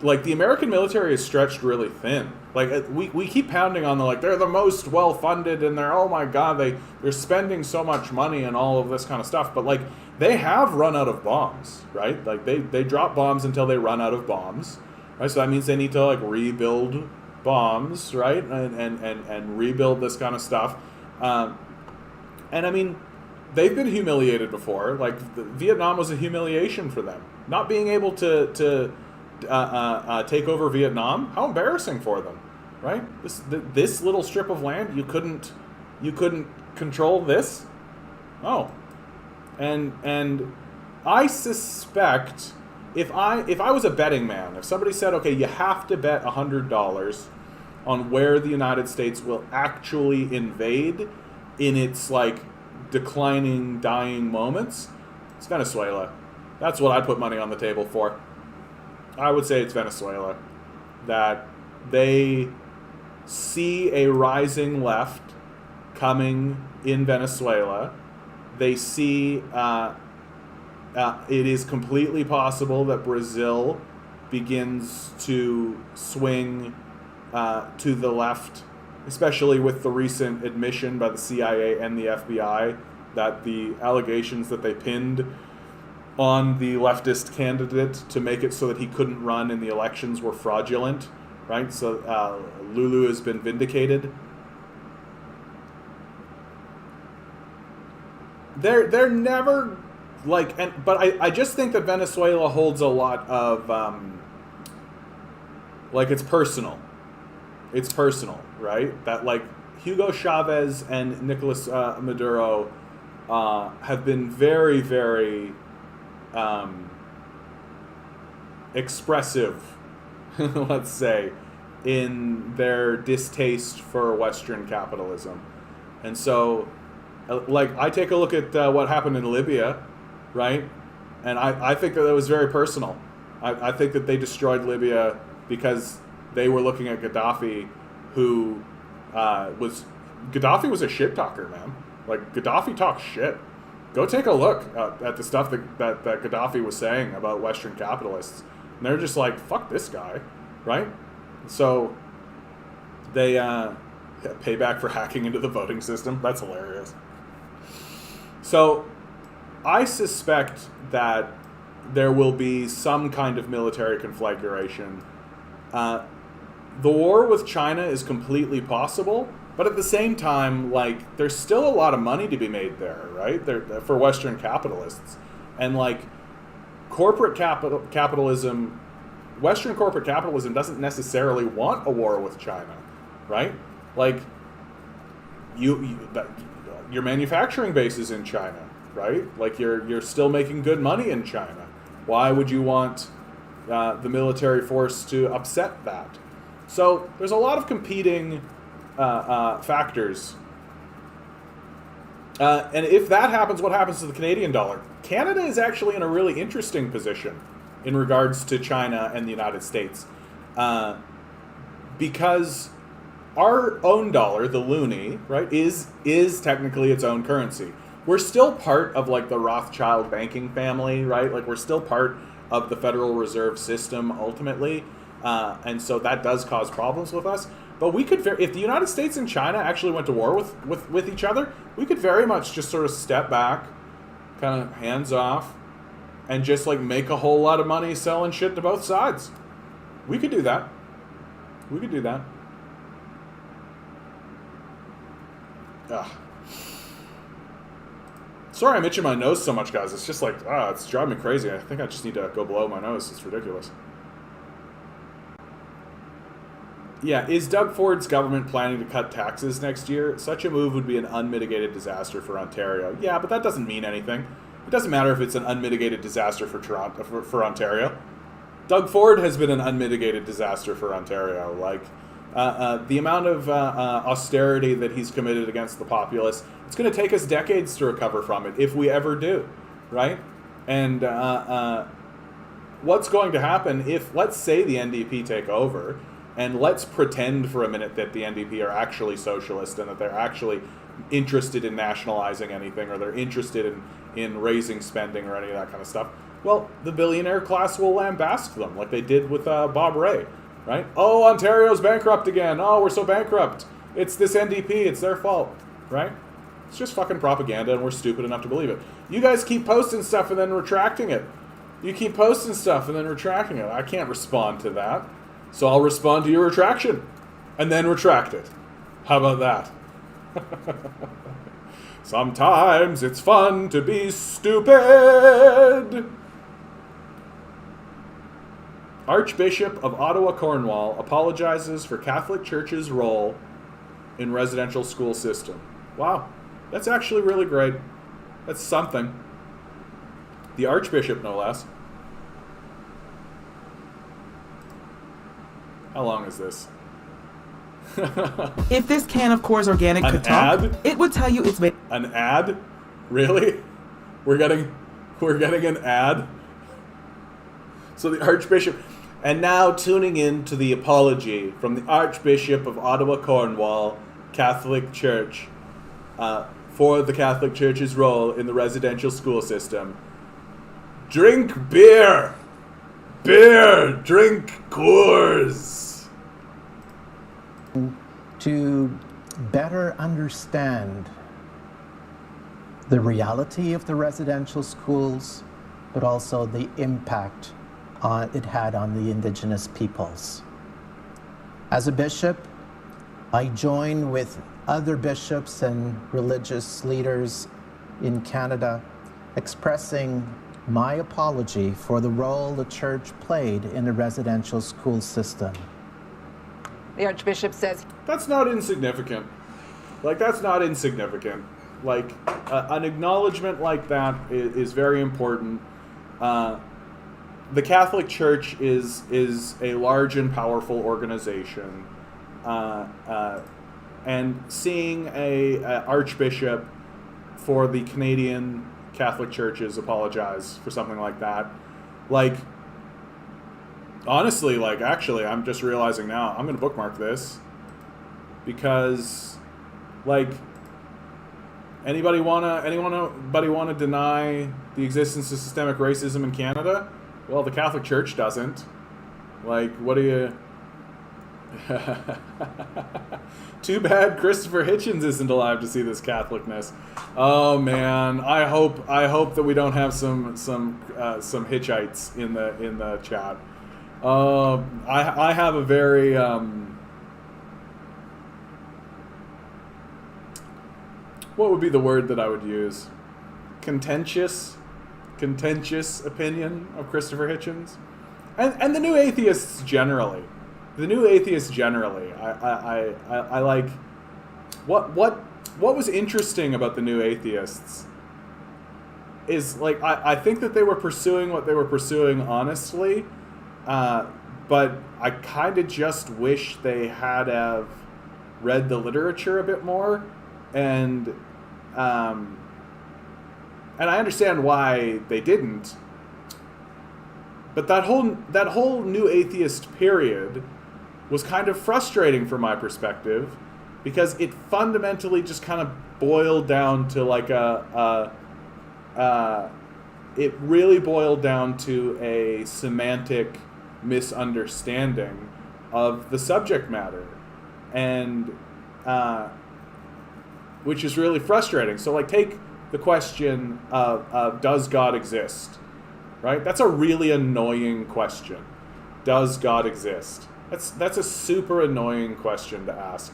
like, the American military is stretched really thin. Like, we keep pounding on they're the most well-funded, and they're, oh my god, they're spending so much money and all of this kind of stuff. But, like, they have run out of bombs, right? Like, they drop bombs until they run out of bombs, right? So that means they need to, like, rebuild bombs, right? And rebuild this kind of stuff. And, I mean, they've been humiliated before. Like, Vietnam was a humiliation for them. Not being able to take over Vietnam, how embarrassing for them, right? This little strip of land, you couldn't control this. Oh, and I suspect if I was a betting man, if somebody said, okay, you have to bet $100 on where the United States will actually invade in its, like, declining, dying moments, it's Venezuela. That's what I'd put money on the table for. I would say it's Venezuela. That they see a rising left coming in Venezuela. They see it is completely possible that Brazil begins to swing to the left, especially with the recent admission by the CIA and the FBI that the allegations that they pinned on the leftist candidate to make it so that he couldn't run in the elections were fraudulent, right? So Lulu has been vindicated. They're never like, but I just think that Venezuela holds a lot of like it's personal, right? That like Hugo Chavez and Nicolas Maduro have been very, very expressive, let's say, in their distaste for Western capitalism. And so, like, I take a look at what happened in Libya, right? And I think that it was very personal. I think that they destroyed Libya because they were looking at Gaddafi, who Gaddafi was a shit talker, man. Like, Gaddafi talks shit. Go take a look at the stuff that Gaddafi was saying about Western capitalists. And they're just like, fuck this guy, right? So they pay back for hacking into the voting system. That's hilarious. So I suspect that there will be some kind of military conflagration. The war with China is completely possible. But at the same time, like, there's still a lot of money to be made there, right? For Western capitalists. And, like, corporate capitalism, Western corporate capitalism doesn't necessarily want a war with China, right? Like, your manufacturing base is in China, right? Like, you're still making good money in China. Why would you want the military force to upset that? So there's a lot of competing factors. And if that happens, what happens to the Canadian dollar? Canada is actually in a really interesting position in regards to China and the United States. Because our own dollar, the loonie, right, is technically its own currency. We're still part of, like, the Rothschild banking family, right? Like, we're still part of the Federal Reserve System ultimately. And so that does cause problems with us. But we could, if the United States and China actually went to war with each other, we could very much just sort of step back, kind of hands off, and just, like, make a whole lot of money selling shit to both sides. We could do that. We could do that. Ugh. Sorry I'm itching my nose so much, guys. It's just like, it's driving me crazy. I think I just need to go blow my nose. It's ridiculous. Yeah, is Doug Ford's government planning to cut taxes next year? Such a move would be an unmitigated disaster for Ontario. Yeah, but that doesn't mean anything. It doesn't matter if it's an unmitigated disaster for Toronto, for Ontario. Doug Ford has been an unmitigated disaster for Ontario. Like, the amount of austerity that he's committed against the populace, it's going to take us decades to recover from it, if we ever do, right? And what's going to happen if, let's say, the NDP take over, and let's pretend for a minute that the NDP are actually socialist and that they're actually interested in nationalizing anything, or they're interested in raising spending or any of that kind of stuff. Well, the billionaire class will lambast them, like they did with Bob Rae, right? Oh, Ontario's bankrupt again. Oh, we're so bankrupt. It's this NDP. It's their fault, right? It's just fucking propaganda, and we're stupid enough to believe it. You guys keep posting stuff and then retracting it. You keep posting stuff and then retracting it. I can't respond to that. So I'll respond to your retraction and then retract it. How about that? Sometimes it's fun to be stupid. Archbishop of Ottawa, Cornwall apologizes for Catholic Church's role in residential school system. Wow, that's actually really great. That's something. The Archbishop, no less. How long is this? If this can of Coors Organic could talk, it would tell you it's made. An ad? Really? We're getting an ad? So the Archbishop... And now tuning in to the apology from the Archbishop of Ottawa, Cornwall, Catholic Church. for the Catholic Church's role in the residential school system. Drink beer! Beer! Drink Coors! To better understand the reality of the residential schools, but also the impact it had on the Indigenous peoples. As a bishop, I join with other bishops and religious leaders in Canada expressing my apology for the role the church played in the residential school system. The Archbishop says that's not insignificant. That's not insignificant. An acknowledgement like that is very important. The Catholic Church is a large and powerful organization, and seeing a archbishop for the Canadian Catholic churches apologize for something like that, honestly, actually, I'm just realizing now I'm going to bookmark this, because anybody wanna deny the existence of systemic racism in Canada? Well, the Catholic Church doesn't. What do you... Too bad Christopher Hitchens isn't alive to see this Catholicness. Oh man, I hope that we don't have some Hitchites in the chat. I have a very what would be the word that I would use? Contentious opinion of Christopher Hitchens, and the new atheists generally. I like what was interesting about the new atheists is I think that they were pursuing what they were pursuing honestly, but I kind of just wish they had have read the literature a bit more, and I understand why they didn't. But that whole new atheist period was kind of frustrating from my perspective, because it fundamentally just kind of boiled down to it really boiled down to a semantic misunderstanding of the subject matter, and which is really frustrating. So take the question of does God exist, right? That's a really annoying question. Does God exist? That's a super annoying question to ask.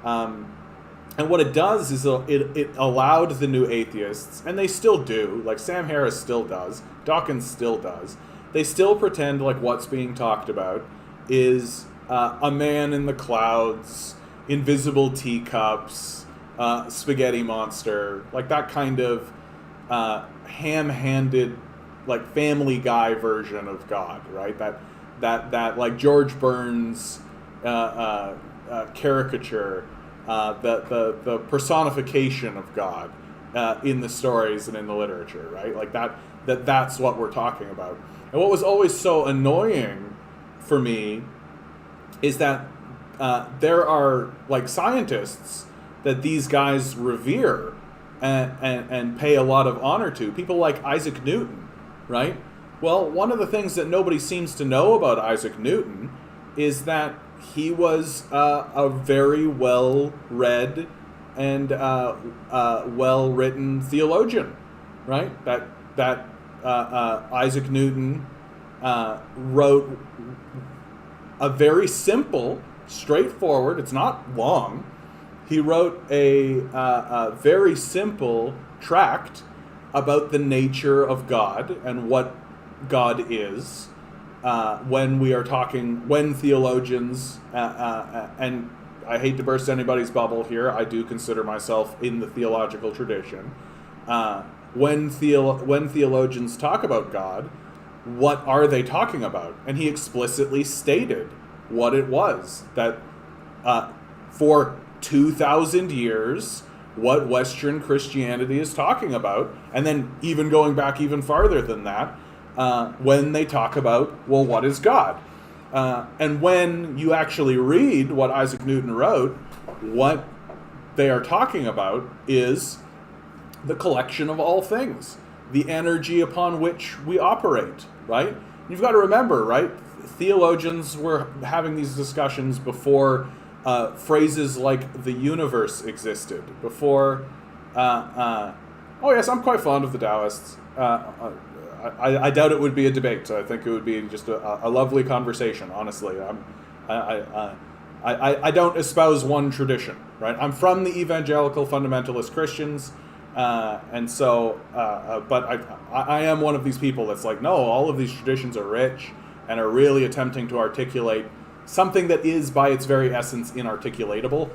And what it does is it allowed the new atheists, and they still do, Sam Harris still does, Dawkins still does, they still pretend what's being talked about is a man in the clouds, invisible teacups, spaghetti monster, that kind of ham-handed, Family Guy version of God, right? That George Burns caricature, the personification of God in the stories and in the literature, right? That's what we're talking about. And what was always so annoying for me is that there are scientists that these guys revere and pay a lot of honor to, people like Isaac Newton, right? Well, one of the things that nobody seems to know about Isaac Newton is that he was a very well-read and well-written theologian, right? That Isaac Newton wrote a very simple, straightforward, it's not long, he wrote a very simple tract about the nature of God and what God is, when theologians, and I hate to burst anybody's bubble here, I do consider myself in the theological tradition, when theologians talk about God, what are they talking about? And he explicitly stated what it was, that for 2,000 years, what Western Christianity is talking about, and then even going back even farther than that, when they talk about, well, what is God? And when you actually read what Isaac Newton wrote, what they are talking about is the collection of all things, the energy upon which we operate, right? You've got to remember, right? Theologians were having these discussions before phrases like the universe existed, before... oh yes, I'm quite fond of the Taoists. I doubt it would be a debate. I think it would be just a lovely conversation, honestly. I don't espouse one tradition, right? I'm from the evangelical fundamentalist Christians, and so, but I am one of these people that's like, no, all of these traditions are rich and are really attempting to articulate something that is, by its very essence, inarticulatable.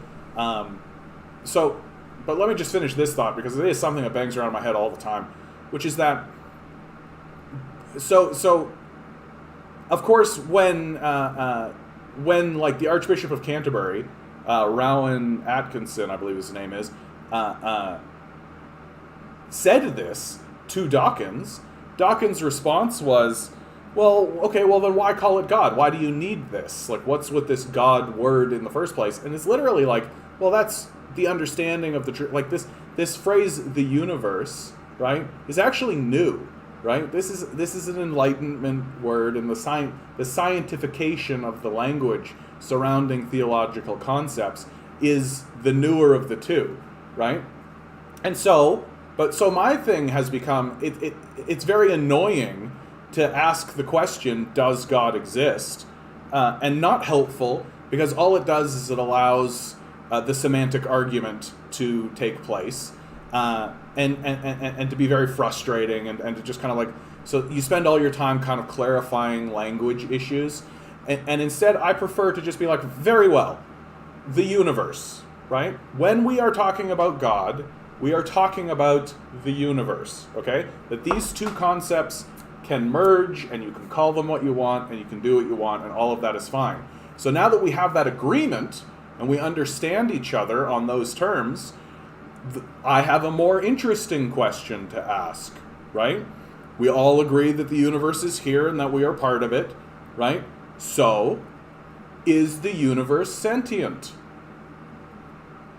But let me just finish this thought, because it is something that bangs around my head all the time, which is that, so of course, when like the Archbishop of Canterbury, Rowan Atkinson, I believe his name is, said this to Dawkins, Dawkins' response was, well, okay, well then why call it God? Why do you need this? Like, what's with this God word in the first place? And it's literally like, well, that's the understanding of the truth. Like this phrase, the universe, right, is actually new, right? This is an Enlightenment word, and the scientification of the language surrounding theological concepts is the newer of the two, right? And so my thing has become, it's very annoying to ask the question, does God exist? And not helpful, because all it does is it allows the semantic argument to take place, and to be very frustrating, and to just kind of like, so you spend all your time kind of clarifying language issues, and instead I prefer to just be like, very well, the universe, right? When we are talking about God, we are talking about the universe, okay? That these two concepts can merge, and you can call them what you want, and you can do what you want, and all of that is fine. So now that we have that agreement, and we understand each other on those terms, I have a more interesting question to ask, right? We all agree that the universe is here and that we are part of it, right? So, is the universe sentient?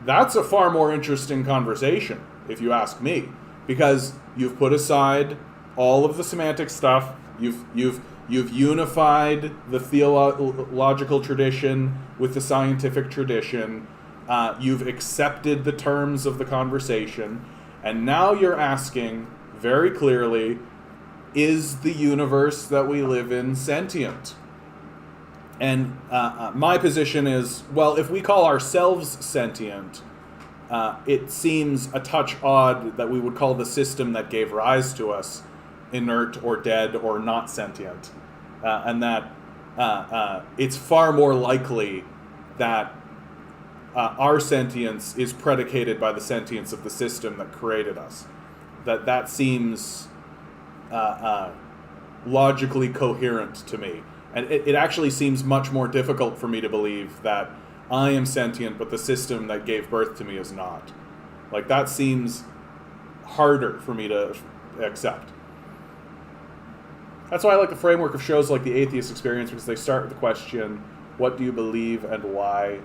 That's a far more interesting conversation, if you ask me, because you've put aside all of the semantic stuff, you've unified the theological tradition with the scientific tradition, you've accepted the terms of the conversation, and now you're asking very clearly, is the universe that we live in sentient? And my position is, well, if we call ourselves sentient, it seems a touch odd that we would call the system that gave rise to us inert or dead or not sentient. And that it's far more likely that our sentience is predicated by the sentience of the system that created us. That seems logically coherent to me. And it actually seems much more difficult for me to believe that I am sentient, but the system that gave birth to me is not. Like, that seems harder for me to accept. That's why I like the framework of shows like The Atheist Experience, because they start with the question, what do you believe and why?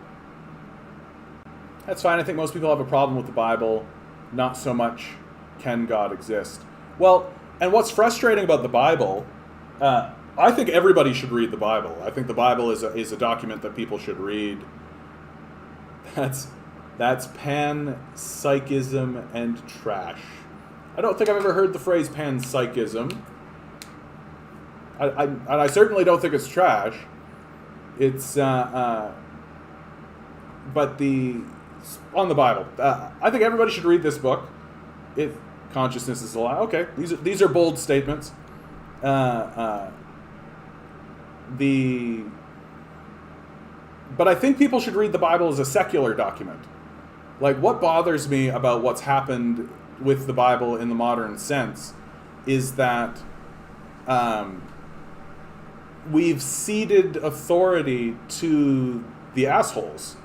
That's fine. I think most people have a problem with the Bible. Not so much, can God exist? Well, and what's frustrating about the Bible, I think everybody should read the Bible. I think the Bible is a document that people should read. That's panpsychism and trash. I don't think I've ever heard the phrase panpsychism. I certainly don't think it's trash. It's but on the Bible, I think everybody should read this book. If consciousness is a lie, okay. These are bold statements. But I think people should read the Bible as a secular document. Like, what bothers me about what's happened with the Bible in the modern sense is that we've ceded authority to the assholes.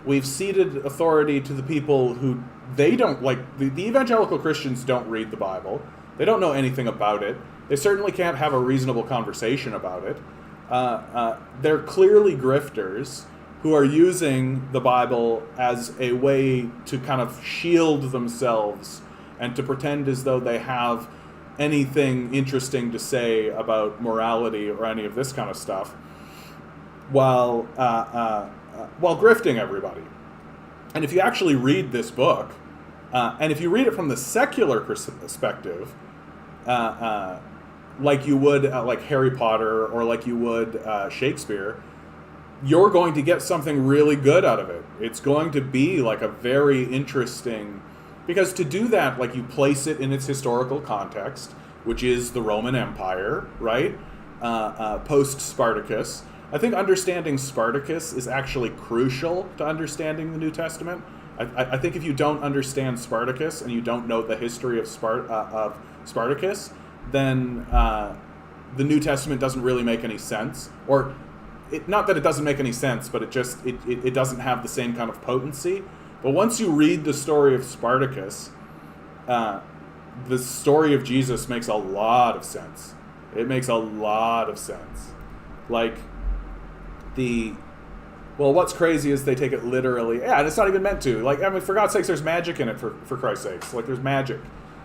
We've ceded authority to the people who they don't like. The evangelical Christians don't read the Bible. They don't know anything about it. They certainly can't have a reasonable conversation about it. They're clearly grifters who are using the Bible as a way to kind of shield themselves and to pretend as though they have anything interesting to say about morality or any of this kind of stuff, while grifting everybody. And if you actually read this book, and if you read it from the secular perspective, like you would like Harry Potter or like you would Shakespeare, you're going to get something really good out of it. It's going to be like a very interesting, because to do that, like you place it in its historical context, which is the Roman Empire, right? Post Spartacus. I think understanding Spartacus is actually crucial to understanding the New Testament. I think if you don't understand Spartacus and you don't know the history of Spartacus, then the New Testament doesn't really make any sense. Or, not that it doesn't make any sense, but it doesn't have the same kind of potency. But once you read the story of Spartacus, the story of Jesus makes a lot of sense. It makes a lot of sense. Like, what's crazy is they take it literally. Yeah, and it's not even meant to. Like, I mean, for God's sakes, there's magic in it, for Christ's sakes. Like, there's magic.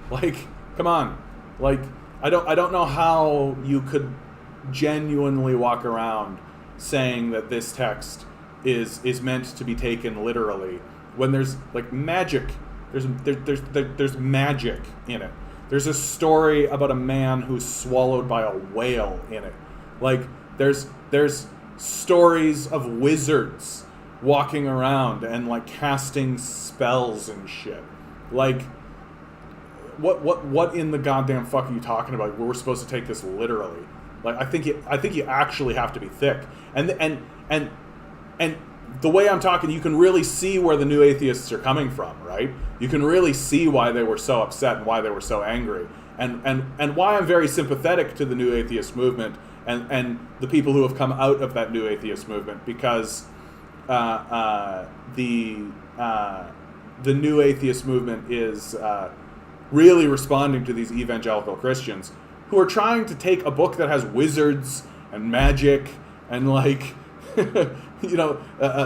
Like, come on. Like, I don't know how you could genuinely walk around saying that this text is meant to be taken literally when there's, like, magic. There's magic in it. There's a story about a man who's swallowed by a whale in it. Like, there's stories of wizards walking around and like casting spells and shit. Like, what in the goddamn fuck are you talking about? We're supposed to take this literally. Like, I think you actually have to be thick. And the way I'm talking, you can really see where the new atheists are coming from, right? You can really see why they were so upset and why they were so angry, and why I'm very sympathetic to the new atheist movement and the people who have come out of that new atheist movement, because the new atheist movement is really responding to these evangelical Christians who are trying to take a book that has wizards and magic and, like,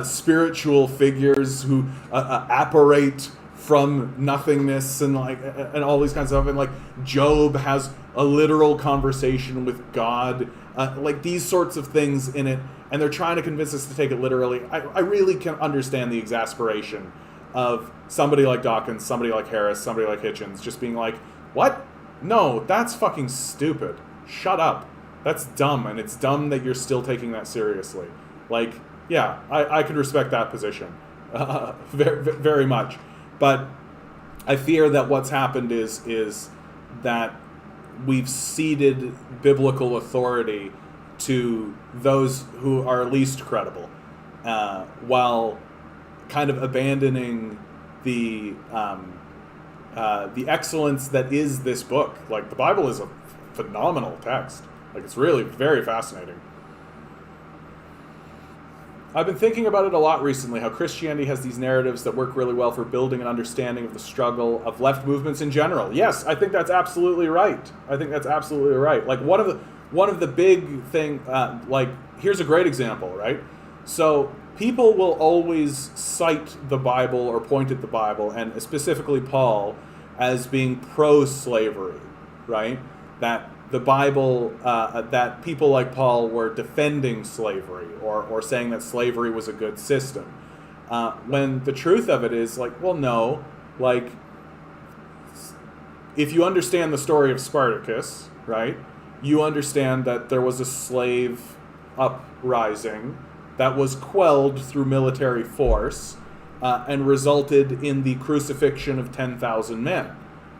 spiritual figures who apparate from nothingness and all these kinds of stuff, and like Job has a literal conversation with God, like these sorts of things in it, and they're trying to convince us to take it literally. I really can understand the exasperation of somebody like Dawkins, somebody like Harris, somebody like Hitchens just being like, what? No, that's fucking stupid. Shut up. That's dumb, and it's dumb that you're still taking that seriously. Like, yeah, I can respect that position very, very much. But I fear that what's happened is that we've ceded biblical authority to those who are least credible, while kind of abandoning the excellence that is this book. Like, the Bible is a phenomenal text. Like, it's really very fascinating. I've been thinking about it a lot recently, how Christianity has these narratives that work really well for building an understanding of the struggle of left movements in general. Yes, I think that's absolutely right. Like, one of the big thing, like, here's a great example, right? So people will always cite the Bible or point at the Bible, and specifically Paul, as being pro-slavery, right? That the Bible, that people like Paul were defending slavery or saying that slavery was a good system. When the truth of it is, like, well, no. Like, if you understand the story of Spartacus, right, you understand that there was a slave uprising that was quelled through military force and resulted in the crucifixion of 10,000 men,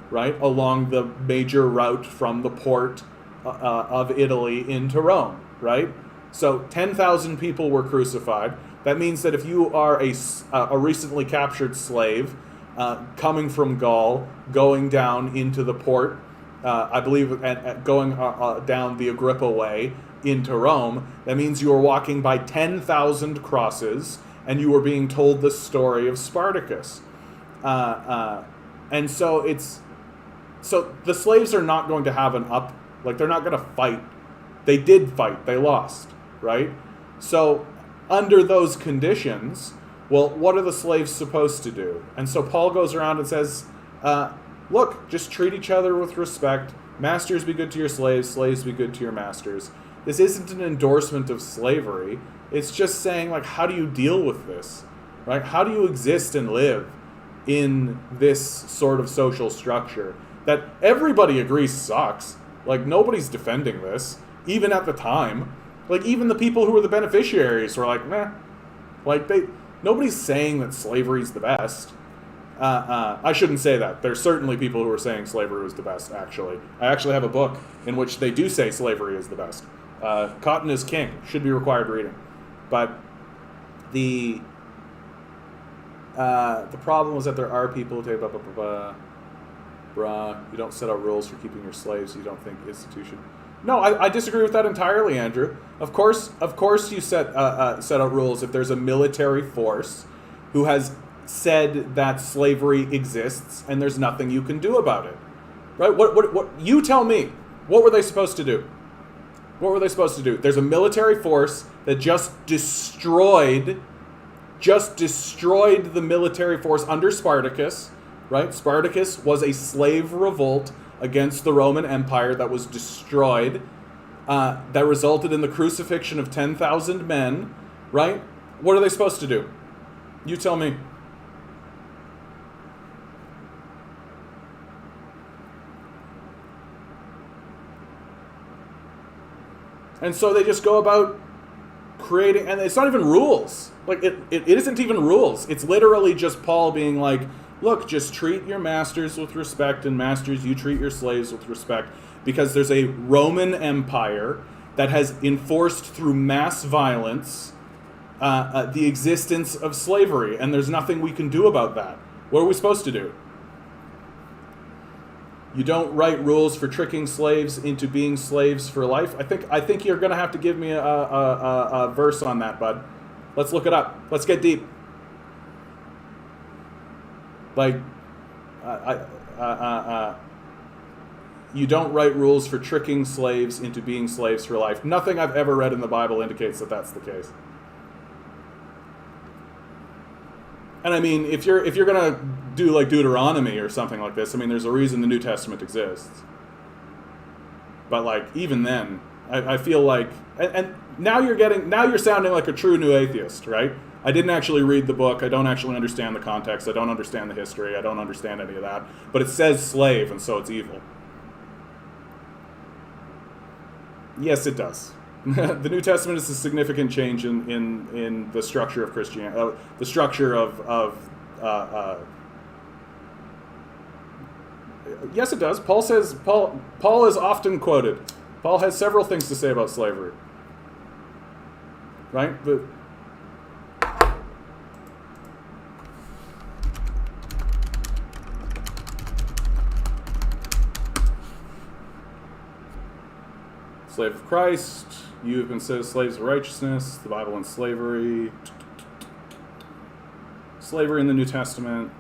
right, along the major route from the port of Italy into Rome, right? So 10,000 people were crucified. That means that if you are a recently captured slave coming from Gaul, going down into the port, I believe, going down the Agrippa Way into Rome, that means you are walking by 10,000 crosses, and you are being told the story of Spartacus. And so the slaves are not going to have they're not going to fight. They did fight. They lost, right? So under those conditions, well, what are the slaves supposed to do? And so Paul goes around and says, look, just treat each other with respect. Masters, be good to your slaves. Slaves, be good to your masters. This isn't an endorsement of slavery. It's just saying, like, how do you deal with this? Right? How do you exist and live in this sort of social structure that everybody agrees sucks? Like, nobody's defending this, even at the time. Like, even the people who were the beneficiaries were like, meh. Like, nobody's saying that slavery's the best. I shouldn't say that. There's certainly people who are saying slavery was the best, actually. I actually have a book in which they do say slavery is the best. Cotton is King. Should be required reading. But the problem was that there are people who say, you don't set out rules for keeping your slaves, you don't think institution. No, I disagree with that entirely, Andrew. Of course you set out rules if there's a military force who has said that slavery exists and there's nothing you can do about it. Right? What you tell me. What were they supposed to do? What were they supposed to do? There's a military force that just destroyed the military force under Spartacus, right? Spartacus was a slave revolt against the Roman Empire that was destroyed, that resulted in the crucifixion of 10,000 men, right? What are they supposed to do? You tell me. And so they just go about creating, and it's not even rules. Like, it isn't even rules. It's literally just Paul being like, look, just treat your masters with respect, and masters, you treat your slaves with respect, because there's a Roman Empire that has enforced through mass violence the existence of slavery, and there's nothing we can do about that. What are we supposed to do? You don't write rules for tricking slaves into being slaves for life. I think you're going to have to give me a verse on that, bud. Let's look it up. Let's get deep. Like, you don't write rules for tricking slaves into being slaves for life. Nothing I've ever read in the Bible indicates that that's the case. And I mean, if you're gonna do like Deuteronomy or something like this, I mean, there's a reason the New Testament exists. But like, even then, I feel like, and now you're sounding like a true new atheist, right? I didn't actually read the book. I don't actually understand the context. I don't understand the history. I don't understand any of that. But it says slave, and so it's evil. Yes, it does. The New Testament is a significant change in the structure of Christianity, the structure of yes, it does. Paul is often quoted. Paul has several things to say about slavery. Right? Slave of Christ, you have been set as slaves of righteousness, the Bible and slavery, slavery in the New Testament.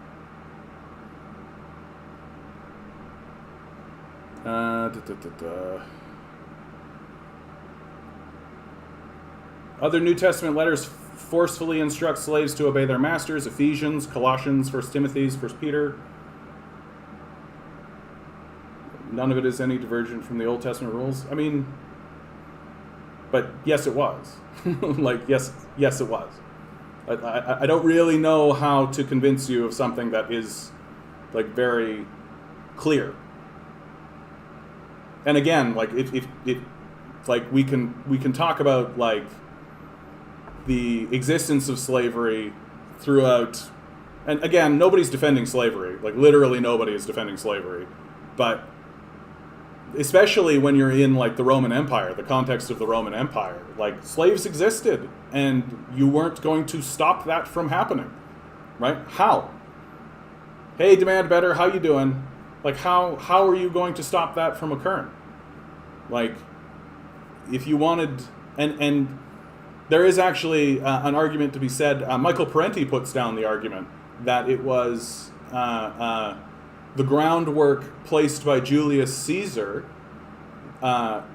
Other New Testament letters forcefully instruct slaves to obey their masters: Ephesians, Colossians, 1 Timothy, 1 Peter. None of it is any divergent from the Old Testament rules. I mean, but yes, it was. Like, yes, it was. I don't really know how to convince you of something that is, like, very clear. And again, like, if like, we can talk about, like, the existence of slavery throughout, and again, nobody's defending slavery. Like, literally nobody is defending slavery. But especially when you're in, like, the Roman Empire, the context of the Roman Empire, like, slaves existed, and you weren't going to stop that from happening, right? How? Hey, demand better, how you doing? Like, how are you going to stop that from occurring? Like, if you wanted, and there is actually an argument to be said. Michael Parenti puts down the argument that it was the groundwork placed by Julius Caesar,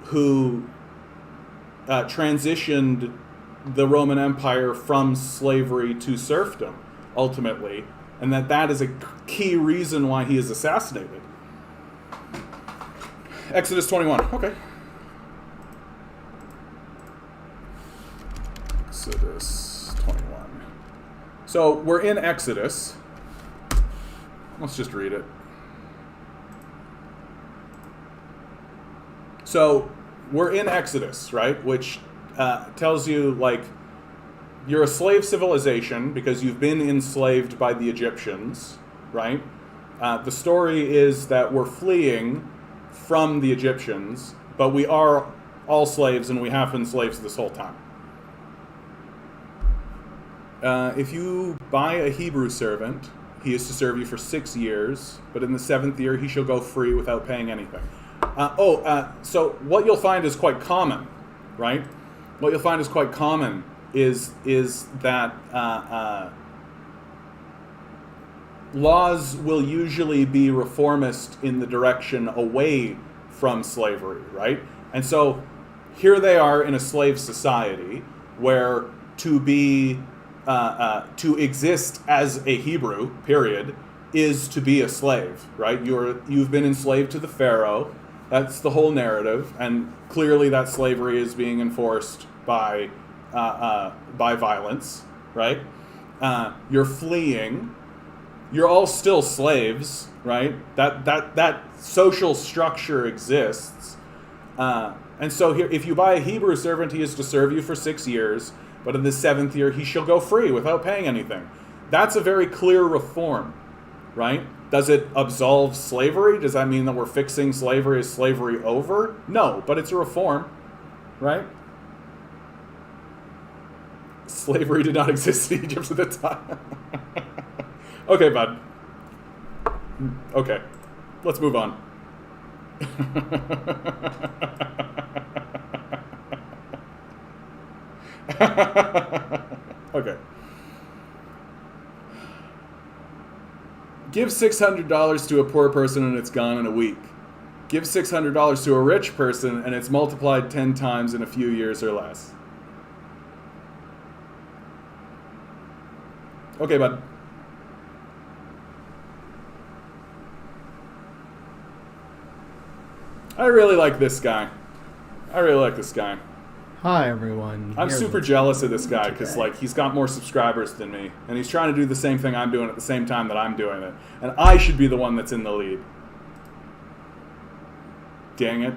who transitioned the Roman Empire from slavery to serfdom, ultimately, and that is a key reason why he is assassinated. Exodus 21. Okay. Exodus 21. So we're in Exodus. Let's just read it. So we're in Exodus, right? Which tells you, like, you're a slave civilization because you've been enslaved by the Egyptians, right? The story is that we're fleeing from the Egyptians, but we are all slaves and we have been slaves this whole time. If you buy a Hebrew servant, he is to serve you for 6 years, but in the 7th year he shall go free without paying anything. So what you'll find is quite common, right? What you'll find is quite common is that laws will usually be reformist in the direction away from slavery, right? And so here they are in a slave society where to exist as a Hebrew, period, is to be a slave, right? You've been enslaved to the Pharaoh. That's the whole narrative, and clearly that slavery is being enforced by violence, right? You're fleeing. You're all still slaves, right? That social structure exists, and so here, if you buy a Hebrew servant, he is to serve you for 6 years, but in the 7th year he shall go free without paying anything. That's a very clear reform, right? Does it absolve slavery? Does that mean that we're fixing slavery? Is slavery over? No, but it's a reform, right? Slavery did not exist in Egypt at the time. Okay, bud. Okay, let's move on. Okay. Give $600 to a poor person and it's gone in a week. Give $600 to a rich person and it's multiplied 10 times in a few years or less. Okay, bud. I really like this guy. Hi, everyone. I'm super jealous of this guy because, like, he's got more subscribers than me, and he's trying to do the same thing I'm doing at the same time that I'm doing it, and I should be the one that's in the lead. Dang it.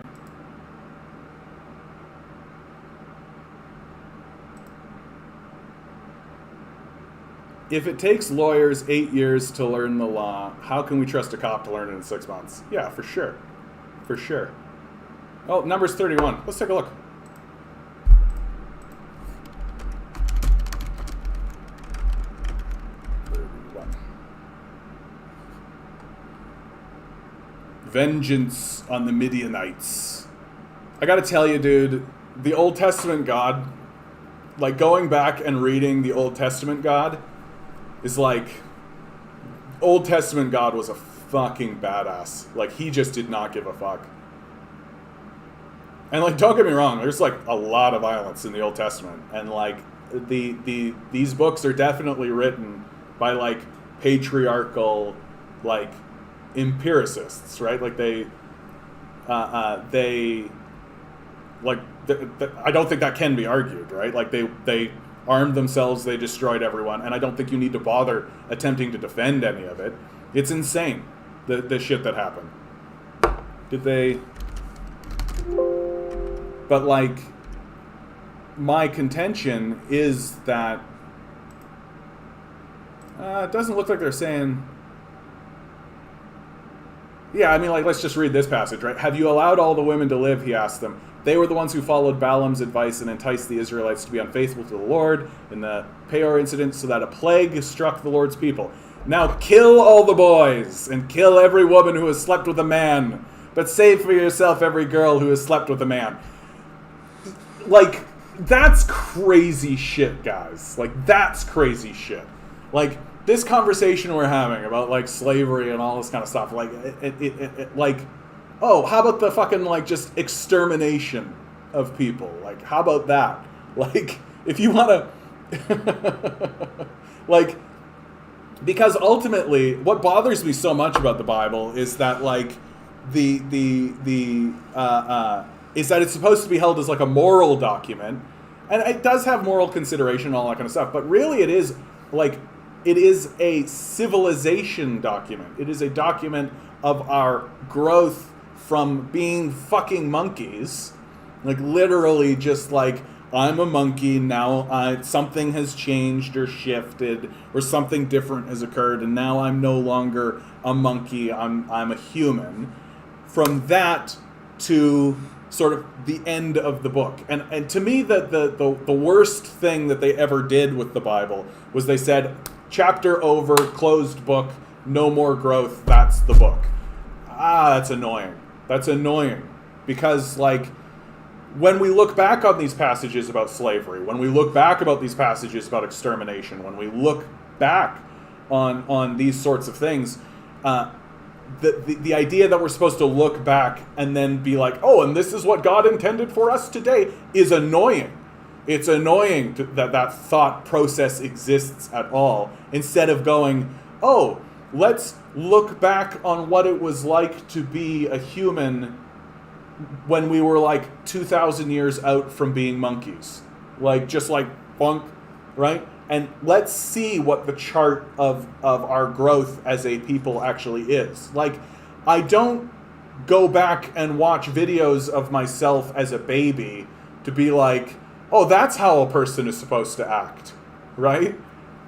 If it takes lawyers 8 years to learn the law, how can we trust a cop to learn it in 6 months? Yeah, for sure. For sure. Oh, Numbers 31. Let's take a look. Vengeance on the Midianites. I gotta tell you, dude, the Old Testament God, like, going back and reading the Old Testament God is like, Old Testament God was a fucking badass. Like, he just did not give a fuck. And, like, don't get me wrong, there's, like, a lot of violence in the Old Testament, and, like, these books are definitely written by, like, patriarchal, like, empiricists, right? Like, I don't think that can be argued, right? Like, they armed themselves, they destroyed everyone, and I don't think you need to bother attempting to defend any of it. It's insane, the shit that happened. Did they... But, like, my contention is that it doesn't look like they're saying... Yeah, I mean, like, let's just read this passage, right? Have you allowed all the women to live, he asked them. They were the ones who followed Balaam's advice and enticed the Israelites to be unfaithful to the Lord in the Peor incident so that a plague struck the Lord's people. Now kill all the boys and kill every woman who has slept with a man, but save for yourself every girl who has slept with a man. Like, that's crazy shit, guys. Like, that's crazy shit. Like, this conversation we're having about, like, slavery and all this kind of stuff, like, like, oh, how about the fucking, like, just extermination of people? Like, how about that? Like, if you want to, like, because ultimately, what bothers me so much about the Bible is that, like, is that it's supposed to be held as like a moral document, and it does have moral consideration and all that kind of stuff. But really, it is a civilization document. It is a document of our growth from being fucking monkeys, like literally just like, I'm a monkey now. Something has changed or shifted, or something different has occurred, and now I'm no longer a monkey. I'm a human. From that to sort of the end of the book, and to me, the worst thing that they ever did with the Bible was they said, chapter over, closed book, no more growth. That's the book. That's annoying. That's annoying because, like, when we look back on these passages about slavery, when we look back about these passages about extermination, when we look back on these sorts of things, the idea that we're supposed to look back and then be like, oh, and this is what God intended for us today, is annoying. It's annoying that thought process exists at all, instead of going, oh, let's look back on what it was like to be a human when we were like 2,000 years out from being monkeys. Like, just like bunk, right? And let's see what the chart of our growth as a people actually is. Like, I don't go back and watch videos of myself as a baby to be like, oh, that's how a person is supposed to act, right?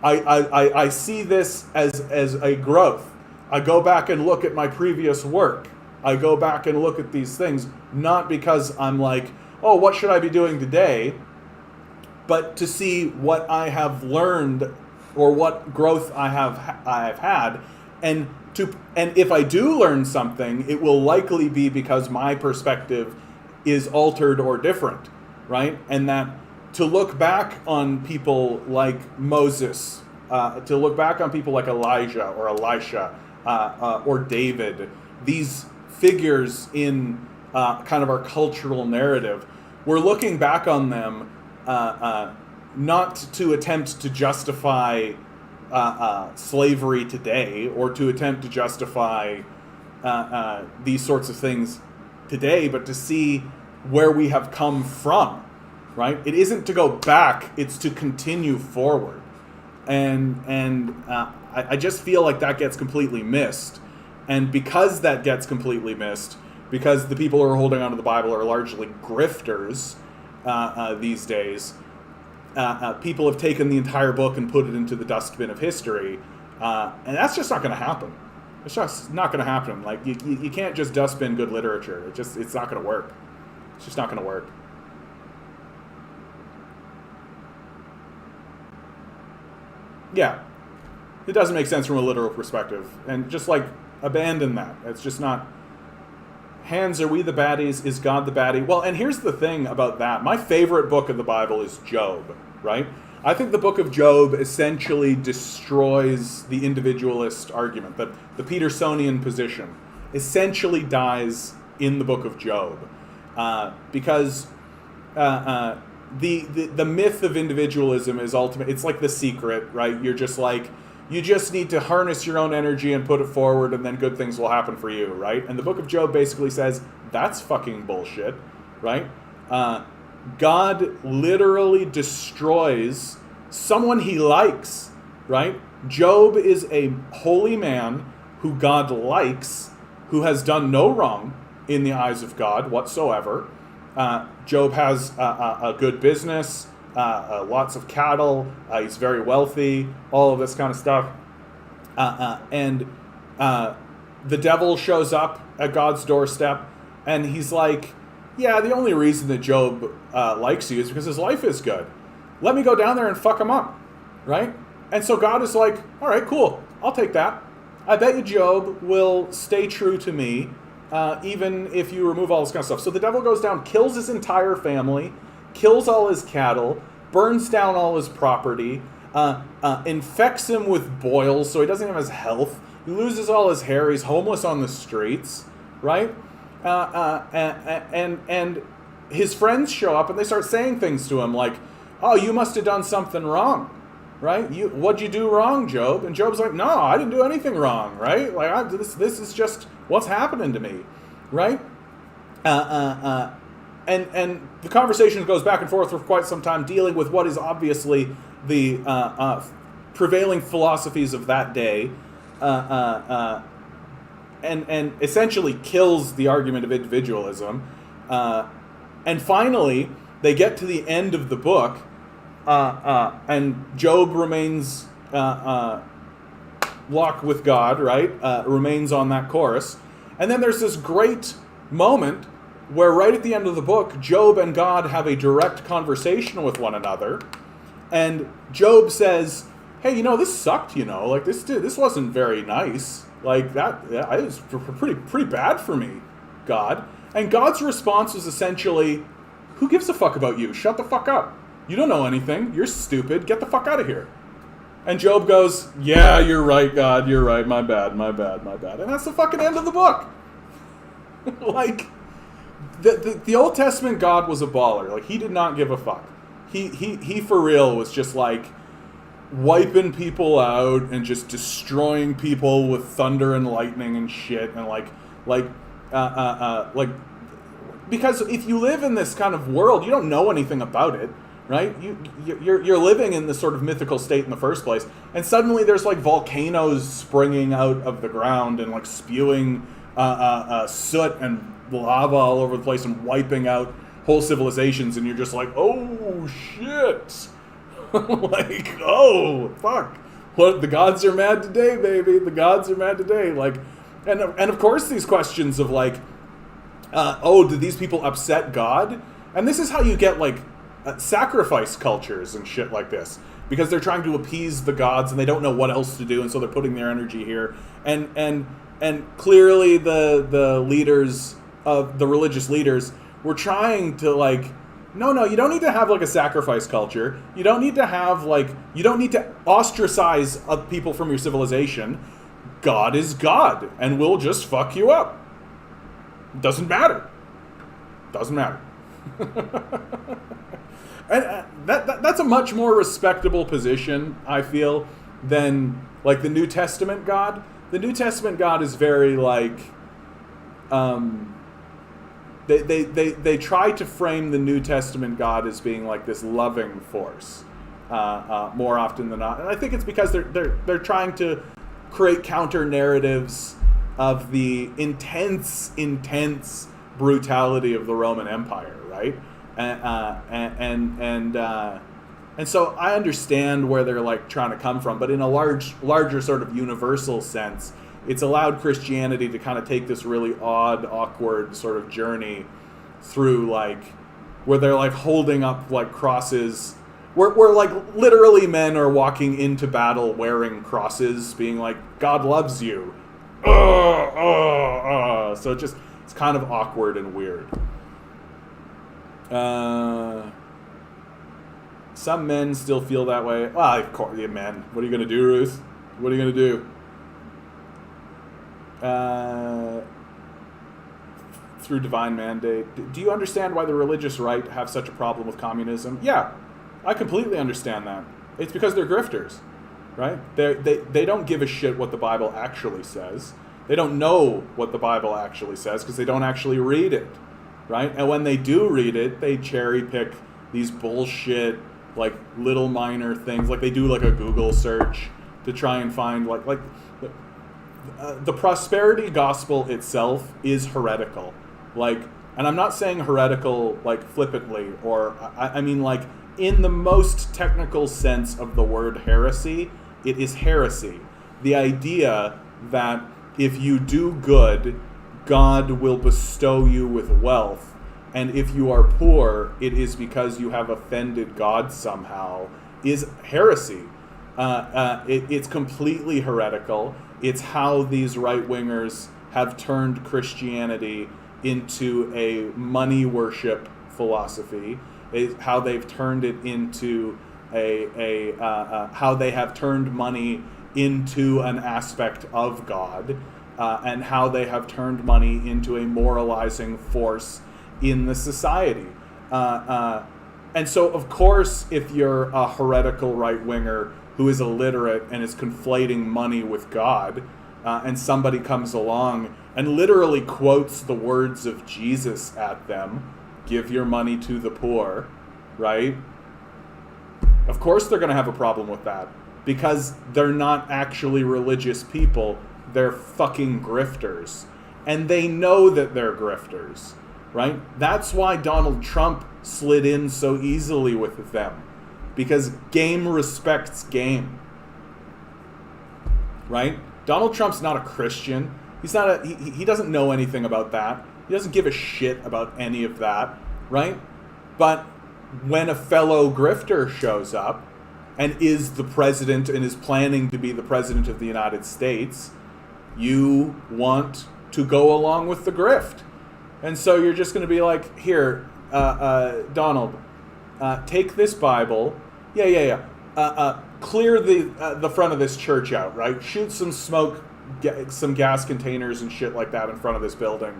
I see this as a growth. I go back and look at my previous work. I go back and look at these things, not because I'm like, oh, what should I be doing today? But to see what I have learned or what growth I have had, and if I do learn something, it will likely be because my perspective is altered or different, right? And that to look back on people like Moses, to look back on people like Elijah or Elisha or David, these figures in kind of our cultural narrative, we're looking back on them not to attempt to justify slavery today, or to attempt to justify these sorts of things today, but to see where we have come from, right? It isn't to go back, it's to continue forward. And I just feel like that gets completely missed. And because that gets completely missed, because the people who are holding onto the Bible are largely grifters these days, people have taken the entire book and put it into the dustbin of history, and that's just not going to happen. It's just not going to happen. Like, you can't just dustbin good literature. It's not going to work. It's just not going to work. Yeah, it doesn't make sense from a literal perspective, and just like abandon that. It's just not. Hands, are we the baddies? Is God the baddie? Well, and here's the thing about that. My favorite book of the Bible is Job, right? I think the book of Job essentially destroys the individualist argument. The Petersonian position essentially dies in the book of Job, because the myth of individualism is ultimate. It's like The Secret, right? You're just like, you just need to harness your own energy and put it forward, and then good things will happen for you, right? And the book of Job basically says, that's fucking bullshit, right? God literally destroys someone he likes, right? Job is a holy man who God likes, who has done no wrong in the eyes of God whatsoever. Job has a good business, lots of cattle, he's very wealthy, all of this kind of stuff. And the devil shows up at God's doorstep, and he's like, yeah, the only reason that Job likes you is because his life is good. Let me go down there and fuck him up, right? And so God is like, all right, cool, I'll take that. I bet you Job will stay true to me, even if you remove all this kind of stuff. So the devil goes down, kills his entire family, kills all his cattle, burns down all his property, infects him with boils so he doesn't have his health, he loses all his hair, he's homeless on the streets, right? And his friends show up and they start saying things to him like, oh, you must have done something wrong, right? What'd you do wrong, Job? And Job's like, no, I didn't do anything wrong, right? Like, this is just what's happening to me, right? And the conversation goes back and forth for quite some time, dealing with what is obviously the prevailing philosophies of that day, and essentially kills the argument of individualism. And finally, they get to the end of the book, and Job remains locked with God, right? Remains on that course. And then there's this great moment where right at the end of the book, Job and God have a direct conversation with one another. And Job says, hey, this sucked, like this wasn't very nice. Like that, yeah, it was pretty bad for me, God. And God's response was essentially, who gives a fuck about you? Shut the fuck up. You don't know anything. You're stupid. Get the fuck out of here. And Job goes, yeah, you're right, God. You're right. My bad. And that's the fucking end of the book. Like, the Old Testament God was a baller. Like, he did not give a fuck. He for real was just like wiping people out and just destroying people with thunder and lightning and shit, and like because if you live in this kind of world, you don't know anything about it, right? You're living in this sort of mythical state in the first place, and suddenly there's like volcanoes springing out of the ground and like spewing soot and lava all over the place and wiping out whole civilizations, and you're just like, oh shit. Like, oh fuck, what, the gods are mad today, baby. The gods are mad today. Like, and of course these questions of like, oh, did these people upset God? And this is how you get like sacrifice cultures and shit like this, because they're trying to appease the gods and they don't know what else to do, and so they're putting their energy here. And clearly the leaders of the religious leaders were trying to like, no, you don't need to have like a sacrifice culture. You don't need to have like, you don't need to ostracize people from your civilization. God is God, and we'll just fuck you up. Doesn't matter. And that's a much more respectable position, I feel, than like the New Testament God. The New Testament God is very like, They try to frame the New Testament God as being like this loving force, more often than not, and I think it's because they're trying to create counter narratives of the intense brutality of the Roman Empire, right? And so I understand where they're like trying to come from, but in a larger sort of universal sense, it's allowed Christianity to kind of take this really odd, awkward sort of journey through, like, where they're like holding up like crosses, where like literally men are walking into battle wearing crosses, being like, God loves you. So it's kind of awkward and weird. Some men still feel that way. Well, of course, yeah, men. What are you gonna do, Ruth? What are you gonna do? Through divine mandate. Do you understand why the religious right have such a problem with communism? Yeah, I completely understand that. It's because they're grifters, right? They don't give a shit what the Bible actually says. They don't know what the Bible actually says because they don't actually read it, right? And when they do read it, they cherry pick these bullshit, like little minor things, like they do like a Google search to try and find like the prosperity gospel itself is heretical. Like, and I'm not saying heretical like flippantly, or I mean like in the most technical sense of the word heresy, it is heresy. The idea that if you do good, God will bestow you with wealth, and if you are poor, it is because you have offended God somehow, is heresy. It's completely heretical. It's how these right-wingers have turned Christianity into a money worship philosophy. It's how they've turned it into how they have turned money into an aspect of God, and how they have turned money into a moralizing force in the society. And so, of course, if you're a heretical right-winger who is illiterate and is conflating money with God, and somebody comes along and literally quotes the words of Jesus at them, give your money to the poor, right? Of course they're going to have a problem with that, because they're not actually religious people. They're fucking grifters. And they know that they're grifters, right? That's why Donald Trump slid in so easily with them, because game respects game, right? Donald Trump's not a Christian. He's not he doesn't know anything about that. He doesn't give a shit about any of that, right? But when a fellow grifter shows up and is the president and is planning to be the president of the United States, you want to go along with the grift. And so you're just going to be like, here, Donald, take this Bible. Clear the front of this church out, right? Shoot some smoke, some gas containers and shit like that in front of this building.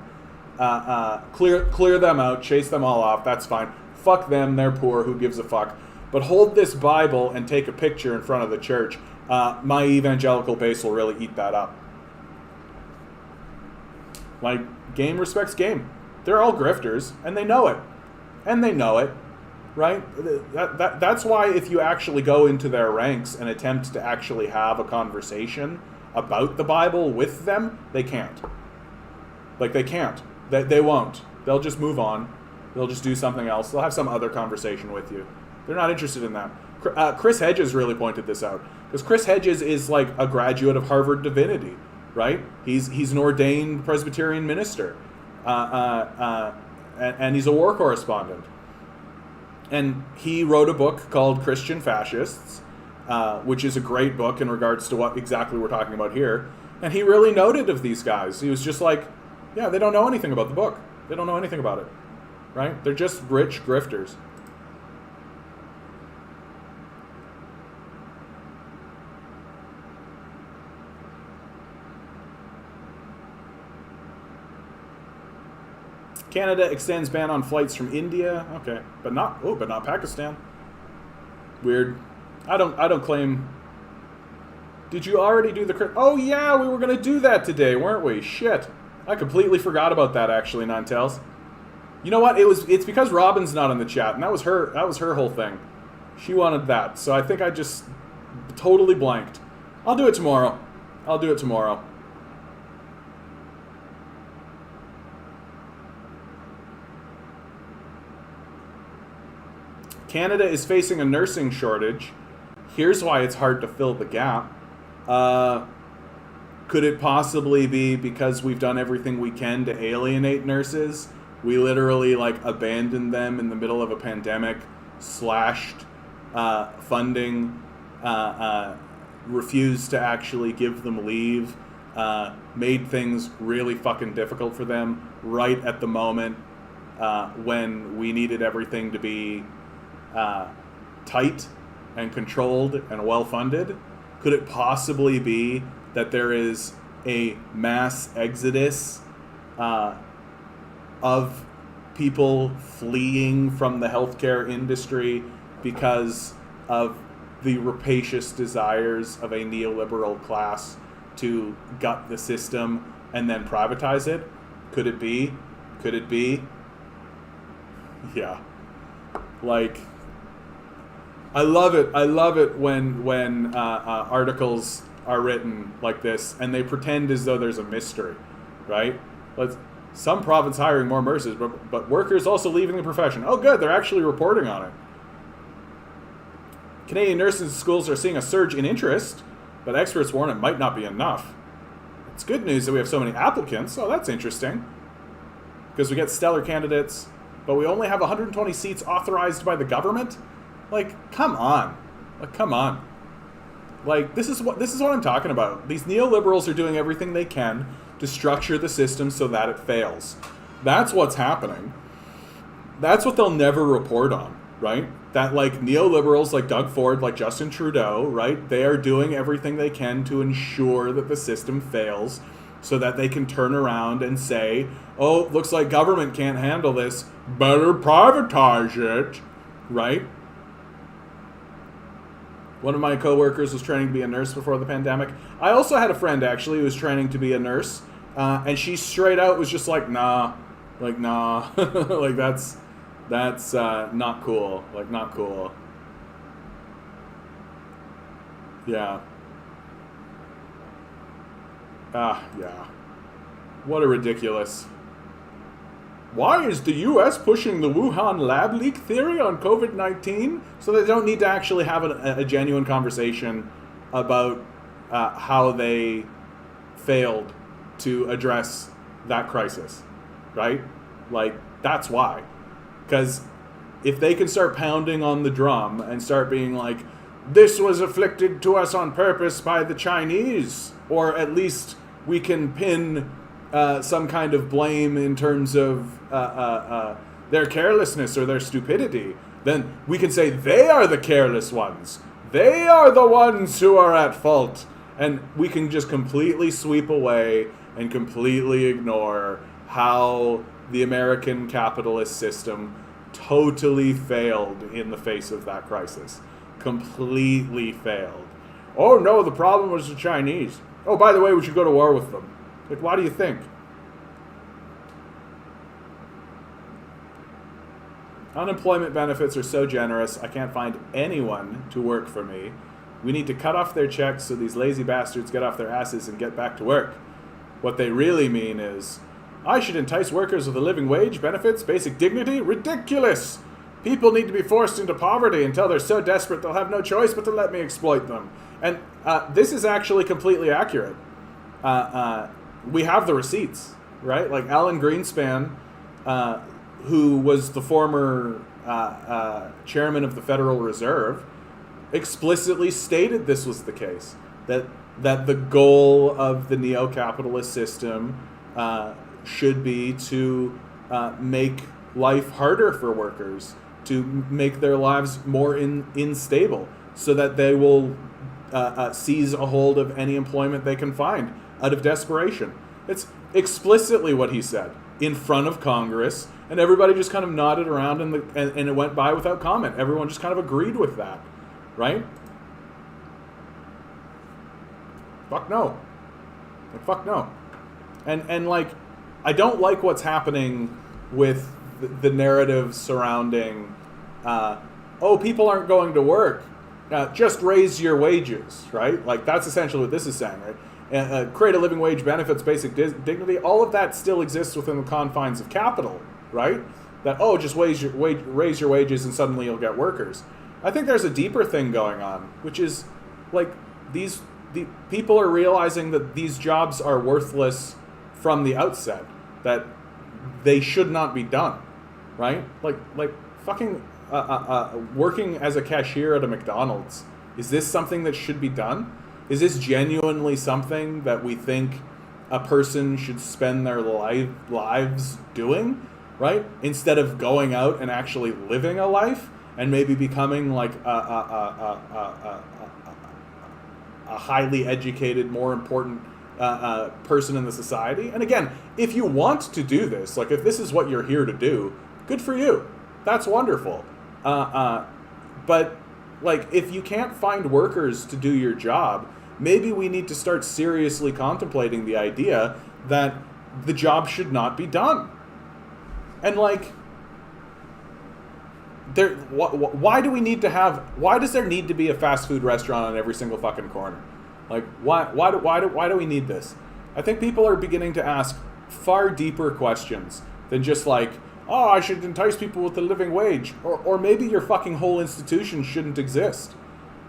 Clear them out, chase them all off. That's fine. Fuck them, they're poor. Who gives a fuck? But hold this Bible and take a picture in front of the church. My evangelical base will really eat that up. Like, game respects game. They're all grifters, and they know it. Right? That's why if you actually go into their ranks and attempt to actually have a conversation about the Bible with them, they can't. Like, they can't. They won't. They'll just move on. They'll just do something else. They'll have some other conversation with you. They're not interested in that. Chris Hedges really pointed this out, because Chris Hedges is like a graduate of Harvard Divinity, right? He's an ordained Presbyterian minister, and he's a war correspondent. And he wrote a book called Christian Fascists, which is a great book in regards to what exactly we're talking about here. And he really noted of these guys. He was just like, yeah, they don't know anything about the book. They don't know anything about it, right? They're just rich grifters. Canada extends ban on flights from India. Okay, but not Pakistan. Weird. I don't claim. Did you already do the? Oh yeah, we were gonna do that today, weren't we? Shit, I completely forgot about that. Actually, Ninetales. You know what? It's because Robin's not in the chat, and that was her whole thing. She wanted that, so I think I just totally blanked. I'll do it tomorrow. Canada is facing a nursing shortage. Here's why it's hard to fill the gap. Could it possibly be because we've done everything we can to alienate nurses? We literally abandoned them in the middle of a pandemic, slashed funding, refused to actually give them leave, made things really fucking difficult for them right at the moment when we needed everything to be tight and controlled and well-funded? Could it possibly be that there is a mass exodus of people fleeing from the healthcare industry because of the rapacious desires of a neoliberal class to gut the system and then privatize it? Could it be? Yeah. I love it when articles are written like this and they pretend as though there's a mystery, right? Some province hiring more nurses, but workers also leaving the profession. Oh, good, they're actually reporting on it. Canadian nursing schools are seeing a surge in interest, but experts warn it might not be enough. It's good news that we have so many applicants. Oh, that's interesting. Because we get stellar candidates, but we only have 120 seats authorized by the government? Come on. This is what I'm talking about. These neoliberals are doing everything they can to structure the system so that it fails. That's what's happening. That's what they'll never report on, right? That neoliberals like Doug Ford, like Justin Trudeau, right? They are doing everything they can to ensure that the system fails so that they can turn around and say, oh, looks like government can't handle this, better privatize it. right? One of my coworkers was training to be a nurse before the pandemic. I also had a friend, actually, who was training to be a nurse, and she straight out was just like, nah. Like, nah. Like, that's not cool. Like, not cool. Yeah. Yeah. What a ridiculous. Why is the U.S. pushing the Wuhan lab leak theory on COVID-19? So they don't need to actually have a genuine conversation about how they failed to address that crisis, right? Like, that's why. Because if they can start pounding on the drum and start being like, this was afflicted to us on purpose by the Chinese, or at least we can pin some kind of blame in terms of their carelessness or their stupidity, then we can say they are the careless ones. They are the ones who are at fault. And we can just completely sweep away and completely ignore how the American capitalist system totally failed in the face of that crisis. Completely failed. Oh no, the problem was the Chinese. Oh, by the way, we should go to war with them. Like, why do you think? Unemployment benefits are so generous, I can't find anyone to work for me. We need to cut off their checks so these lazy bastards get off their asses and get back to work. What they really mean is, I should entice workers with a living wage, benefits, basic dignity? Ridiculous! People need to be forced into poverty until they're so desperate they'll have no choice but to let me exploit them. And this is actually completely accurate. We have the receipts, right? Like Alan Greenspan, who was the former chairman of the Federal Reserve, explicitly stated this was the case. That the goal of the neo-capitalist system should be to make life harder for workers, to make their lives more unstable, so that they will seize a hold of any employment they can find out of desperation. It's explicitly what he said in front of Congress, and everybody just kind of nodded around, and it went by without comment. Everyone just kind of agreed with that, right? Fuck no. Like, fuck no. And like, I don't like what's happening with the narrative surrounding, people aren't going to work. Just raise your wages, right? Like, that's essentially what this is saying, right? Create a living wage, benefits, basic dignity. All of that still exists within the confines of capital, right? That, just raise your wages and suddenly you'll get workers. I think there's a deeper thing going on, which is, like, the people are realizing that these jobs are worthless from the outset, that they should not be done, right? Like fucking working as a cashier at a McDonald's. Is this something that should be done? Is this genuinely something that we think a person should spend their lives doing, right? Instead of going out and actually living a life and maybe becoming like a highly educated, more important person in the society. And again, if you want to do this, like if this is what you're here to do, good for you. That's wonderful. But like, if you can't find workers to do your job, maybe we need to start seriously contemplating the idea that the job should not be done. And like, why does there need to be a fast food restaurant on every single fucking corner? Like, why do we need this? I think people are beginning to ask far deeper questions than just like, I should entice people with a living wage, or maybe your fucking whole institution shouldn't exist,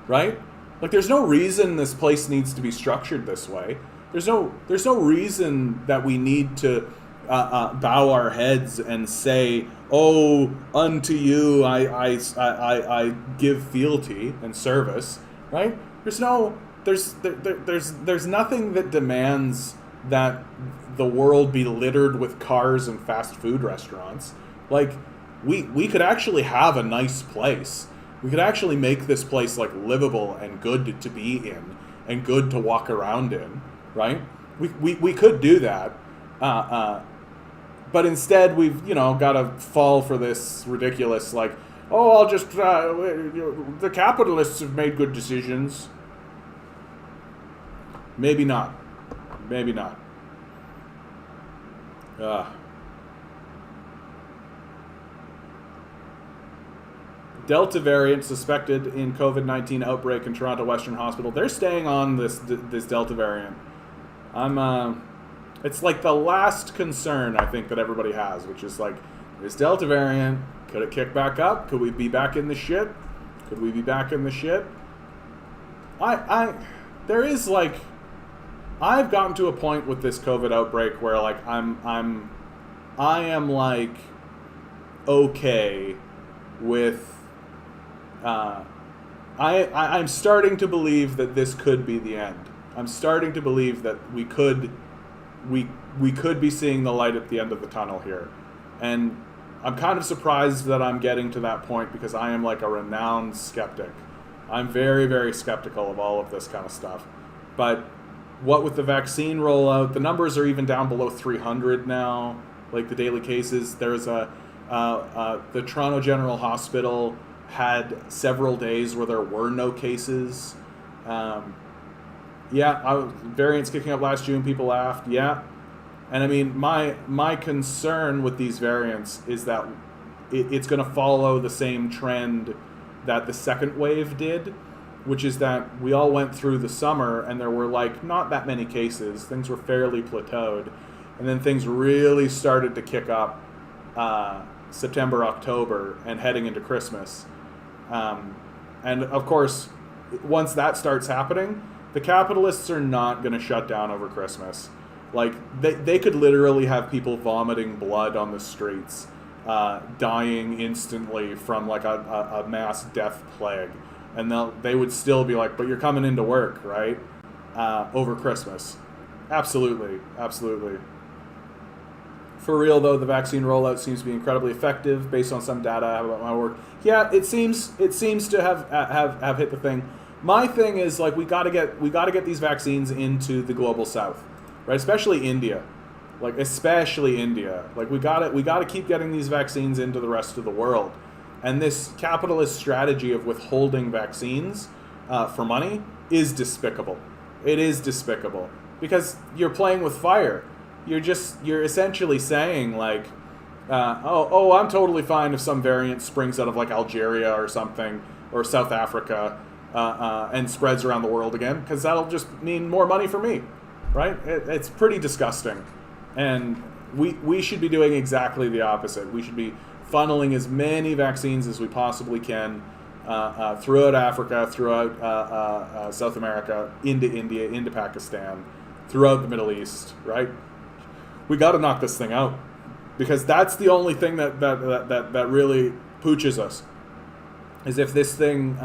right? Like, there's no reason this place needs to be structured this way. There's no reason that we need to bow our heads and say, unto you I give fealty and service, right? There's nothing that demands that the world be littered with cars and fast food restaurants. Like, we could actually have a nice place. We could actually make this place like livable and good to be in and good to walk around in, right? We could do that. But instead we've, got to fall for this ridiculous, like, oh, I'll just, the capitalists have made good decisions. Maybe not. Maybe not. Delta variant suspected in COVID-19 outbreak in Toronto Western Hospital. They're staying on this Delta variant. It's like the last concern I think that everybody has, which is like, this Delta variant, could it kick back up? Could we be back in the shit? Could we be back in the shit? There is like, I've gotten to a point with this COVID outbreak where like I am like okay with I'm starting to believe that this could be the end. I'm starting to believe that we could be seeing the light at the end of the tunnel here. And I'm kind of surprised that I'm getting to that point because I am like a renowned skeptic. I'm very, very skeptical of all of this kind of stuff. But what with the vaccine rollout, the numbers are even down below 300 now, like the daily cases. There's the Toronto General Hospital had several days where there were no cases. Variants kicking up last June, people laughed. Yeah. And I mean, my concern with these variants is that it's going to follow the same trend that the second wave did, which is that we all went through the summer and there were like not that many cases. Things were fairly plateaued. And then things really started to kick up September, October, and heading into Christmas. And of course, once that starts happening, the capitalists are not going to shut down over Christmas. Like, they could literally have people vomiting blood on the streets, dying instantly from like a mass death plague. And they would still be like, but you're coming into work, right? Over Christmas. Absolutely. Absolutely. For real, though, the vaccine rollout seems to be incredibly effective based on some data I have about my work. Yeah, it seems to have hit the thing. My thing is like we gotta get these vaccines into the global south, right? Especially India, like we gotta keep getting these vaccines into the rest of the world. And this capitalist strategy of withholding vaccines for money is despicable. It is despicable because you're playing with fire. You're essentially saying like, I'm totally fine if some variant springs out of like Algeria or something or South Africa and spreads around the world again because that'll just mean more money for me, right? It's pretty disgusting, and we should be doing exactly the opposite. We should be funneling as many vaccines as we possibly can throughout Africa, throughout South America, into India, into Pakistan, throughout the Middle East, right? We got to knock this thing out because that's the only thing that really pooches us is if this thing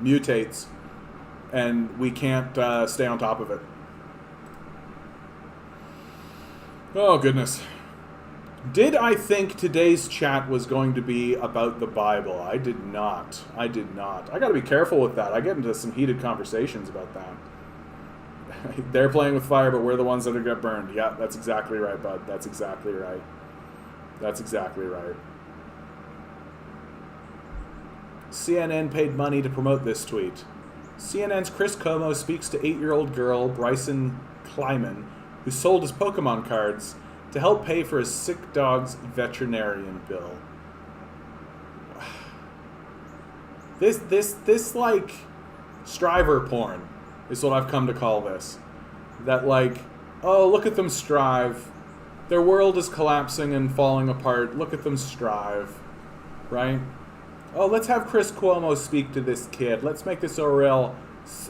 mutates and we can't stay on top of it. Oh, goodness. Did I think today's chat was going to be about the Bible? I did not. I got to be careful with that. I get into some heated conversations about that. They're playing with fire, but we're the ones that are get burned. Yeah, that's exactly right, bud. That's exactly right. That's exactly right. CNN paid money to promote this tweet. CNN's Chris Como speaks to 8-year-old girl Bryson Kleiman, who sold his Pokemon cards to help pay for his sick dog's veterinarian bill. This like striver porn is what I've come to call this. That like, oh, look at them strive. Their world is collapsing and falling apart. Look at them strive, right? Oh, let's have Chris Cuomo speak to this kid. Let's make this a real...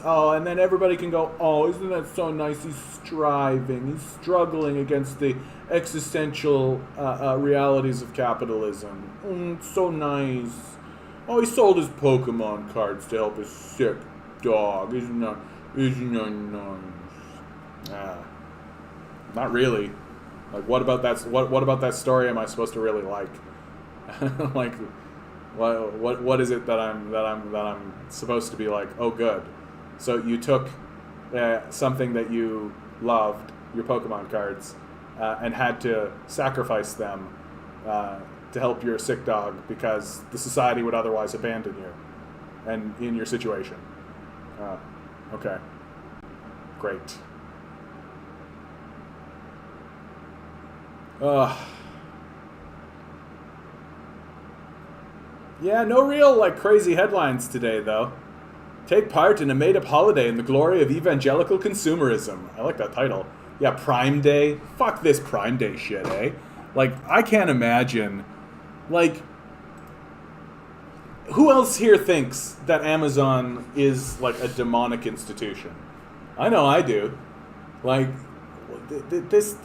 Oh, and then everybody can go, oh, isn't that so nice? He's striving. He's struggling against the existential realities of capitalism. It's so nice. Oh, he sold his Pokemon cards to help his sick dog. Isn't that nice? Not really. Like, what about that? What about that story am I supposed to really like? Like, what is it that I'm supposed to be like? Oh, good. So you took something that you loved, your Pokemon cards, and had to sacrifice them to help your sick dog because the society would otherwise abandon you and in your situation. Okay. Great. Yeah, no real, like, crazy headlines today, though. Take part in a made-up holiday in the glory of evangelical consumerism. I like that title. Yeah, Prime Day. Fuck this Prime Day shit, eh? Like, I can't imagine. Like, who else here thinks that Amazon is, like, a demonic institution? I know I do. Like, this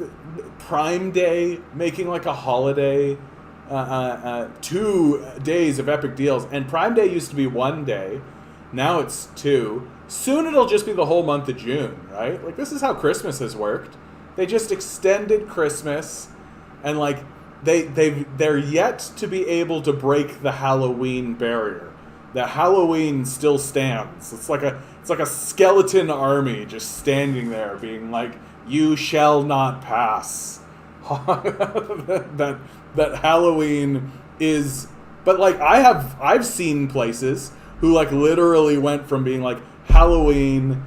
Prime Day, making, like, a holiday, 2 days of epic deals. And Prime Day used to be 1 day. Now it's 2. Soon it'll just be the whole month of June, right? Like, this is how Christmas has worked. They just extended Christmas, and, like, they're yet to be able to break the Halloween barrier. The Halloween still stands. It's like a skeleton army just standing there, being like, "You shall not pass." that Halloween is, but, like, I've seen places who, like, literally went from being like Halloween,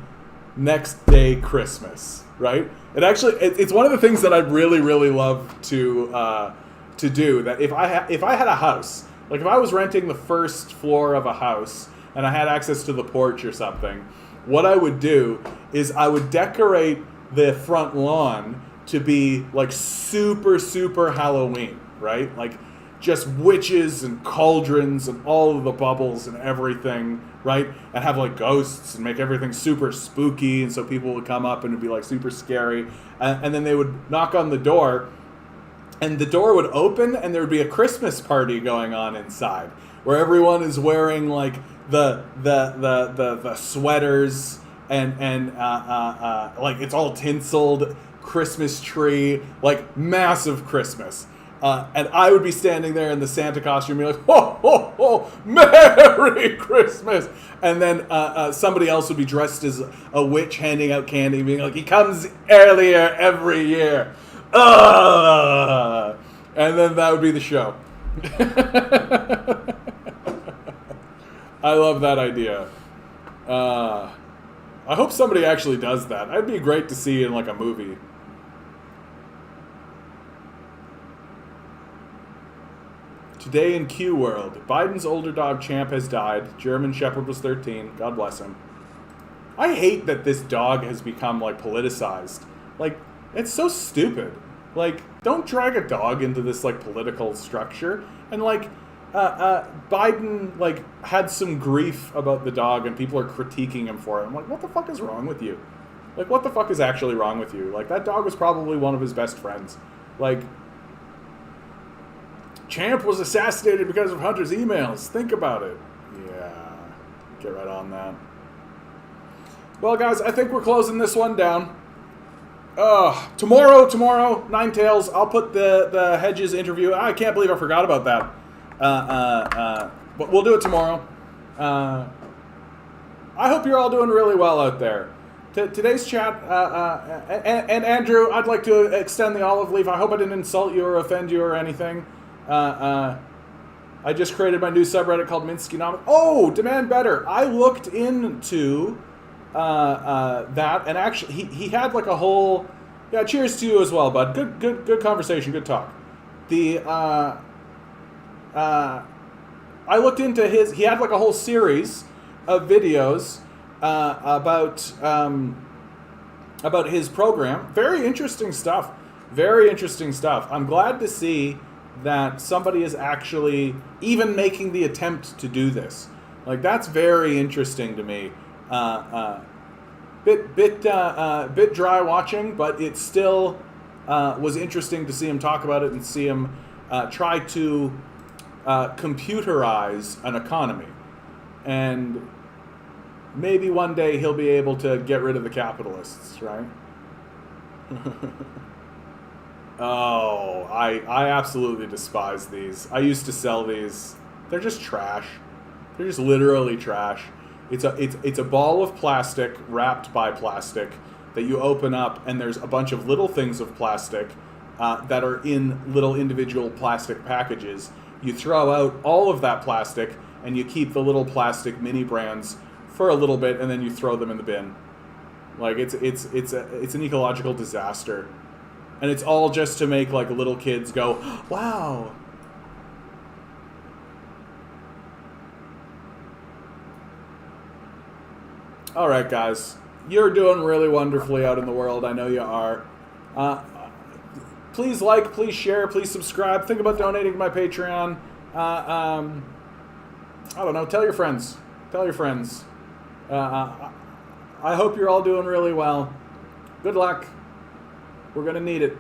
next day Christmas, right? It's one of the things that I'd really, really love to do. That if I had a house, like if I was renting the first floor of a house and I had access to the porch or something, what I would do is I would decorate the front lawn to be like super, super Halloween, right? Like, just witches and cauldrons and all of the bubbles and everything, right? And have, like, ghosts and make everything super spooky, and so people would come up and it'd be, like, super scary. And then they would knock on the door, and the door would open, and there would be a Christmas party going on inside, where everyone is wearing, like, the sweaters and like, it's all tinseled, Christmas tree, like, massive Christmas. And I would be standing there in the Santa costume, being like, "Ho, ho, ho, Merry Christmas!" And then somebody else would be dressed as a witch handing out candy, being like, "He comes earlier every year." And then that would be the show. I love that idea. I hope somebody actually does that. That'd be great to see in, like, a movie. Today in Q World, Biden's older dog Champ has died. German Shepherd was 13. God bless him. I hate that this dog has become, like, politicized. Like, it's so stupid. Like, don't drag a dog into this, like, political structure. And, like, Biden, like, had some grief about the dog and people are critiquing him for it. I'm like, what the fuck is wrong with you? Like, what the fuck is actually wrong with you? Like, that dog was probably one of his best friends. Like, Champ was assassinated because of Hunter's emails. Think about it. Yeah. Get right on that. Well, guys, I think we're closing this one down. Tomorrow, Nine Tails, I'll put the Hedges interview. I can't believe I forgot about that. But we'll do it tomorrow. I hope you're all doing really well out there. Today's chat, and Andrew, I'd like to extend the olive leaf. I hope I didn't insult you or offend you or anything. I just created my new subreddit called Minskynomics. Oh, Demand Better. I looked into that, and actually, he had like a whole. Yeah, cheers to you as well, bud. Good conversation, good talk. I looked into his. He had like a whole series of videos about his program. Very interesting stuff. Very interesting stuff. I'm glad to see that somebody is actually even making the attempt to do this. Like, that's very interesting to me. Bit dry watching, but it still was interesting to see him talk about it and see him try to computerize an economy. And maybe one day he'll be able to get rid of the capitalists, right? Oh, I absolutely despise these. I used to sell these. They're just trash. They're just literally trash. It's a ball of plastic wrapped by plastic that you open up, and there's a bunch of little things of plastic that are in little individual plastic packages. You throw out all of that plastic, and you keep the little plastic mini brands for a little bit, and then you throw them in the bin. Like, it's an ecological disaster. And it's all just to make, like, little kids go, wow. All right, guys. You're doing really wonderfully out in the world. I know you are. Please like, please share, please subscribe. Think about donating to my Patreon. I don't know. Tell your friends. Tell your friends. I hope you're all doing really well. Good luck. We're going to need it.